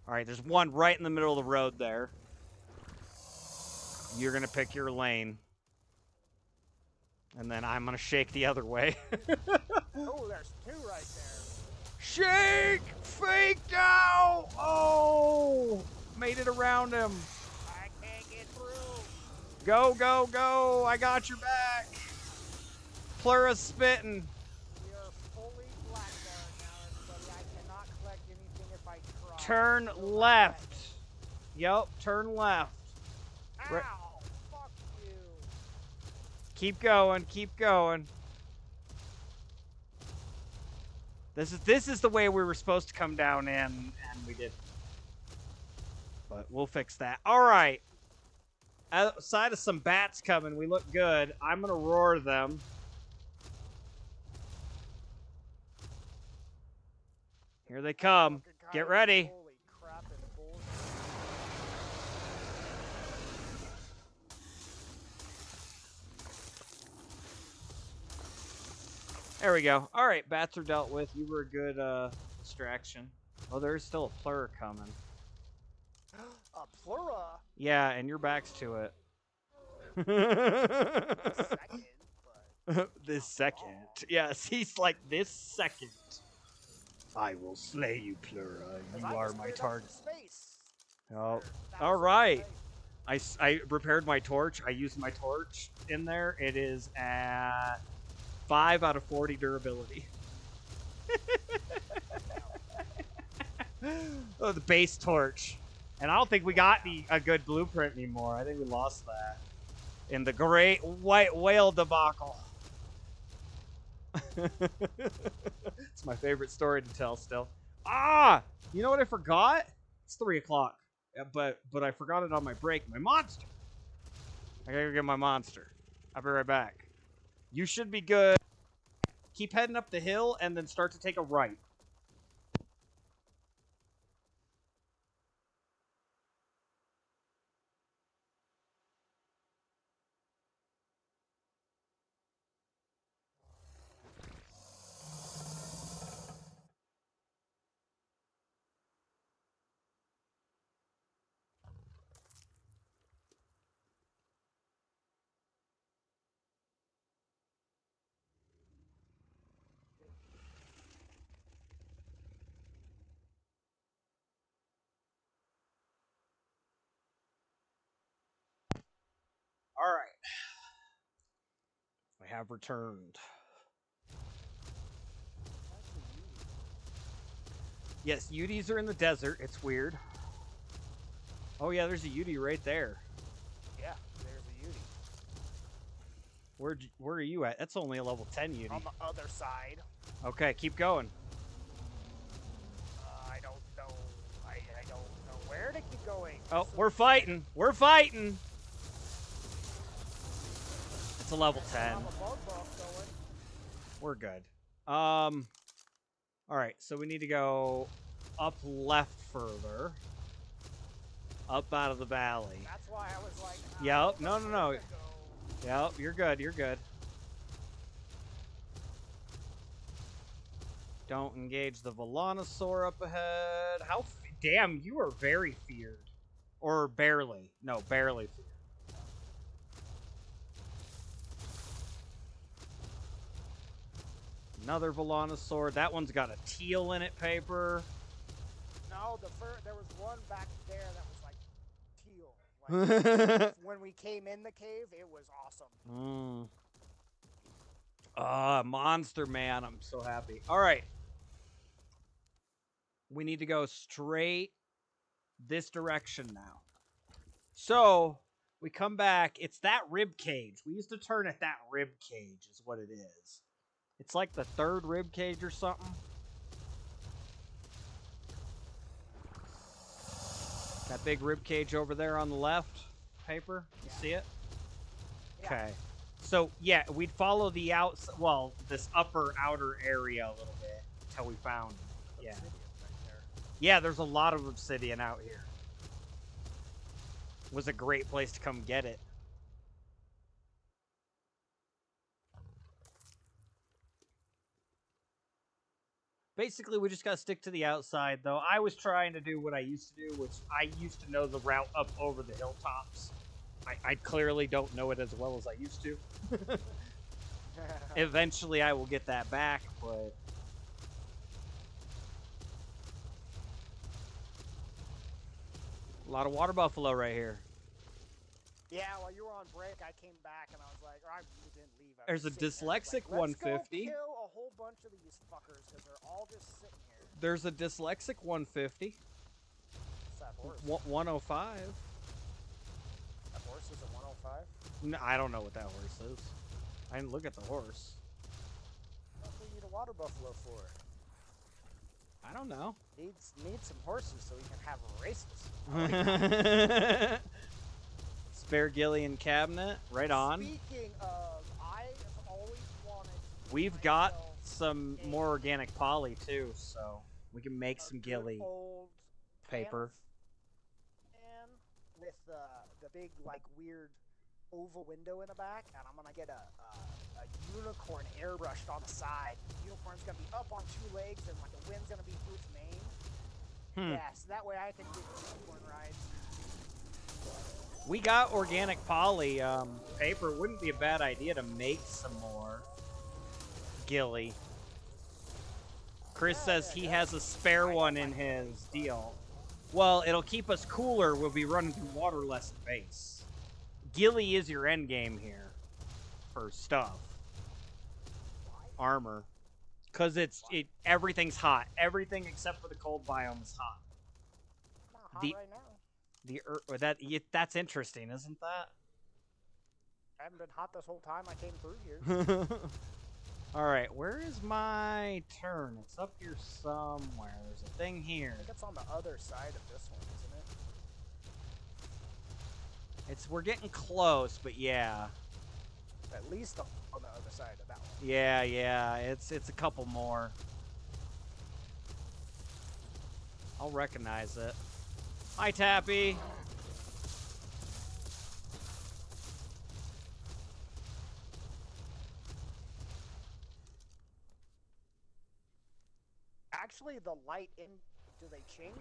All right, there's one right in the middle of the road there. You're going to pick your lane. And then I'm going to shake the other way. Oh, there's two right there. Shake! Faked out! Oh! Made it around him. I can't get through. Go, go, go! I got your back. Plura's spitting. We are fully blackbarred now, everybody. I cannot collect anything if I try. Turn left. Yep, turn left. Ow! Fuck you. Keep going, keep going. This is the way we were supposed to come down in, and we didn't. But we'll fix that. All right. Outside of some bats coming, we look good. I'm gonna roar them. Here they come. Get ready. Holy crap and bullshit. There we go. All right, bats are dealt with. You were a good distraction. Oh, there's still a plur coming. A plura? Yeah, and your back's to it. Second, but This second. Yes, he's like, this second. I will slay you, Plura. You are my target. Oh, all right. I repaired my torch. I used my torch in there. It is at 5 out of 40 durability. Oh, the base torch. And I don't think we got a good blueprint anymore. I think we lost that in the great white whale debacle. It's my favorite story to tell still. Ah! You know what I forgot? It's 3 o'clock. Yeah, but I forgot it on my break. My monster! I gotta go get my monster. I'll be right back. You should be good. Keep heading up the hill and then start to take a right. All right. I have returned. Yes, Utis are in the desert. It's weird. Oh yeah, there's a Uti right there. yeah, there's a Uti. Where are you at? That's only a level 10 Uti. On the other side. Okay, keep going. I don't know. I don't know where to keep going. Oh, we're fighting. We're fighting. It's a level 10. I'm a bug buff going. We're good. All right, so we need to go up left further. Up out of the valley. That's why I was like, Yep. No. Yep, you're good. You're good. Don't engage the Volanosaur up ahead. How? Damn, you are very feared. Or barely. No, barely feared. Another Volanosaur. That one's got a teal in it, Paper. No, there was one back there that was like teal. Like, when we came in the cave, it was awesome. Monster man. I'm so happy. All right. We need to go straight this direction now. So we come back. It's that rib cage. We used to turn at that rib cage is what it is. It's like the third rib cage or something. That big rib cage over there on the left, Paper. You see it? Yeah. Okay. So yeah, we'd follow the this upper outer area a little bit until we found it. Yeah. Yeah, there's a lot of obsidian out here. Was a great place to come get it. Basically, we just gotta stick to the outside, though. I was trying to do what I used to do, which I used to know the route up over the hilltops. I clearly don't know it as well as I used to. Eventually, I will get that back, but... A lot of water buffalo right here. Yeah, while you were on break, I came back and I was like, or I didn't leave. There's a dyslexic there. Let's 150. go kill a whole bunch of these fuckers because they're all just sitting here. There's a dyslexic 150. What's that horse? 105. That horse is a 105? No, I don't know what that horse is. I didn't look at the horse. What do you need a water buffalo for? I don't know. Needs some horses so we can have races. Spare Gillian cabinet, right on. Speaking of, I have always wanted. We've got some more organic poly too, so we can make some Gilly old paper. And with the big like weird oval window in the back, and I'm gonna get a unicorn airbrushed on the side. The unicorn's gonna be up on 2 legs, and like the wind's gonna be through its mane. Yeah, so that way I can get unicorn rides. We got organic poly paper. Wouldn't be a bad idea to make some more Gilly. Chris says he has a spare one in his deal. Well, it'll keep us cooler. We'll be running through water less than base. Gilly is your end game here for stuff. Armor. Because everything's hot. Everything except for the cold biome is hot. Not hot right now. That's interesting, isn't that? I haven't been hot this whole time I came through here. Alright, where is my turn? It's up here somewhere. There's a thing here. I think it's on the other side of this one, isn't it? We're getting close, but yeah. At least on the other side of that one. Yeah, it's a couple more. I'll recognize it. Hi, Tappy. Actually, the light in, do they change?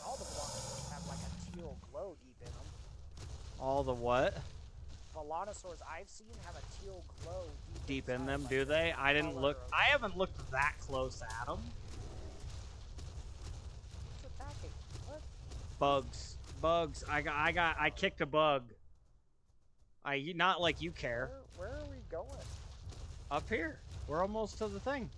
All the Volanosaurs have like a teal glow deep in them. All the what? Volanosaurs I've seen have a teal glow deep in them, do they? I didn't look. I haven't looked that close at them. Who's attacking? What? Bugs. I kicked a bug. Not like you care. Where are we going? Up here. We're almost to the thing.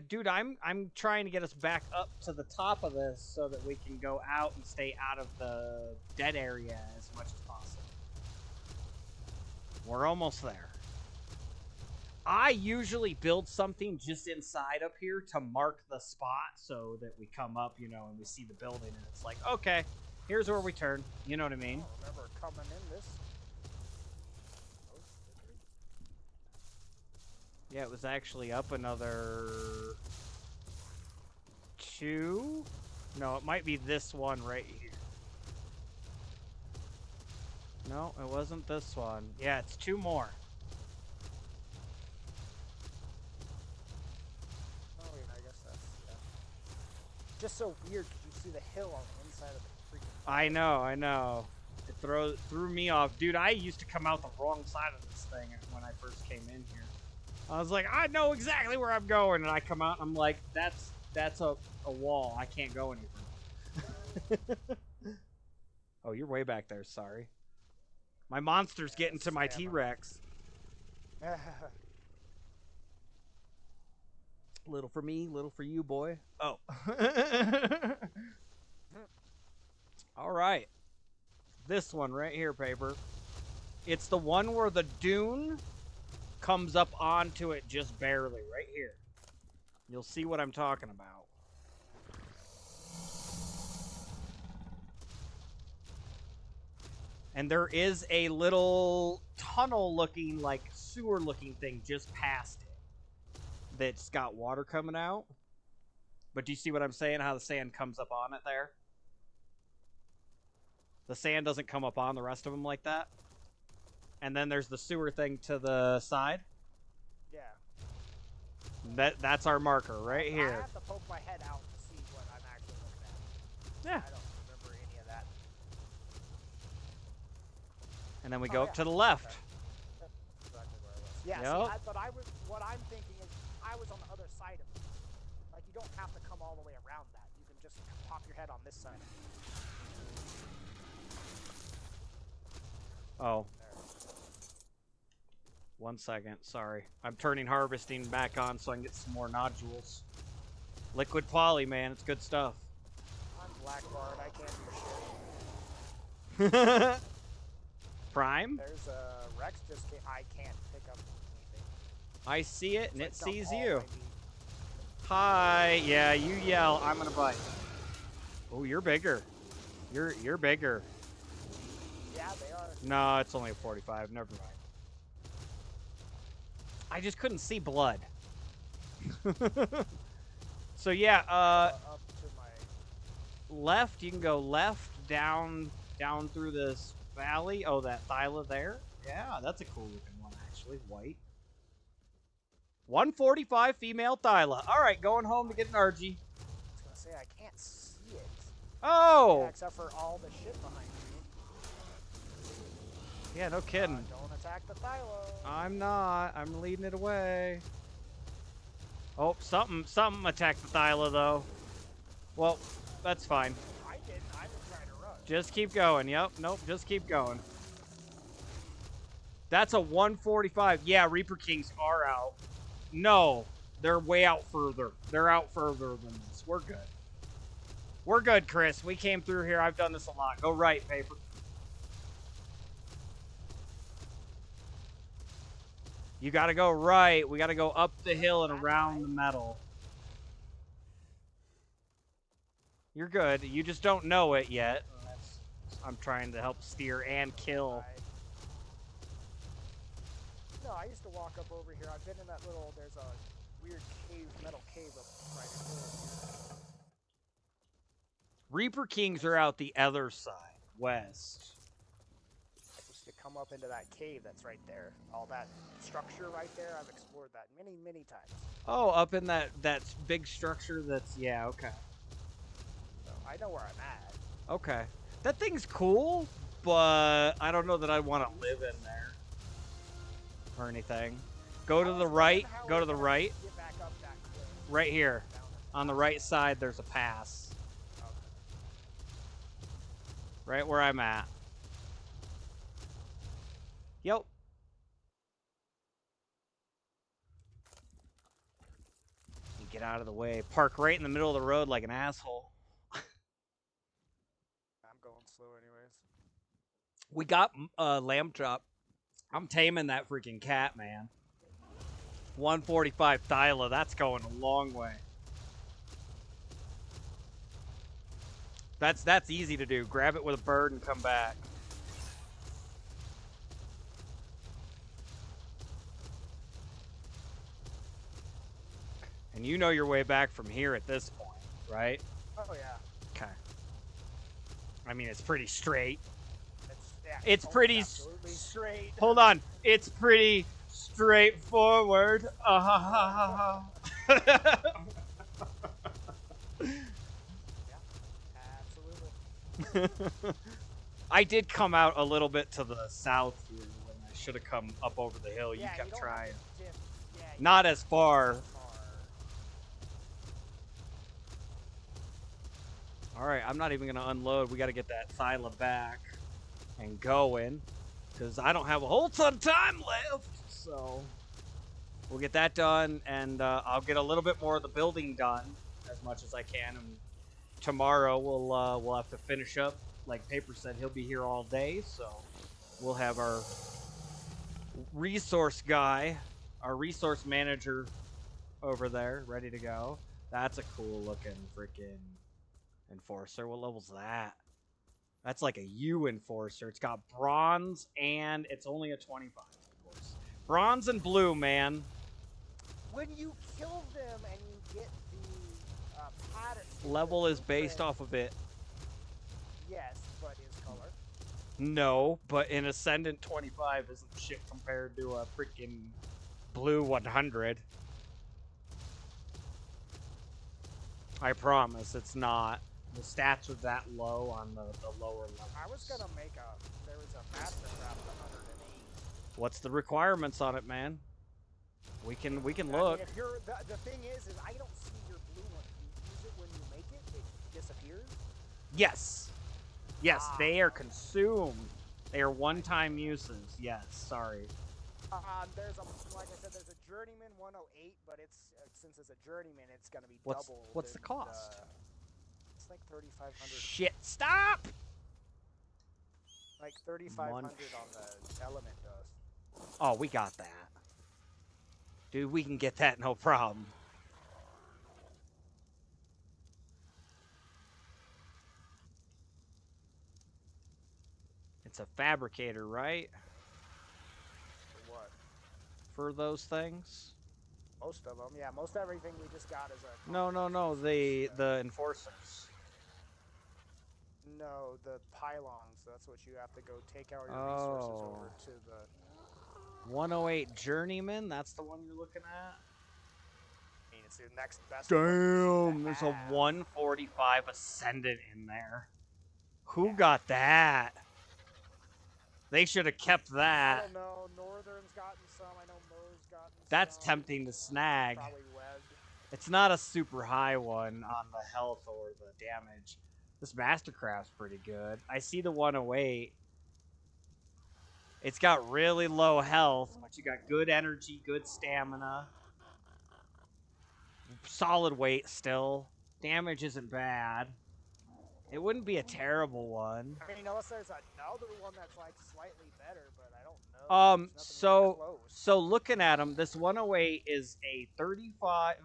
Dude, I'm trying to get us back up to the top of this so that we can go out and stay out of the dead area as much as possible. We're almost there. I usually build something just inside up here to mark the spot so that we come up, and we see the building and it's like, okay, here's where we turn. You know what I mean? I don't remember coming in this. Yeah, it was actually up another 2. No, it might be this one right here. No, it wasn't this one. Yeah, it's 2 more. Oh, yeah, I guess that's, yeah. Just so weird because you see the hill on the inside of the freaking... I know. It threw me off. Dude, I used to come out the wrong side of this thing when I first came in here. I was like, I know exactly where I'm going, and I come out and I'm like, that's a wall. I can't go any further. Oh, you're way back there, sorry. My monster's getting to my T-Rex. Little for me, little for you, boy. Oh. Alright. This one right here, Paper. It's the one where the dune comes up onto it just barely, right here. You'll see what I'm talking about. And there is a little tunnel-looking, like sewer-looking thing just past it that's got water coming out. But do you see what I'm saying? How the sand comes up on it there? The sand doesn't come up on the rest of them like that. And then there's the sewer thing to the side. Yeah. That's our marker right here. I have to poke my head out to see what I'm actually looking at. Yeah. I don't remember any of that. And then we go up to the left. Okay. That's exactly where I was. Yeah, Yep. see, what I'm thinking is I was on the other side of it. Like, you don't have to come all the way around that. You can just pop your head on this side of it. Oh. 1 second, sorry. I'm turning harvesting back on so I can get some more nodules. Liquid poly, man, it's good stuff. I'm Blackbard, I can't do shit. Prime? There's a Rex just came. I can't pick up anything. I see it and it It's sees all you. my meat. Hi, yeah, you yell, I'm gonna bite. Oh, you're bigger. You're bigger. Yeah, they are. No, it's only a 45, never mind. I just couldn't see blood. So yeah, Up to my... left, you can go left, down through this valley. Oh, that Thyla there. Yeah, that's a cool looking one, actually. White. 145 female Thyla. All right, going home to get an RG. I was gonna say I can't see it. Oh. Yeah, except for all the shit behind me. Yeah, no kidding. Don't attack the Thylo. I'm not. I'm leading it away. Oh, something attacked the Thyla though. Well, that's fine. I didn't. I was trying to run. Just keep going. Yep. Nope. Just keep going. That's a 145. Yeah, Reaper Kings are out. No, they're way out further. They're out further than this. We're good. We're good, Chris. We came through here. I've done this a lot. Go right, Paper. You got to go right. We got to go up the hill and around the metal. You're good. You just don't know it yet. I'm trying to help steer and kill. No, I used to walk up over here. I've been in that little, there's a weird cave, metal cave up right here. Reaper Kings are out the other side, west. I used to come up into that cave that's right there. All that structure right there, I've explored that many, many times. Oh, up in that big structure that's, yeah, okay. So I know where I'm at. Okay. That thing's cool, but I don't know that I want to live in there. Or anything. Go to the right. Go to the right. Get back up that cliff. Right here. On the right side, there's a pass. Okay. Right where I'm at. Yep. You get out of the way. Park right in the middle of the road like an asshole. I'm going slow anyways. We got lamb chop. I'm taming that freaking cat, man. 145 Thyla, that's going a long way. That's easy to do. Grab it with a bird and come back. And you know your way back from here at this point, right? Oh yeah. Okay. I mean, it's pretty straight. Yeah, It's pretty absolutely straight. Hold on. It's pretty straightforward. Yeah, absolutely. I did come out a little bit to the south here when I should have come up over the hill. You Yeah, kept don't trying. have to dip. Yeah, you Not don't as have to far. dip All right, I'm not even going to unload. We got to get that Thyla back and going because I don't have a whole ton of time left. So we'll get that done, and I'll get a little bit more of the building done as much as I can. And tomorrow we'll have to finish up. Like Paper said, he'll be here all day, so we'll have our resource guy, our resource manager over there ready to go. That's a cool looking freaking enforcer. What level's that? That's like a U enforcer. It's got bronze and it's only a 25, of course. Bronze and blue, man. When you kill them and you get the pattern. Level is based off of it. Yes, but is color. No, but an Ascendant 25 isn't shit compared to a freaking Blue 100. I promise it's not. The stats are that low on the lower levels. I was gonna make there was a Mastercraft 108. What's the requirements on it, man? We can look. I mean, if you're the thing is I don't see your blue one. You use it when you make it, it disappears. Yes. Yes, they are consumed. They are one-time uses. Yes, sorry. There's like I said, there's a Journeyman 108, but it's since it's a Journeyman, it's gonna be double. What's the cost? It's like 3,500. Shit! Stop! Like 3,500 on the Element Dust. Oh, we got that, dude. We can get that, no problem. It's a fabricator, right? For what? For those things? Most of them, yeah. Most everything we just got is a. No. The enforcers. No, the pylons. That's what you have to go take out your resources over to the. 108 Journeyman. That's the one you're looking at. I mean, it's the next best. Damn, there's a 145 Ascendant in there. Who got that? They should have kept that. I don't know. Northern's gotten some. I know Mo's gotten some. That's tempting to snag. Probably webbed. It's not a super high one on the health or the damage. This Mastercraft's pretty good. I see the 108. It's got really low health, but you got good energy, good stamina. Solid weight still. Damage isn't bad. It wouldn't be a terrible one. I mean, unless there's another one that's like slightly better, but I don't know. So looking at them, this 108 is a 35.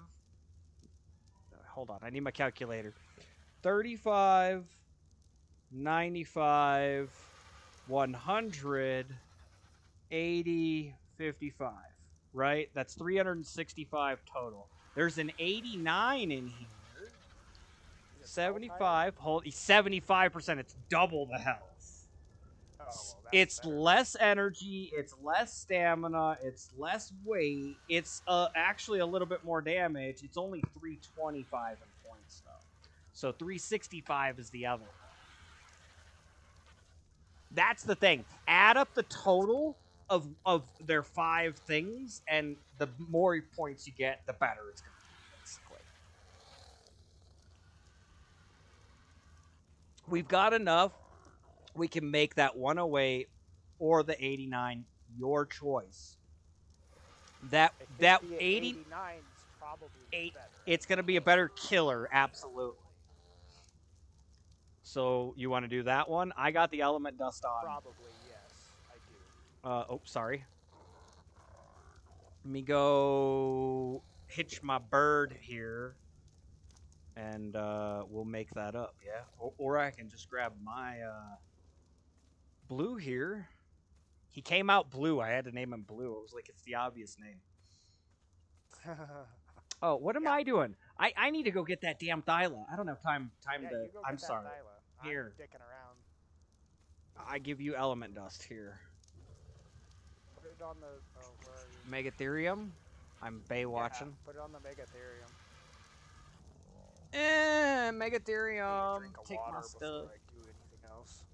Hold on, I need my calculator. 35, 95, 100, 80, 55. Right? That's 365 total. There's an 89 in here. 75. Hold 75%. It's double the health. Oh, well, It's better. less energy. It's less stamina. It's less weight. It's actually a little bit more damage. It's only 325 in points though. So 365 is the other. That's the thing. Add up the total of their 5 things, and the more points you get, the better it's going to be, basically. We've got enough. We can make that 108 or the 89 your choice. That 89 is probably better. It's going to be a better killer, absolutely. So you want to do that one? I got the element dust on. Probably, yes, I do. Oh, sorry. Let me go hitch my bird here, and we'll make that up, yeah? Or I can just grab my blue here. He came out blue. I had to name him blue. It was like, it's the obvious name. Oh, what am I doing? I need to go get that damn Thyla. I don't have time to... I'm sorry. Here. I'm dicking around. I give you element dust here. Put it on the... Oh, where are you? Megatherium. I'm Baywatching. Yeah, put it on the Megatherium. Megatherium. Take my stuff. I do anything else.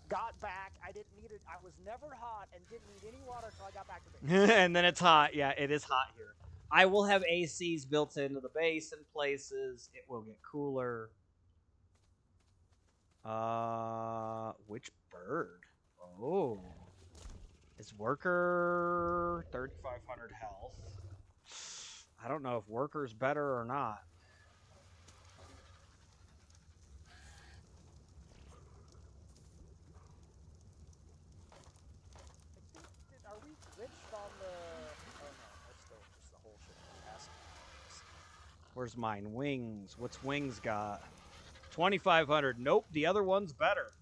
Got back. I didn't need it. I was never hot and didn't need any water until I got back to base. And then it's hot. Yeah, it is hot here. I will have ACs built into the base in places. It will get cooler. Which bird? Oh. Is Worker 3,500 health? I don't know if Worker's better or not. Are we glitched on the... Oh no, that's still just the whole shit. Where's mine? Wings. What's Wings got? 2,500. Nope, the other one's better.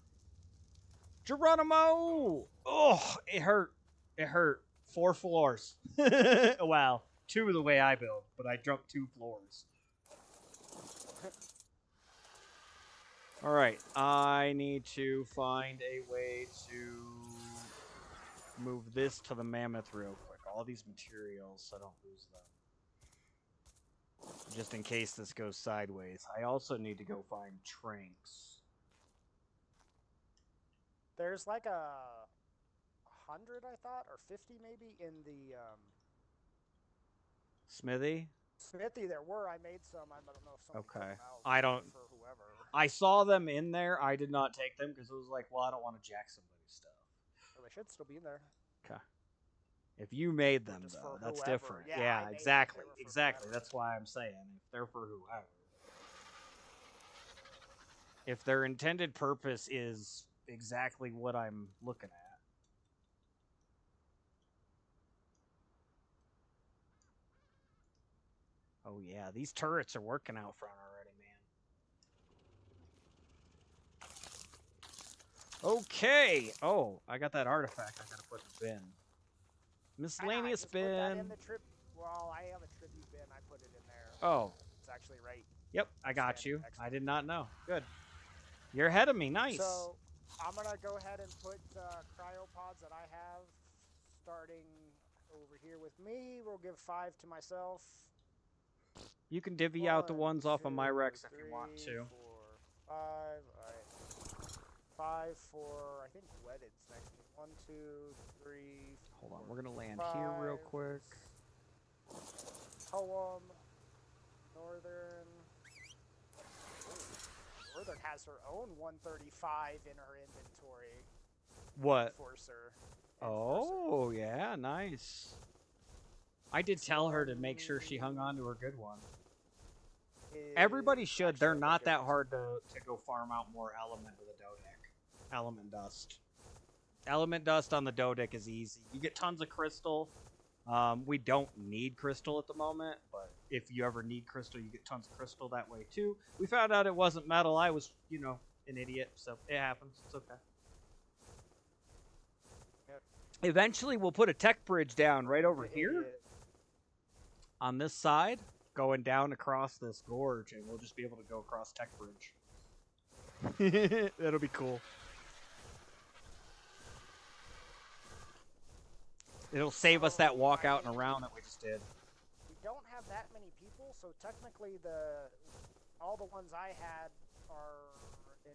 Geronimo! Oh, it hurt. It hurt. 4 floors. Wow, 2 the way I build, but I jumped 2 floors. All right, I need to find a way to move this to the mammoth real quick. All these materials, so I don't lose them. Just in case this goes sideways. I also need to go find tranks. There's like a 100, I thought, or 50 maybe in the Smithy? smithy. There were. I made some. I don't know if somebody put Okay. them out I don't. for whoever. I saw them in there. I did not take them because it was like, well, I don't want to jack somebody's stuff. Well, they should still be in there. Okay. If you made Or them, just though, for that's whoever. different. Yeah, Yeah, I made exactly. them. They were for Exactly. whoever. That's why I'm saying if they're for whoever. If their intended purpose is exactly what I'm looking at. Oh, yeah. These turrets are working out front already, man. Okay. Oh, I got that artifact I gotta put in the bin. Miscellaneous I just put that in bin. the trip. Well, I have a tribute bin. I put it in there. Oh. It's actually right. Yep, I got you. Excellent. I did not know. Good. You're ahead of me. Nice. So I'm gonna go ahead and put cryopods that I have starting over here with me. We'll give 5 to myself. You can divvy out the ones off of my Rex if you want to. 4, 5. All right. 5 for, I think, Wedded's next to me. 1, 2, 3. Hold on, we're gonna land here real quick. Poem. Northern. Northern has her own 135 in her inventory. What? Enforcer. Oh, yeah, nice. I did tell her to make sure she hung on to her good one. Everybody should. They're not that hard to go farm out more element with a Dodec. Element dust. Element dust on the Dodec is easy. You get tons of crystal. We don't need crystal at the moment, but if you ever need crystal, you get tons of crystal that way too. We found out it wasn't metal. I was, an idiot, so it happens. It's okay. Yep. Eventually, we'll put a tech bridge down right over here on this side, going down across this gorge, and we'll just be able to go across tech bridge. That'll be cool. It'll save us that walk out and around that we just did. We don't have that many people, so technically all the ones I had are in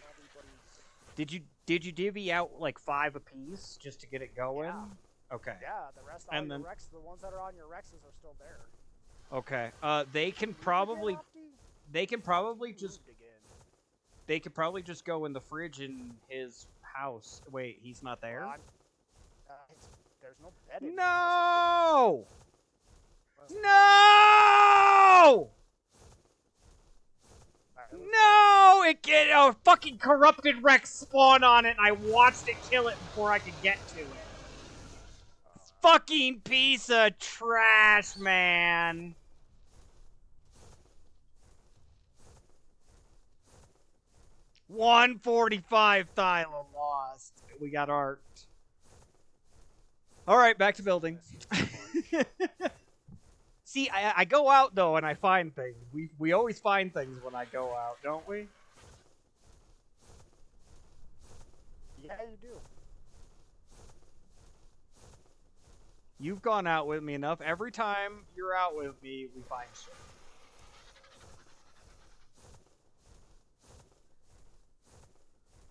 everybody's. Did you divvy out like 5 apiece just to get it going? Yeah. Okay. Yeah, the rest of your Rex, the ones that are on your Rexes are still there. Okay. They can probably just go in the fridge in his house. Wait, he's not there? There's no bed in No! No! No! It get a fucking corrupted Rex spawn on it, and I watched it kill it before I could get to it. Fucking piece of trash, man. $145 Thyla lost. We got ARKed. All right, back to building. See, I go out though and I find things. We always find things when I go out, don't we? Yeah, you do. You've gone out with me enough. Every time you're out with me, we find shit.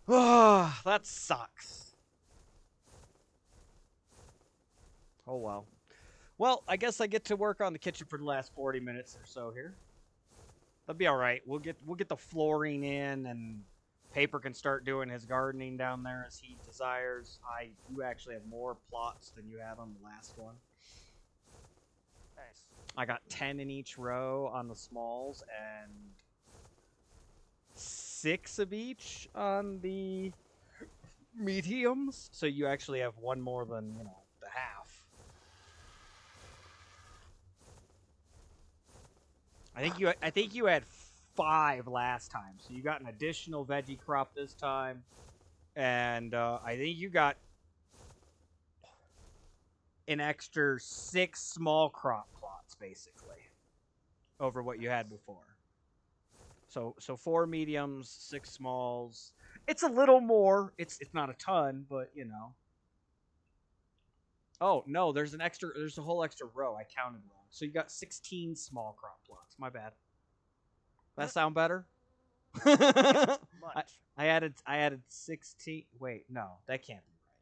Ah, that sucks. Oh well. Well, I guess I get to work on the kitchen for the last 40 minutes or so here. That'll be all right. We'll get the flooring in, and Paper can start doing his gardening down there as he desires. You actually have more plots than you had on the last one. Nice. I got 10 in each row on the smalls and 6 of each on the mediums. So you actually have one more than, the half. I think you had 5 last time, so you got an additional veggie crop this time, and I think you got an extra 6 small crop plots basically over what you had before. So 4 mediums, 6 smalls. It's a little more. It's not a ton, but you know. Oh no, there's an extra. There's a whole extra row. I counted wrong. So you got 16 small crop plots. My bad. That sound better? Yes, I, much. I added 16. Wait, no, that can't be right.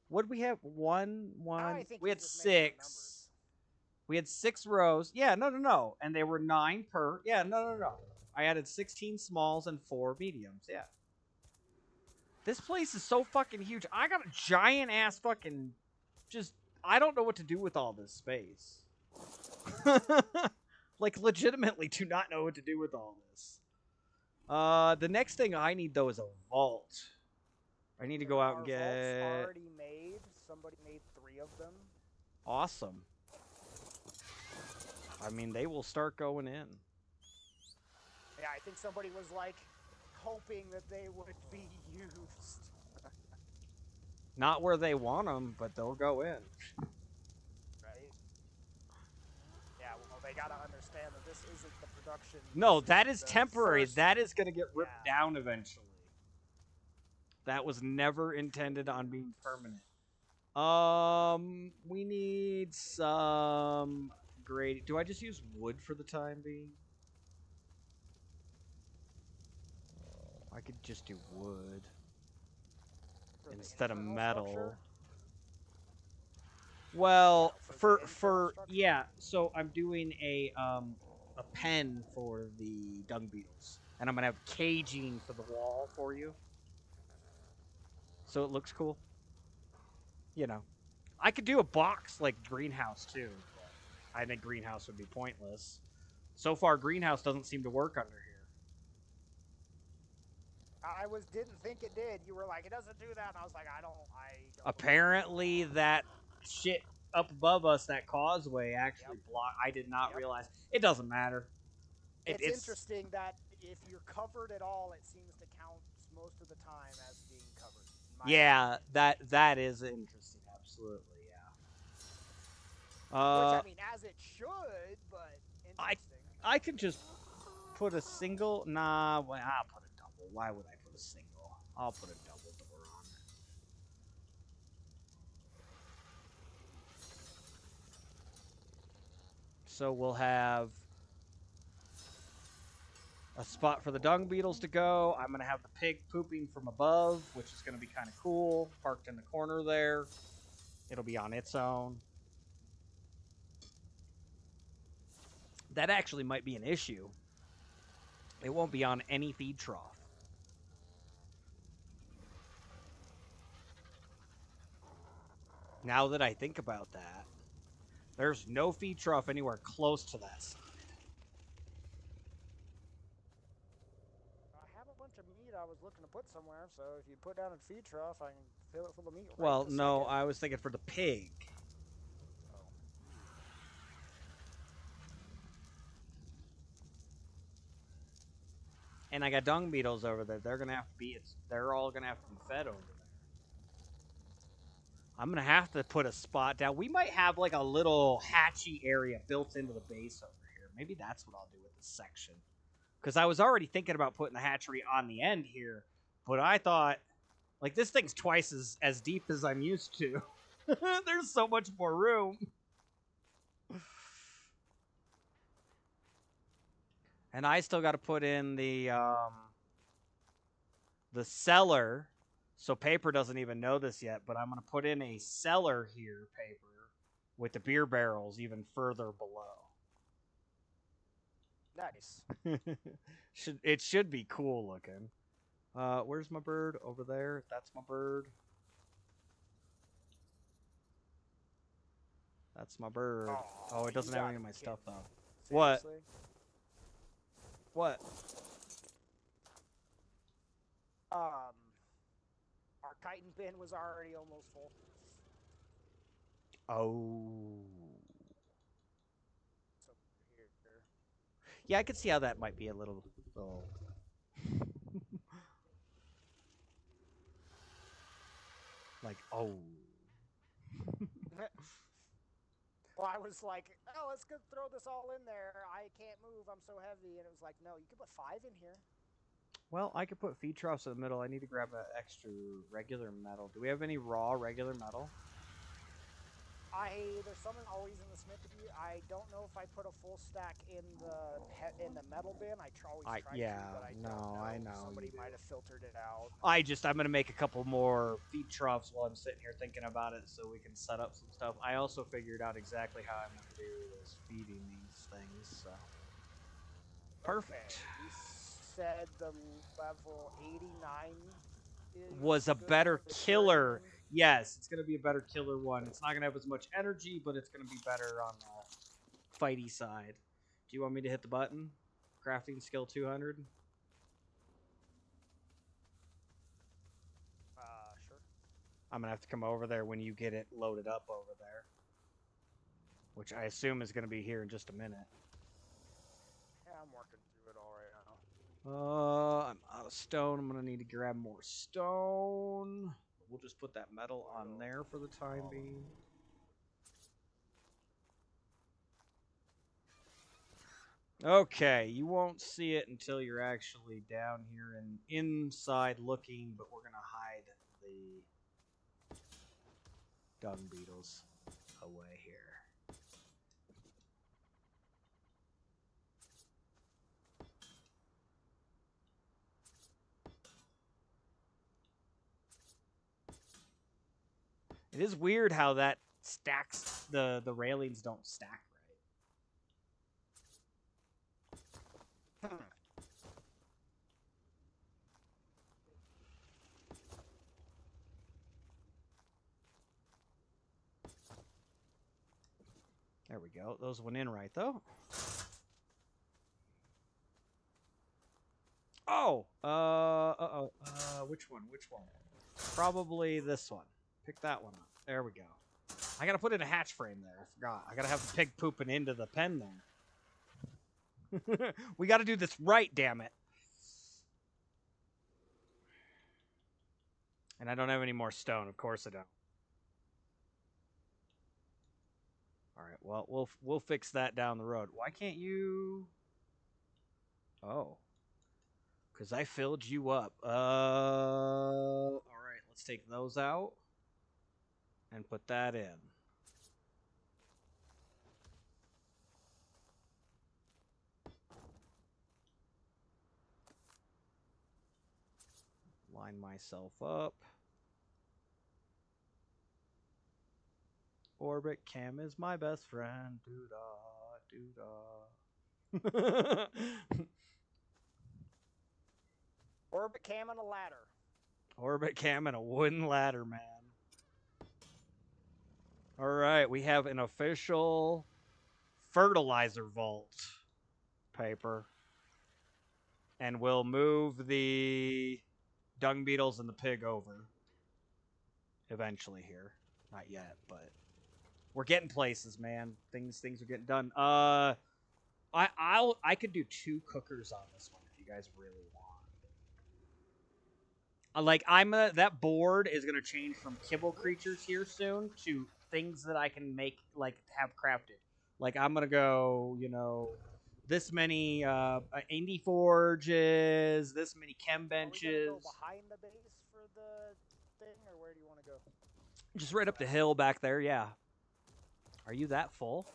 What did we have? I think We you're had just making up numbers. 6. We had 6 rows. Yeah, no. And they were 9 per. Yeah, no. I added 16 smalls and 4 mediums. Yeah. This place is so fucking huge. I got a giant ass fucking just I don't know what to do with all this space. Like legitimately do not know what to do with all this. The next thing I need though is a vault. I need to go out and Our vaults get already made. Somebody made 3 of them. awesome. I mean, they will start going in. Yeah, I think somebody was like hoping that they would be used. Not where they want them, but they'll go in. Right? Yeah, well, they gotta understand that this isn't the production. No, This that isn't is the temporary. first. That is going to get ripped Yeah. down eventually. That was never intended on being permanent. We need some great. Do I just use wood for the time being? I could just do wood For the instead of internal metal. structure? Well, Yeah, for for the internal for structure? yeah. So I'm doing a pen for the dung beetles, and I'm gonna have caging for the wall for you, so it looks cool. You know, I could do a box like greenhouse too, but I think greenhouse would be pointless. So far, greenhouse doesn't seem to work under here. Didn't think it did. You were like, it doesn't do that, and I was like, I don't. Apparently, that shit up above us, that causeway, Yep. actually block. I did not Yep. realize. It doesn't matter. It's interesting that if you're covered at all, it seems to count most of the time as being covered. Yeah, that is interesting. Absolutely, yeah. Which I mean, as it should, but interesting. I could just put a single. Nah, well, I'll put a double. Why would I put a single? I'll put a double door on it. So we'll have a spot for the dung beetles to go. I'm going to have the pig pooping from above, which is going to be kind of cool. Parked in the corner there. It'll be on its own. That actually might be an issue. It won't be on any feed trough. Now that I think about that, there's no feed trough anywhere close to that side. I have a bunch of meat I was looking to put somewhere, so if you put down a feed trough, I can fill it full of meat. Well, no, I was thinking for the pig. Oh. And I got dung beetles over there. They're gonna have to be. They're all gonna have to be fed over there. I'm gonna have to put a spot down. We might have like a little hatchy area built into the base over here. Maybe that's what I'll do with this section. Because I was already thinking about putting the hatchery on the end here, but I thought, like, this thing's twice as deep as I'm used to. There's so much more room. And I still got to put in the cellar. So Paper doesn't even know this yet, but I'm going to put in a cellar here, Paper, with the beer barrels even further below. Nice. It should be cool looking. Where's my bird? Over there. That's my bird. That's my bird. Oh, it doesn't have any of my stuff though. Seriously? What? Our chitin bin was already almost full. Oh. So here. Yeah, I could see how that might be a little. Like, oh. Well, I was like, oh, let's go throw this all in there. I can't move. I'm so heavy. And it was like, no, you can put 5 in here. Well, I could put feed troughs in the middle. I need to grab an extra regular metal. Do we have any raw regular metal? There's something always in the smithy. I don't know if I put a full stack in the metal bin. Always try to, but I don't know. I know. Somebody might have filtered it out. I'm gonna make a couple more feed troughs while I'm sitting here thinking about it, so we can set up some stuff. I also figured out exactly how I'm gonna do this feeding these things. So perfect. Okay, you said the level 89 Was a good for better the killer. drain. Yes, it's gonna be a better killer one. It's not gonna have as much energy, but it's gonna be better on the fighty side. Do you want me to hit the button? Crafting skill 200. Sure. I'm gonna have to come over there when you get it loaded up over there, which I assume is gonna be here in just a minute. Yeah, I'm working through it all right now. I'm out of stone. I'm gonna need to grab more stone. We'll just put that metal on there for the time being. Okay, you won't see it until you're actually down here and inside looking, but we're gonna hide the dung beetles away here. It is weird how that stacks, the railings don't stack right. There we go. Those went in right though. Oh, which one? Which one? Probably this one. Pick that one up. There we go. I gotta put in a hatch frame there. I forgot. I gotta have the pig pooping into the pen there. We gotta do this right, damn it. And I don't have any more stone. Of course I don't. All right. Well, we'll fix that down the road. Why can't you? Oh, because I filled you up. All right. Let's take those out and put that in. Line myself up. Orbit cam is my best friend. Doo-da, doo-da. Orbit cam and a ladder. Orbit cam and a wooden ladder, man. All right, we have an official fertilizer vault paper. And we'll move the dung beetles and the pig over eventually here. Not yet, but we're getting places, man. Things are getting done. I could do 2 cookers on this one if you guys really want. Like that board is gonna change from kibble creatures here soon to things that I can make, like have crafted. Like I'm gonna go, this many indie forges, this many chem benches. Are we gonna go behind the base for the thing, or where do you want to go? Just right up the hill back there, yeah. Are you that full?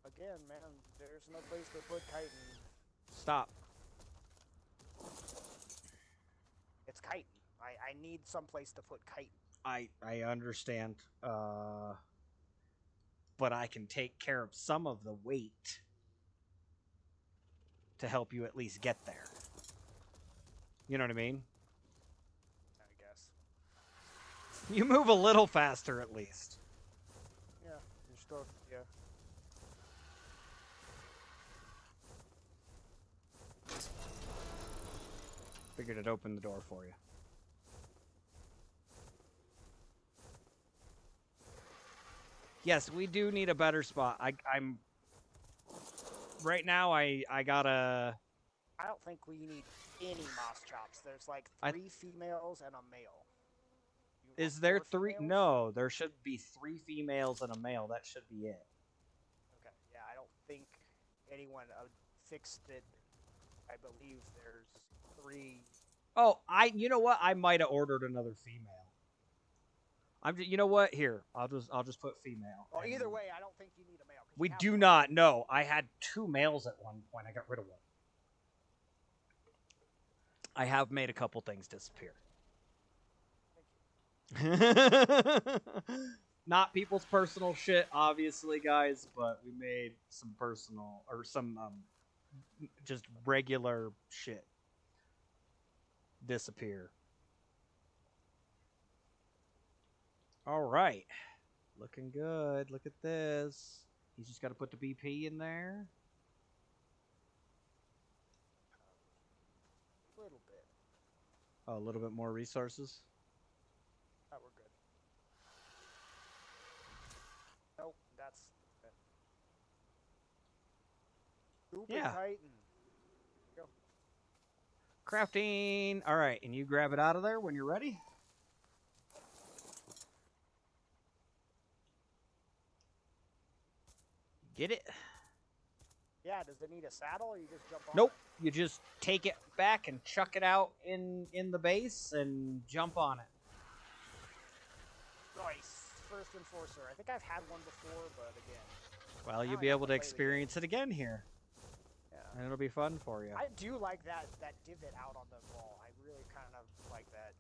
Again, man, there's no place to put chitin. Stop. It's chitin. I need some place to put chitin. I understand. But I can take care of some of the weight to help you at least get there. You know what I mean? I guess. You move a little faster at least. Yeah, you're still, yeah. Figured it'd open the door for you. Yes, we do need a better spot. I'm right now. I gotta. I don't think we need any moss chops. There's like 3 females and a male. You Is there 4 3? females? No, there should be 3 females and a male. That should be it. Okay, yeah, I don't think anyone fixed it. I believe there's 3. Oh, you know what? I might have ordered another female. You know what? Here, I'll just put female. Well, either way, I don't think you need a male. We do not know. I had 2 males at one point. I got rid of one. I have made a couple things disappear. Not people's personal shit, obviously, guys, but we made some personal or some just regular shit disappear. All right. Looking good. Look at this. He's just got to put the BP in there. A little bit. Oh, a little bit more resources. Oh, we're good. Nope, that's it. Super Titan. Go. Crafting. All right, and you grab it out of there when you're ready. Get it? Yeah, does it need a saddle or you just jump on Nope. it? You just take it back and chuck it out in the base and jump on it. Nice. First Enforcer. I think I've had one before, but again. Well, you'll be able to experience it again here. Yeah. And it'll be fun for you. I do like that divot out on the wall. I really kind of like that.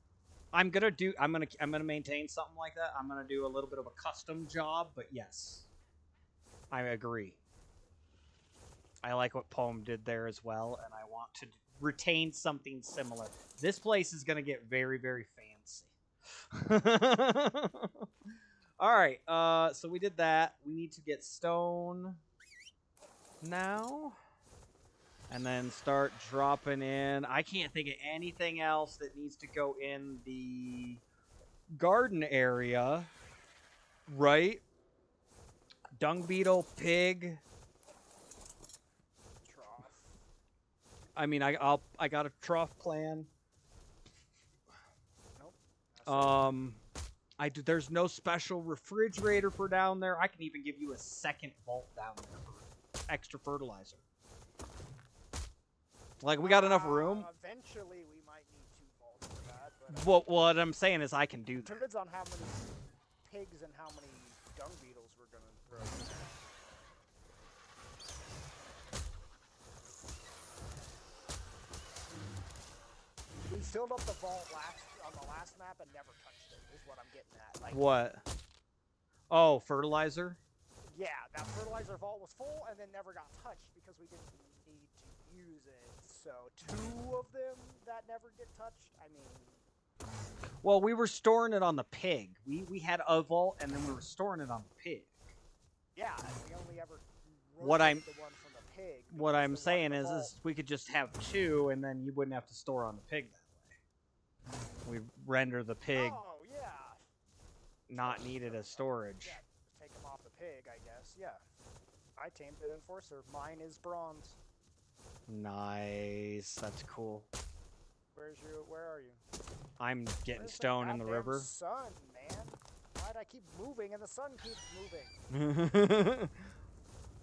I'm gonna maintain something like that. I'm gonna do a little bit of a custom job, but yes. I agree. I like what Poem did there as well, and I want to retain something similar. This place is going to get very, very fancy. All right, so we did that. We need to get stone now, and then start dropping in. I can't think of anything else that needs to go in the garden area, right? Dung beetle, pig. Trough. I mean, I got a trough plan. Nope. There's no special refrigerator for down there. I can even give you a second vault down there for extra fertilizer. Like, we got enough room. Eventually, we might need 2 vaults for that. But What I'm saying is I can do that. depends on how many pigs and how many dung beetles we're gonna throw in there. We filled up the vault on the last map and never touched it, is what I'm getting at. Like, What? Oh, fertilizer? yeah, that fertilizer vault was full and then never got touched because we didn't need to use it. So 2 of them that never get touched, I mean... Well, we were storing it on the pig. We had a vault, and then we were storing it on the pig. Yeah, we only ever What I'm- the one from the pig. What I'm The one saying in the is vault. we could just have 2, and then you wouldn't have to store on the pig that way. We render the pig Oh, yeah. not needed as storage. Yeah, just take them off the pig, I guess. Yeah. I tamed an Enforcer. Mine is bronze. Nice. That's cool. Where are you? I'm getting Where's stone in the goddamn river. sun, man. Why'd I keep moving and the sun keeps moving?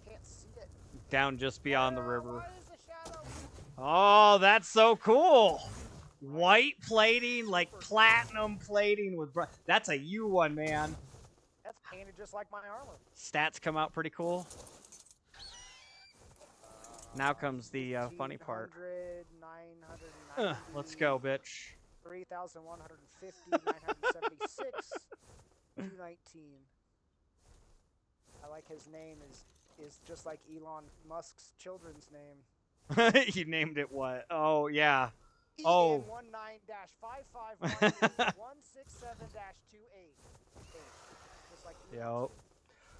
Can't see it. Down just beyond the river. Why is the shadow? Oh, that's so cool. White plating, like platinum plating with... That's a U one, man. That's painted just like my armor. Stats come out pretty cool. Now comes the funny part. 990, Let's go, bitch. 3,150, 976, 219. I like his name is just like Elon Musk's children's name. You named it what? Oh, yeah. Oh. Oh. EN19-551-167-28. Just like Yo.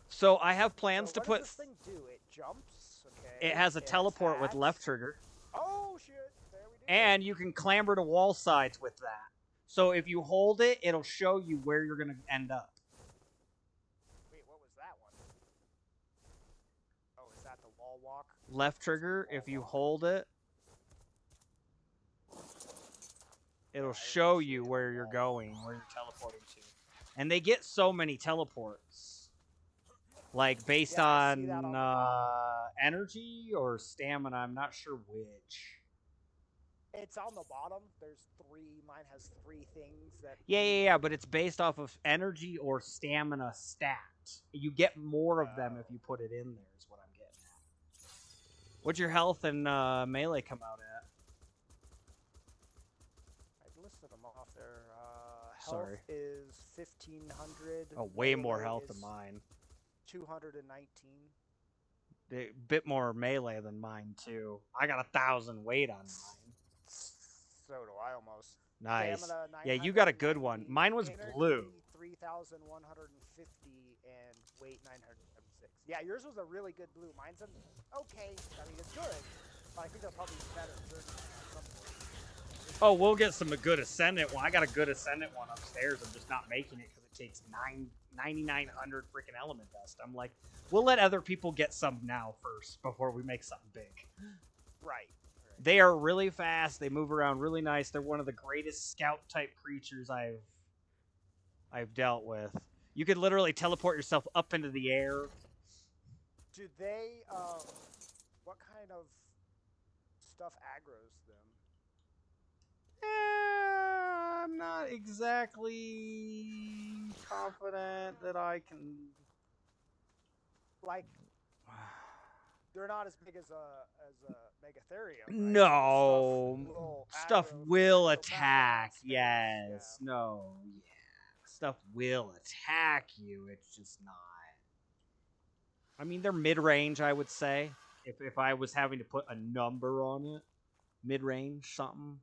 So I have plans to what put... does this thing do? It jumps, okay. It has a teleport with left trigger. Oh, shit. There we do. And you can clamber to wall sides with that. So if you hold it, it'll show you where you're going to end up. Wait, what was that one? Oh, is that the wall walk? Left trigger, if you hold it, It'll I show see you it where on the you're wall. going, where you're teleporting to. And they get so many teleports. Like, based Yeah, I see that on on the map. energy or stamina. I'm not sure which. It's on the bottom. There's three. Mine has three things that Yeah, do. yeah, yeah, but it's based off of energy or stamina stat. You get more of them if Oh. you put it in there, is what I'm getting at. What'd your health and melee come out at? I listed them off there. Health Sorry. is 1,500. Oh, way more melee health than is mine. 219. A bit more melee than mine, too. I got 1,000 weight on mine. So do I almost. Nice. Stamina Yeah, you got a good 990. one. Mine was blue. Energy 3,150 and weight 976. Yeah, yours was a really good blue. Mine's an okay. I mean, it's good. But I think they'll probably be better at some point. Oh, we'll get some good Ascendant one. I got a good Ascendant one upstairs. I'm just not making it because it takes 9,900 freaking element dust. I'm like, we'll let other people get some now first before we make something big. Right. They are really fast. They move around really nice. They're one of the greatest scout type creatures I've dealt with. You could literally teleport yourself up into the air. Do they? What kind of stuff aggroes them? I'm not exactly confident that I can. Like, they're not as big as a Megatherium. Right? No, stuff will attack. Yes. Yes, no, yeah, stuff will attack you. It's just not. I mean, they're mid-range, I would say. If I was having to put a number on it, mid-range something.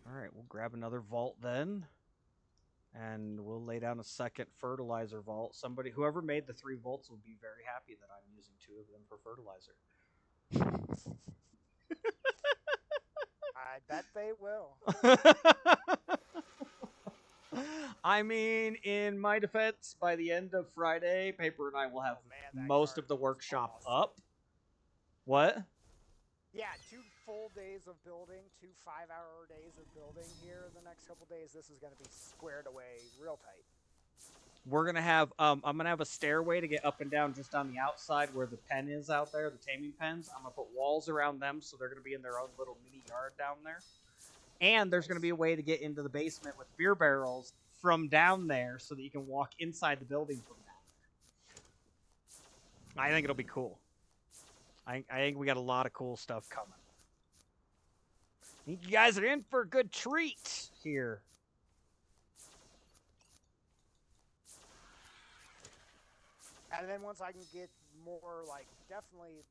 All right, we'll grab another vault then. And we'll lay down a second fertilizer vault. Whoever made the 3 vaults will be very happy that I'm using 2 of them for fertilizer. I bet they will. I mean, in my defense, by the end of Friday, Paper and I will have most of the workshop up. What? Yeah, 2 full days of building, 2 5-hour days of building here the next couple days. This is going to be squared away real tight. We're going to have, I'm going to have a stairway to get up and down just on the outside where the pen is out there, the taming pens. I'm going to put walls around them so they're going to be in their own little mini yard down there. And there's going to be a way to get into the basement with beer barrels from down there so that you can walk inside the building from down there. I think it'll be cool. I think we got a lot of cool stuff coming. I think you guys are in for a good treat here. And then once I can get more, like, definitely,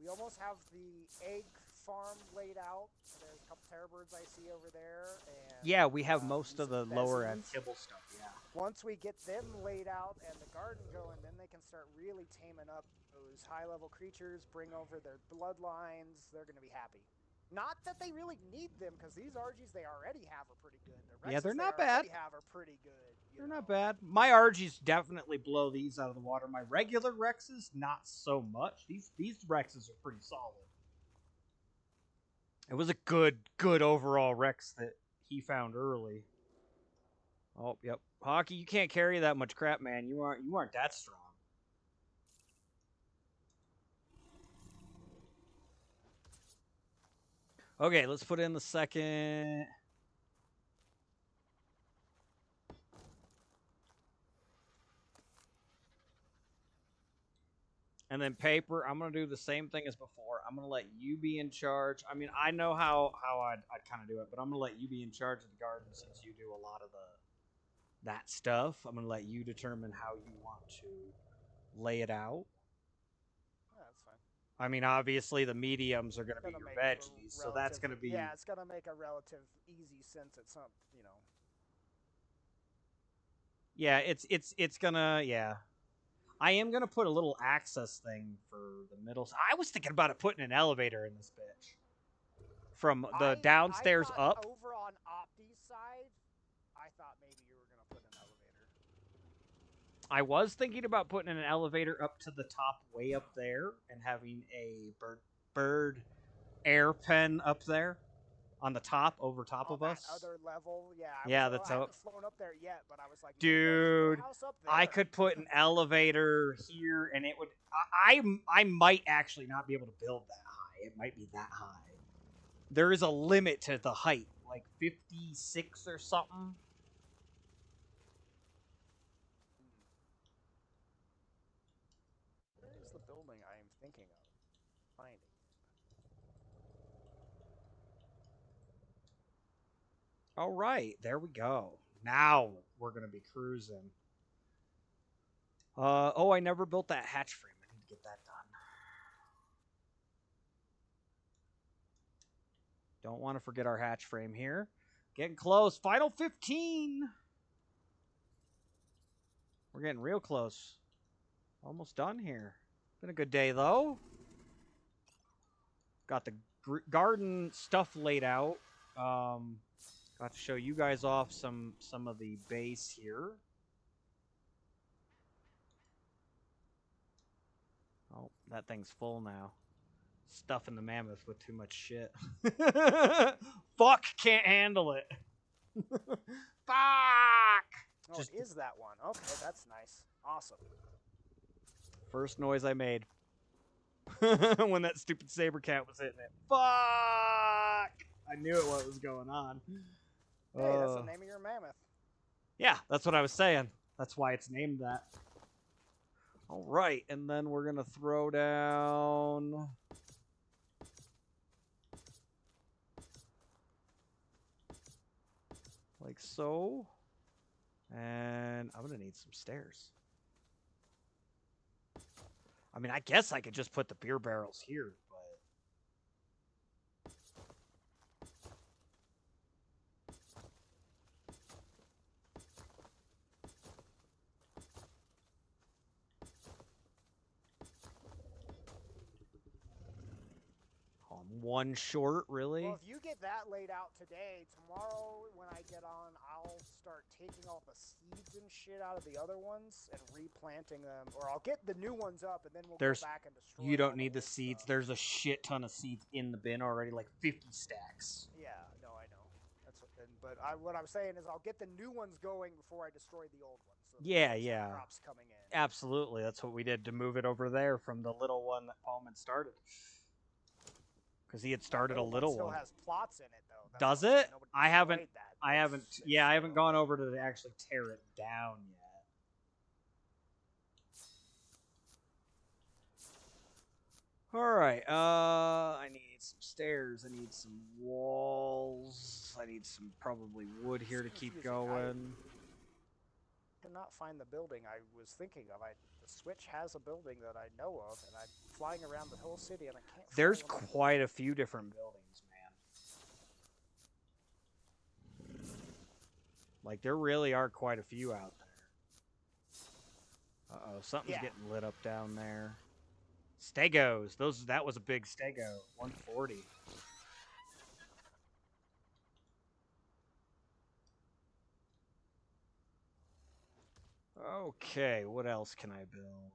we almost have the egg farm laid out. There's a couple terror birds I see over there. And, yeah, we have most of the lower end kibble stuff, yeah. Once we get them laid out and the garden going, then they can start really taming up those high-level creatures, bring over their bloodlines. They're going to be happy. Not that they really need them, because these RGs they already have are pretty good. The Rexes they're not they bad. already have are pretty good. They're not bad. My RGs definitely blow these out of the water. My regular Rexes, not so much. These Rexes are pretty solid. It was a good overall Rex that he found early. Oh, yep. Hockey, you can't carry that much crap, man. You aren't that strong. Okay, let's put in the second. And then Paper, I'm going to do the same thing as before. I'm going to let you be in charge. I mean, I know how I'd kind of do it, but I'm going to let you be in charge of the garden since you do a lot of that stuff. I'm going to let you determine how you want to lay it out. Yeah, that's fine. I mean, obviously the mediums are going to be your veggies, so that's going to be... Yeah, it's going to make a relative easy sense at some, you know. Yeah, it's going to, yeah. I am going to put a little access thing for the middle. I was thinking about putting an elevator in this bitch. From the downstairs up. Over on Opti's side, I thought maybe you were going to put an elevator. I was thinking about putting an elevator up to the top, way up there, and having a bird air pen up there on the top, over top On of that us. other level, yeah. Yeah, that's I how. haven't flown up there yet, but I was like, maybe I should put Dude, a house up I there. could put an elevator here, and it would. I might actually not be able to build that high. It might be that high. There is a limit to the height, like 56 or something. Where is the building I am thinking of? Finding. All right, there we go. Now we're gonna be cruising. Oh, I never built that hatch frame. I need to get that done. Don't want to forget our hatch frame here. Getting close. Final 15. We're getting real close. Almost done here. Been a good day though. Got the garden stuff laid out. Got to show you guys off some of the base here. Oh, that thing's full now. Stuffing the mammoth with too much shit. Fuck, can't handle it. Fuck! Oh, Just it is that one. Okay, that's nice. Awesome. first noise I made when that stupid saber cat was hitting it. Fuck! I knew it what was going on. Hey, that's the name of your mammoth. Yeah, that's what I was saying. That's why it's named that. All right, and then we're gonna throw down. Like so. And I'm gonna need some stairs. I mean, I guess I could just put the beer barrels here, but one short, really? Well, if you get that laid out today, tomorrow when I get on, I'll start taking all the seeds and shit out of the other ones and replanting them. Or I'll get the new ones up and then we'll go back and destroy You don't all need the old seeds. stuff. There's a shit ton of seeds in the bin already, like 50 stacks. Yeah, no, I know. That's what I'm saying is I'll get the new ones going before I destroy the old ones. So Yeah, there's yeah. crops coming in. Absolutely. That's what we did to move it over there from the little one that Paulman started. Because he had started a little still one. has plots in it though. Does it? I haven't. I haven't. Yeah, I haven't gone over to actually tear it down yet. All right. I need some stairs. I need some walls. I need some probably wood here to keep going. I cannot find the building I was thinking of. The Switch has a building that I know of, and I'm flying around the whole city, and I can't. There's quite a few different buildings, man. Like there really are quite a few out there. Uh-oh, something's getting lit up down there. Stegos. That was a big stego. 140. Okay, what else can I build?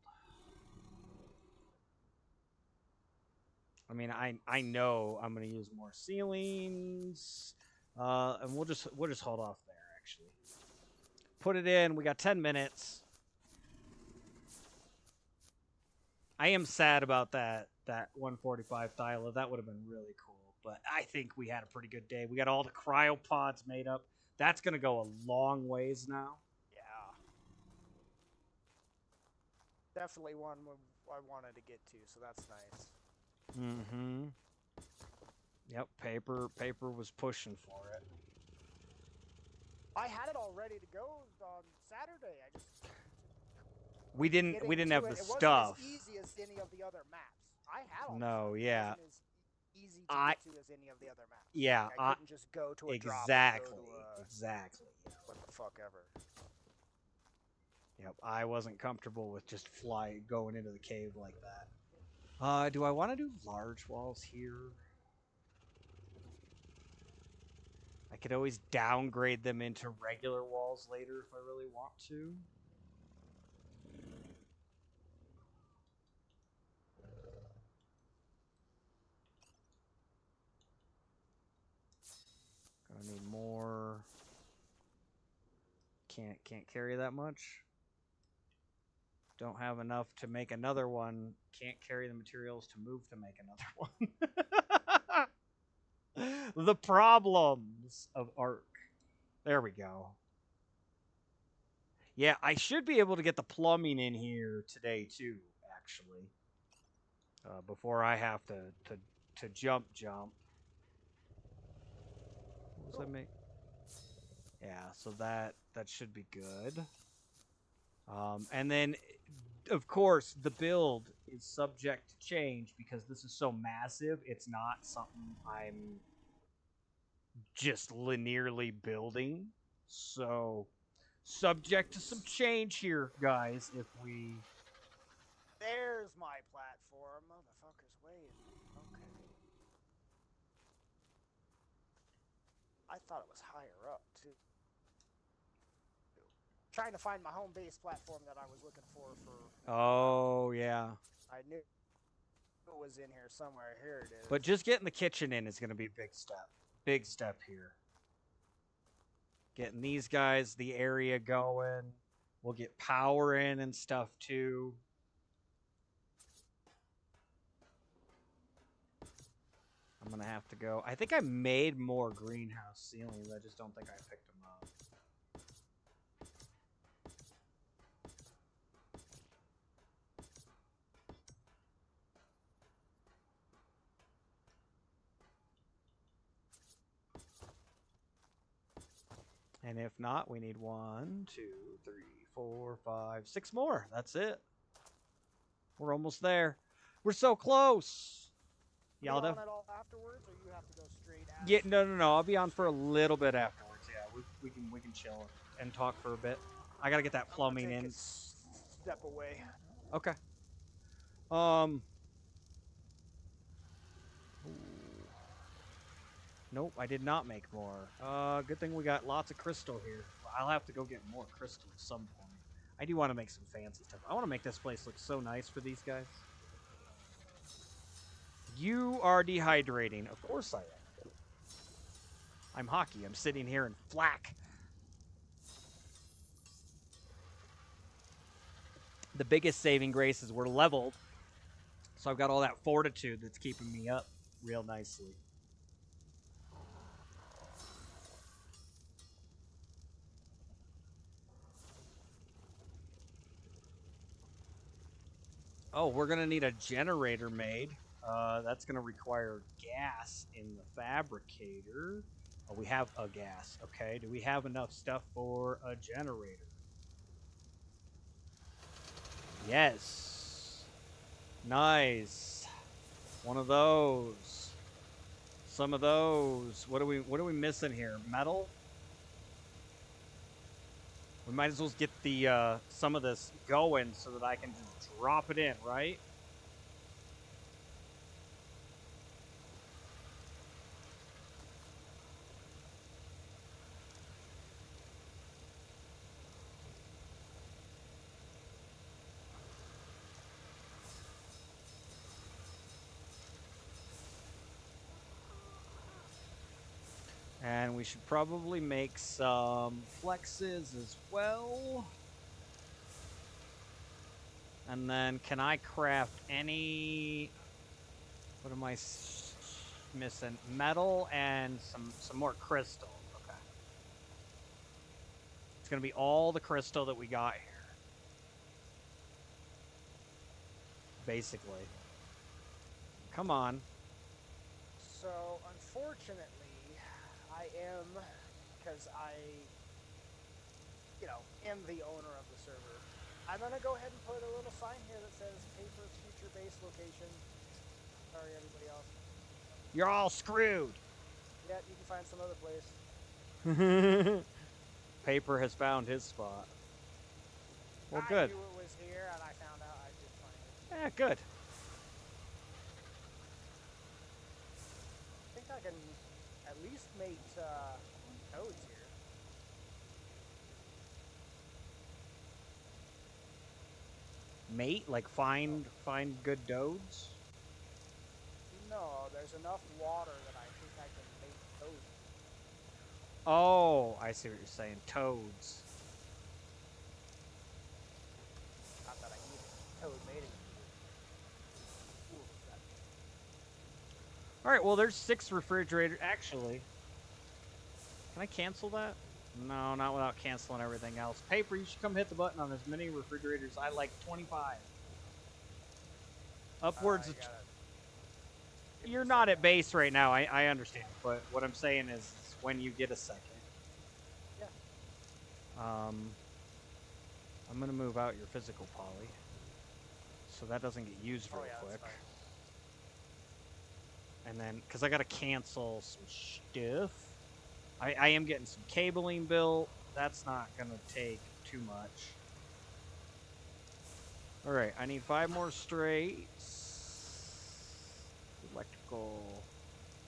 I mean, I know I'm gonna use more ceilings, and we'll just hold off there. Actually, put it in. We got 10 minutes. I am sad about that 145 Thyla. That would have been really cool, but I think we had a pretty good day. We got all the cryopods made up. That's gonna go a long ways now. Definitely one I wanted to get to, so that's nice. Mm-hmm. Yep, paper was pushing for it. I had it all ready to go on Saturday. We didn't have the stuff. It wasn't as easy as any of the other maps. I had all no, yeah. It wasn't as easy to get to as any of the other maps. Yeah, I couldn't just go to a drop. Exactly. What the fuck ever. Yep, I wasn't comfortable with just going into the cave like that. Do I want to do large walls here? I could always downgrade them into regular walls later if I really want to. Can't carry that much. Don't have enough to make another one. Can't carry the materials to move to make another one. The problems of ARK. There we go. Yeah, I should be able to get the plumbing in here today too, actually. Before I have to jump. What was I make? Yeah, so that should be good. And then, of course, the build is subject to change because this is so massive. It's not something I'm just linearly building. So, subject to some change here, guys. If we... There's my platform. Motherfucker's waiting. Okay. I thought it was higher up, too. Trying to find my home base platform that I was looking for. Oh, yeah. I knew it was in here somewhere. Here it is. But just getting the kitchen in is going to be a big step. Big step here. Getting these guys, the area going. We'll get power in and stuff, too. I'm going to have to go. I think I made more greenhouse ceilings. I just don't think I picked them up. And if not, we need 1, 2, 3, 4, 5, 6 more. That's it. We're almost there. We're so close. Yeah, I'll on it all afterwards, or you have to go straight after? Yeah, no. I'll be on for a little bit afterwards. Yeah, we can chill and talk for a bit. I gotta get that plumbing in. Step away. Okay. Nope, I did not make more. Good thing we got lots of crystal here. I'll have to go get more crystal at some point. I do want to make some fancy stuff. I want to make this place look so nice for these guys. You are dehydrating. Of course I am. I'm hockey. I'm sitting here in flak. The biggest saving grace is we're leveled. So I've got all that fortitude that's keeping me up real nicely. Oh, we're going to need a generator made. That's going to require gas in the fabricator. Oh, we have a gas. Okay, do we have enough stuff for a generator? Yes. Nice. One of those. Some of those. What are we missing here? Metal? We might as well get the some of this going so that I can just drop it in, right? And we should probably make some flexes as well. And then can I craft any... What am I missing? Metal and some more crystal. Okay. It's going to be all the crystal that we got here. Basically. Come on. So, unfortunately, I am, because I, am the owner of the server, I'm going to go ahead and put a little sign here that says Paper's future base location. Sorry, everybody else. You're all screwed. Yeah, you can find some other place. Paper has found his spot. Well, I good. knew it was here, and I found out I did find it. Yeah, good. I think I can at least make nodes here. Mate, like find good dodes? No, there's enough water that I think I can make toads. Oh, I see what you're saying. Toads. All right, well, there's 6 refrigerators. Actually, can I cancel that? No, not without canceling everything else. Paper, you should come hit the button on as many refrigerators. I like 25. Upwards You of... gotta give me You're a not second. at base right now. I understand. But what I'm saying is when you get a second. Yeah. I'm going to move out your physical poly. So that doesn't get used real Oh yeah, quick. that's fine. And then, because I got to cancel some stuff. I am getting some cabling built. That's not going to take too much. Alright, I need 5 more straights. Electrical.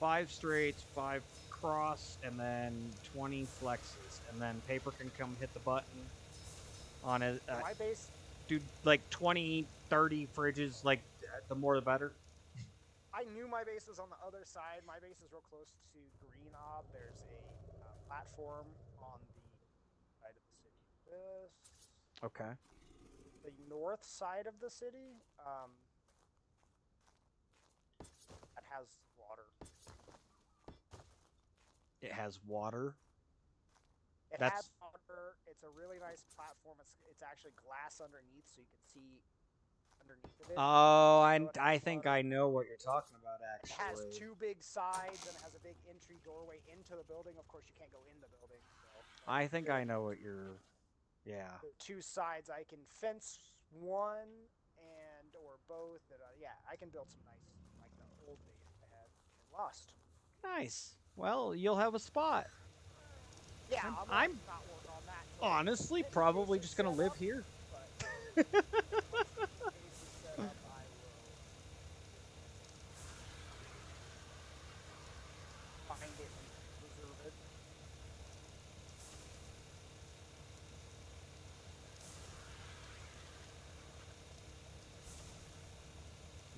5 straights, 5 cross, and then 20 flexes. And then Paper can come hit the button on it. My base... Dude, like 20, 30 fridges, like, the more the better. I knew my base was on the other side. My base is real close to Green Ob. There's a platform on the side of the city. Okay. The north side of the city that has water. It has water. It has water. It's a really nice platform. It's actually glass underneath, so you can see underneath of it. Oh, So I think I know what you're talking about, It has actually. 2 big sides and it has a big entry doorway into the building. Of course, you can't go in the building. So I think I know what you're... Yeah. the 2 sides, I can fence one and or both. And yeah, I can build some nice, like the old base I had in Lost. Nice. Well, you'll have a spot. Yeah, I'm not working on that. honestly probably just going to live here. But once the base is set up, I will find it and reserve it.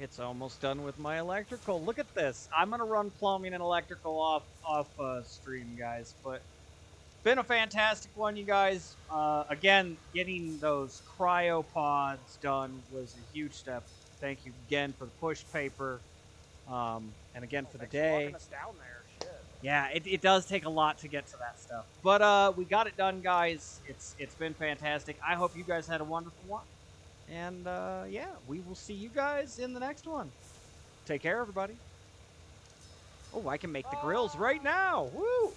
It's almost done with my electrical. Look at this. I'm going to run plumbing and electrical off stream, guys. But been a fantastic one, you guys. Again, getting those cryopods done was a huge step. Thank you again for the push paper. And again for the day. Walking us down there. Shit. Yeah, it does take a lot to get to that stuff. But we got it done, guys. It's been fantastic. I hope you guys had a wonderful one. And yeah, we will see you guys in the next one. Take care, everybody. Oh, I can make the grills right now. Woo!